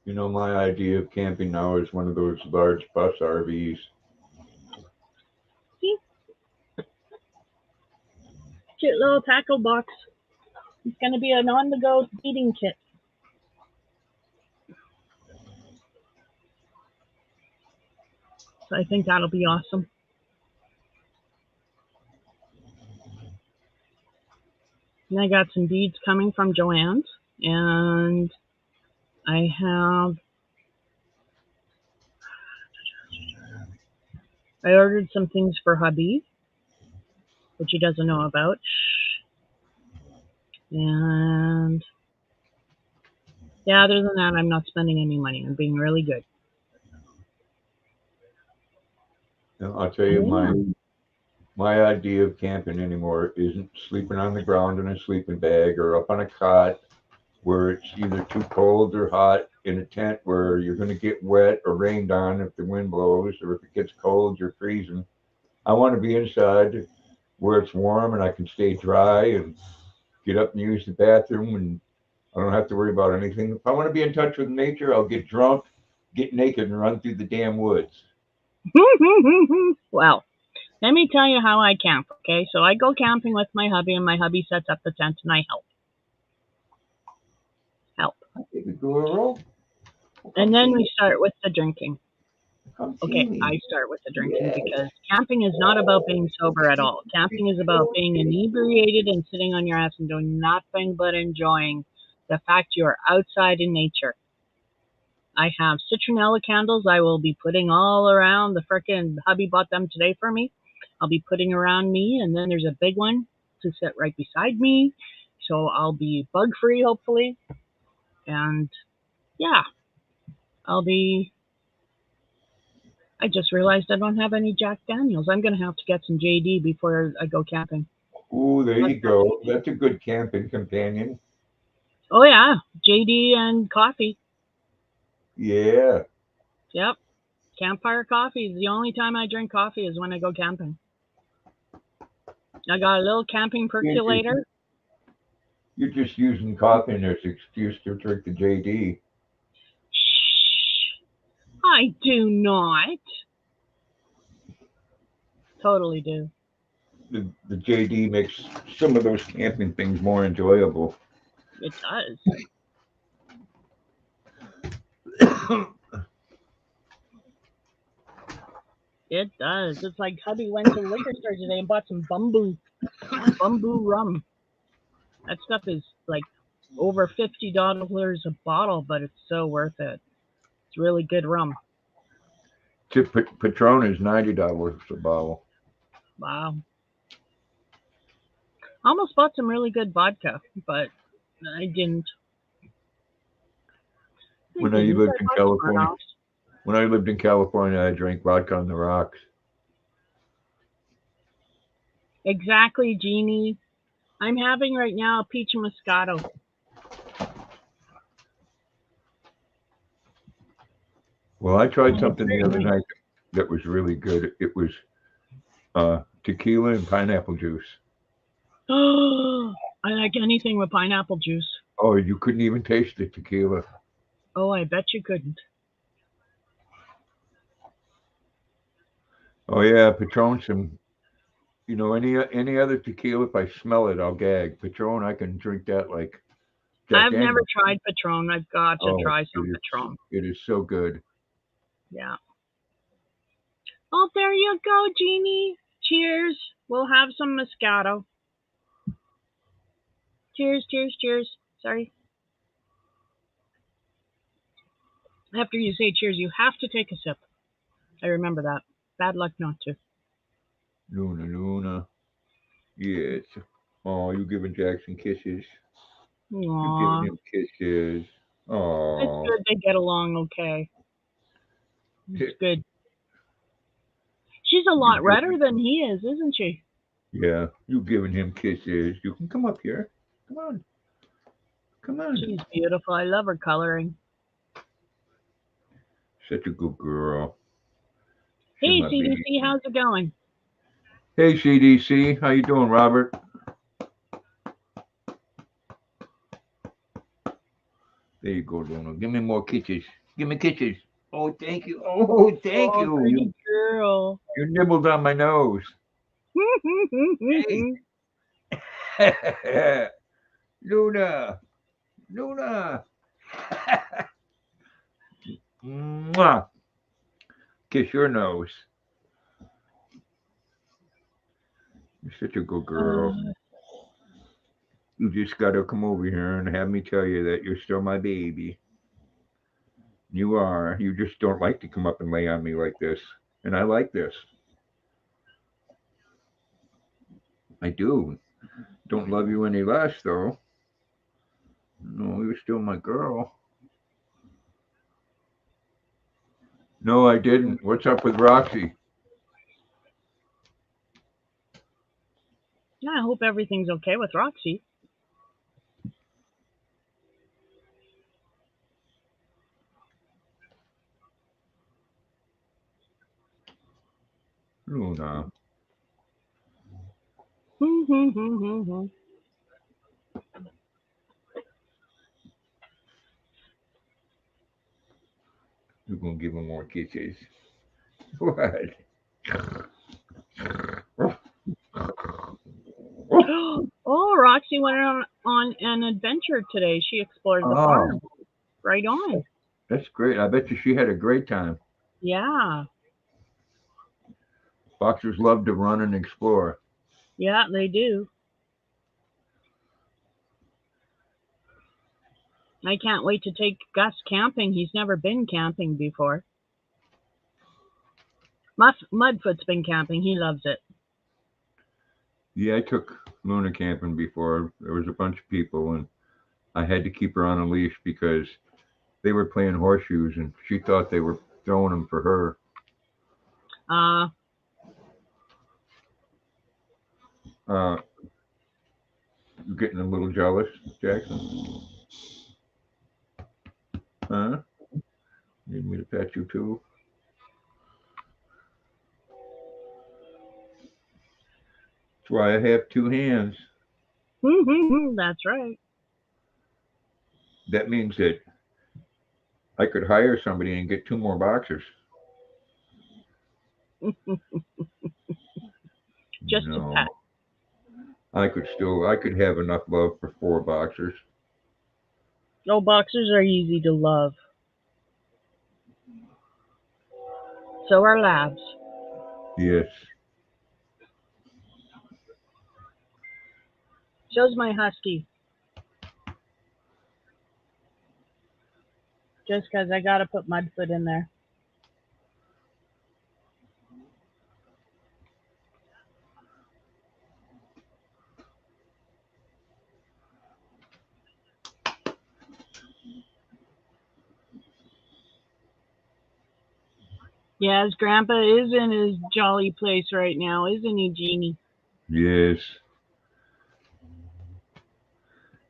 You know, my idea of camping now is one of those large bus RVs. See? Cute little tackle box. It's going to be an on-the-go beading kit. So I think that'll be awesome. And I got some beads coming from Joann's. And I ordered some things for hubby, which he doesn't know about. And yeah, other than that, I'm not spending any money. I'm being really good. And I'll tell you, My idea of camping anymore isn't sleeping on the ground in a sleeping bag or up on a cot where it's either too cold or hot in a tent where you're going to get wet or rained on if the wind blows, or if it gets cold, you're freezing. I want to be inside where it's warm and I can stay dry and get up and use the bathroom, and I don't have to worry about anything. If I want to be in touch with nature, I'll get drunk, get naked, and run through the damn woods. Well, let me tell you how I camp, okay? So I go camping with my hubby, and my hubby sets up the tent, and I help. Baby girl, And then we start with the drinking. come see Okay, me. I start with the drinking Yes. because camping is not about being sober at all. Camping is about being inebriated and sitting on your ass and doing nothing but enjoying the fact you are outside in nature. I have citronella candles I will be putting all around. The frickin' hubby bought them today for me. I'll be putting around me, and then there's a big one to sit right beside me. So I'll be bug free, hopefully. And yeah, I'll be. I just realized I don't have any Jack Daniels. I'm going to have to get some JD before I go camping. Ooh, there you go. That's a good camping companion. Oh, yeah, JD and coffee. Yeah. Yep, campfire coffee is the only time I drink coffee is when I go camping. I got a little camping percolator. You're just using coffee as an excuse to drink the JD. Shh, I do not. Totally do. The JD makes some of those camping things more enjoyable. It does. It does. It's like hubby went to the liquor store today and bought some bamboo rum. That stuff is like over $50 a bottle, but it's so worth it. It's really good rum. Patron is $90 a bottle. Wow. I almost bought some really good vodka, but I didn't. When I lived in California, I drank vodka on the rocks. Exactly, Jeannie. I'm having right now a peach moscato. Well, I tried something the other night that was really good. It was tequila and pineapple juice. Oh, I like anything with pineapple juice. Oh, you couldn't even taste the tequila. Oh, I bet you couldn't. Oh yeah, Patron. Any other tequila, if I smell it, I'll gag. Patron, I can drink that like Jack I've never Daniels. tried Patron. I've got to Oh, try some Patron. it is so good. Yeah. Oh, there you go, Jeannie. Cheers. We'll have some Moscato. Cheers, cheers, cheers. Sorry. After you say cheers, you have to take a sip. I remember that. Bad luck not to. Luna. Yes. Oh, you giving Jackson kisses. You Aww. giving him kisses. It's Oh. good they get along okay. It's good. She's a lot redder than he is, isn't she? Yeah, you giving him kisses. You can come up here. Come on. Come on. She's beautiful. I love her coloring. Such a good girl. Hey, CDC, how's it going? Hey, CDC. How you doing, Robert? There you go, Luna. Give me more kisses. Give me kisses. Oh, thank you. Oh, thank you. Pretty girl. You nibbled on my nose. Hey. Luna. Luna. Mwah. Kiss your nose. You're such a good girl. You just got to come over here and have me tell you that you're still my baby. You are. You just don't like to come up and lay on me like this. And I like this. I do. Don't love you any less, though. No, you're still my girl. No, I didn't. What's up with Roxy? I hope everything's okay with Roxy. Luna. You're going to give him more kisses. What? Oh, Roxy went on an adventure today. She explored the Oh, farm. Right on. that's great. I bet you she had a great time. Yeah. Boxers love to run and explore. Yeah, they do. I can't wait to take Gus camping. He's never been camping before. Mudfoot's been camping. He loves it. Yeah, I took Luna camping before. There was a bunch of people, and I had to keep her on a leash because they were playing horseshoes, and she thought they were throwing them for her. Uh, Uh, you getting a little jealous, Jackson? Huh? Need me to pet you too? That's why I have two hands. that's right. That means that I could hire somebody and get two more boxers. Just a pet. No, I could have enough love for four boxers. No, boxers are easy to love. So are labs. Yes. So's my husky. Just 'cause I gotta put Mudfoot in there. Yes, Grandpa is in his jolly place right now, isn't he, Jeannie? Yes.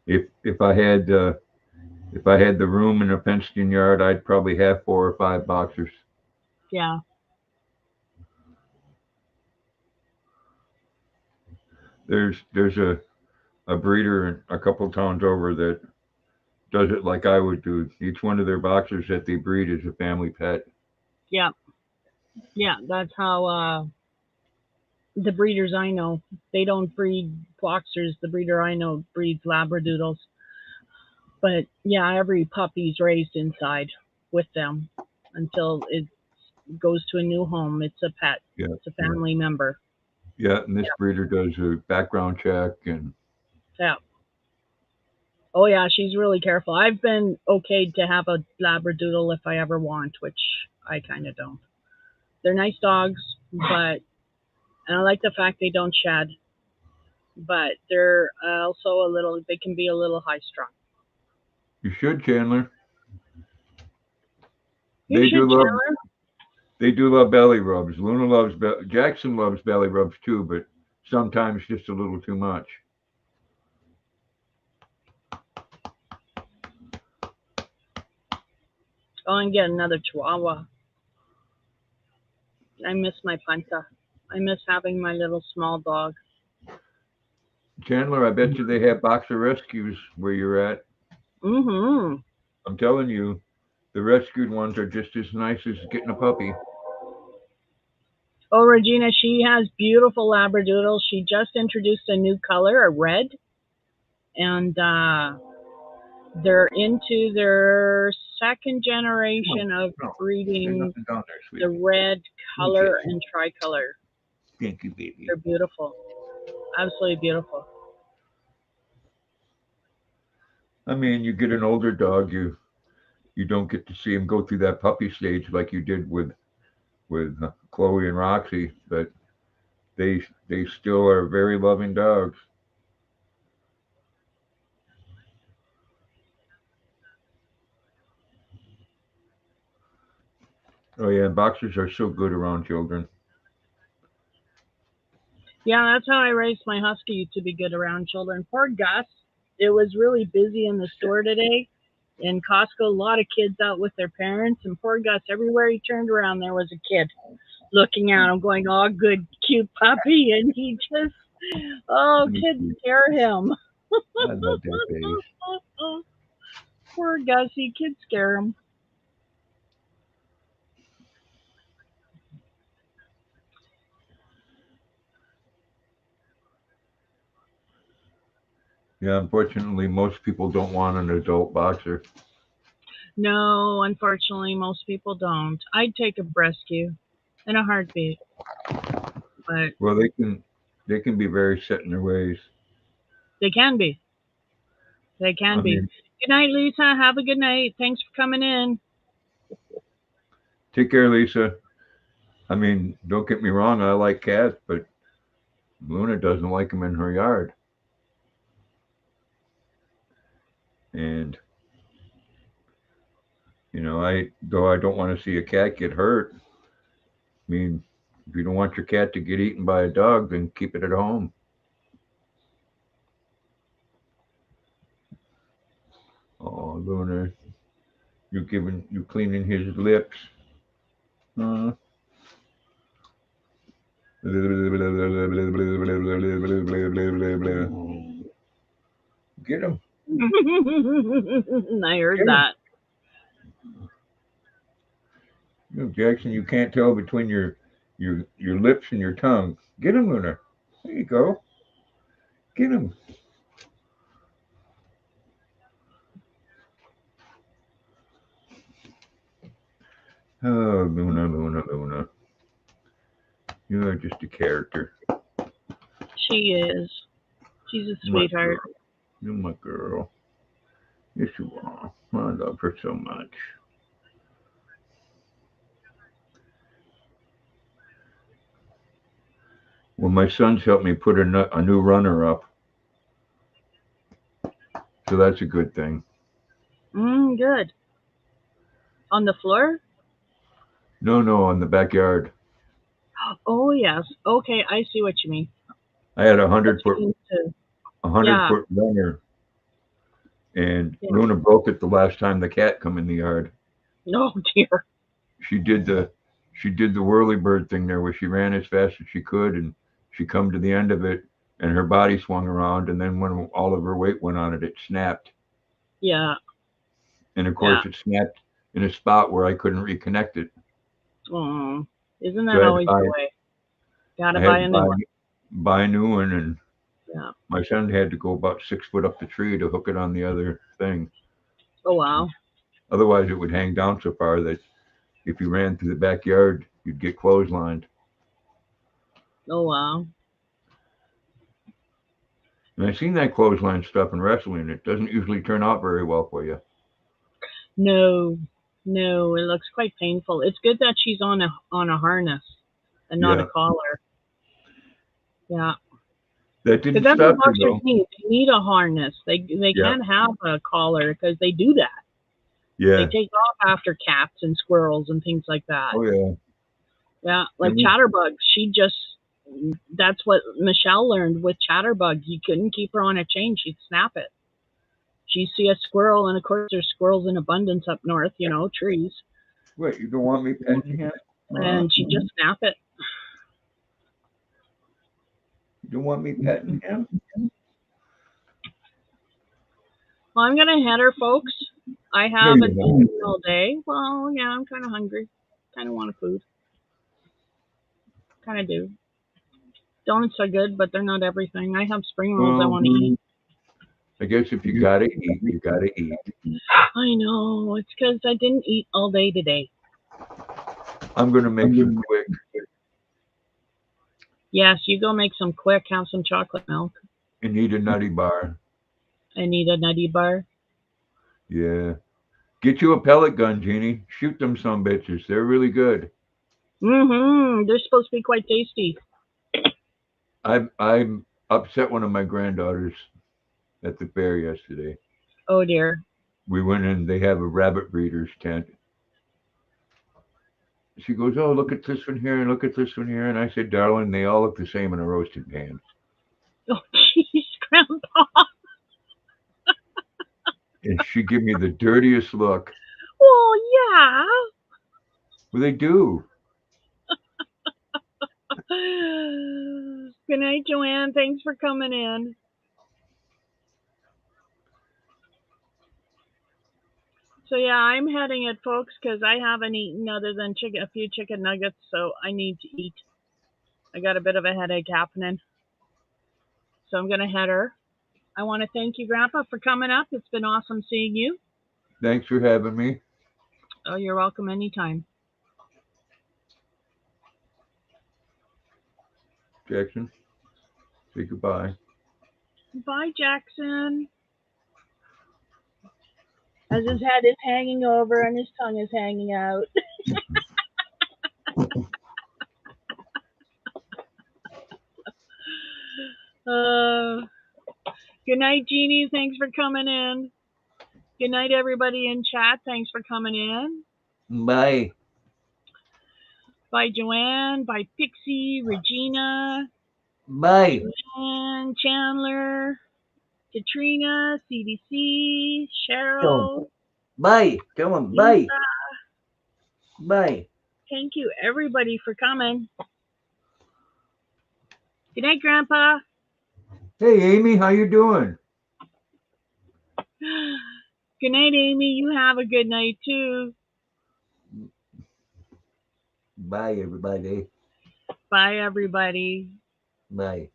If I had the room in a fenced-in yard, I'd probably have four or five boxers. Yeah. There's a breeder a couple towns over that does it like I would do. Each one of their boxers that they breed is a family pet. Yeah. Yeah, that's how the breeders I know, they don't breed boxers. The breeder I know breeds labradoodles. But yeah, every puppy's raised inside with them until it goes to a new home. It's a pet. Yeah, It's a yeah, family member. yeah. And this breeder does a background check, and Yeah. Oh yeah, she's really careful. I've been okayed to have a labradoodle if I ever want, which I kind of don't. They're nice dogs, but and I like the fact they don't shed, but they're also a little. They can be a little high strung. you should, Chandler. You They do should, love Chandler. they do love belly rubs. Luna loves Jackson loves belly rubs too, but sometimes just a little too much. Oh, and get another Chihuahua. I miss my Panta. I miss having my little small dog. Chandler, I bet you they have boxer rescues where you're at. Mm-hmm. I'm telling you, the rescued ones are just as nice as getting a puppy. Oh, Regina, she has beautiful labradoodles. She just introduced a new color, a red, and they're into their second No, generation of no, there's breeding nothing down there, the sweetie. red No, color Jackson. and tricolor. Thank you, baby. They're beautiful. Absolutely beautiful. I mean, you get an older dog, you don't get to see him go through that puppy stage like you did with Chloe and Roxy, but they still are very loving dogs. Oh yeah, and boxers are so good around children. Yeah, that's how I raised my husky to be good around children. Poor Gus. It was really busy in the store today. In Costco, a lot of kids out with their parents, and poor Gus, everywhere he turned around, there was a kid looking at him, going, "Oh, good, cute puppy," and he just, oh, Me kids too. scare him. I love that face. Poor Gussie, kids scare him. Yeah, unfortunately, most people don't want an adult boxer. No, unfortunately, most people don't. I'd take a rescue in a heartbeat, but Well, they can be very set in their ways. they can be. They can I be. mean, Good night, Lisa. Have a good night. Thanks for coming in. take care, Lisa. I mean, don't get me wrong, I like cats, but Luna doesn't like them in her yard. And I don't want to see a cat get hurt. I mean, if you don't want your cat to get eaten by a dog, then keep it at home. Oh, Luna, you cleaning his lips. Uh, get him, I heard get him. that. Jackson, you can't tell between your lips and your tongue. Get him, Luna. There you go. Get him. Oh, Luna, Luna, Luna. You are just a character. She is. She's a My sweetheart. girl. You're my girl. Yes, you are. I love her so much. Well, my son's helped me put a new runner up, so that's a good thing. Good. On the floor? No, no, on the backyard. Oh, yes. Okay, I see what you mean. I had What you mean to, a hundred yeah, foot runner, and yeah. Luna broke it the last time the cat come in the yard. Oh, dear. She did the she did the whirly bird thing there, where she ran as fast as she could, and she come to the end of it, and her body swung around, and then when all of her weight went on it, it snapped, Yeah, and of yeah. course it snapped in a spot where I couldn't reconnect it. Oh, isn't So that always the way? I Gotta buy had to a new one. buy a new one, and Yeah. my son had to go about 6 foot up the tree to hook it on the other thing. Oh, wow. Otherwise, it would hang down so far that if you ran through the backyard, you'd get clotheslined. Oh, wow. And I've seen that clothesline stuff in wrestling. It doesn't usually turn out very well for you. No, no, it looks quite painful. It's good that she's on a harness and not a Yeah, collar. Yeah. that Because didn't that's what stop her boxers though. need. They need a harness. They Yeah, can't have a collar because they do that. They yeah. take off after cats and squirrels and things like that. Oh yeah. Yeah, like And we, Chatterbug. That's what Michelle learned with Chatterbug. You couldn't keep her on a chain. She'd snap it. She'd see a squirrel, and of course there's squirrels in abundance up north, trees. wait, you don't want me petting him? And she'd just snap it. You don't want me petting him? Well, I'm going to head her, folks. I No, you're haven't not. eaten all day. Well, yeah, I'm kind of hungry. Kind of want a food. Kind of do. Donuts are good, but they're not everything. I have spring rolls I Well, want to eat. I guess if you gotta eat, you gotta eat. I know. It's because I didn't eat all day today. I'm gonna make some quick. Yes, you go make some quick. Have some chocolate milk. And eat a nutty bar. I need a nutty bar. Yeah. Get you a pellet gun, Jeannie. Shoot them some bitches. They're really good. They're supposed to be quite tasty. I upset one of my granddaughters at the fair yesterday. Oh dear. We went in. They have a rabbit breeder's tent, she goes, "Oh, look at this one here and look at this one here." And I said, "Darling, they all look the same in a roasted pan." Oh, jeez, Grandpa. And she gave me the dirtiest look. Well, yeah. Well, they do. Good night, Joanne. Thanks for coming in. So yeah, I'm heading it, folks, because I haven't eaten other than a few chicken nuggets, so I need to eat. I got a bit of a headache happening, so I'm gonna head her. I want to thank you, Grandpa, for coming up. It's been awesome seeing you. Thanks for having me. Oh, you're welcome anytime. Jackson, say goodbye. Bye, Jackson. As his head is hanging over and his tongue is hanging out. Good night, Jeannie. Thanks for coming in. Good night, everybody in chat. Thanks for coming in. Bye. Bye, Joanne. Bye, Pixie, Regina, Bye. Joanne, Chandler, Katrina, CDC, Cheryl. Bye. Come on. Bye. Lisa. Bye. Thank you, everybody, for coming. Good night, Grandpa. Hey, Amy, how you doing? Good night, Amy. You have a good night, too. Bye, everybody. Bye, everybody. Bye.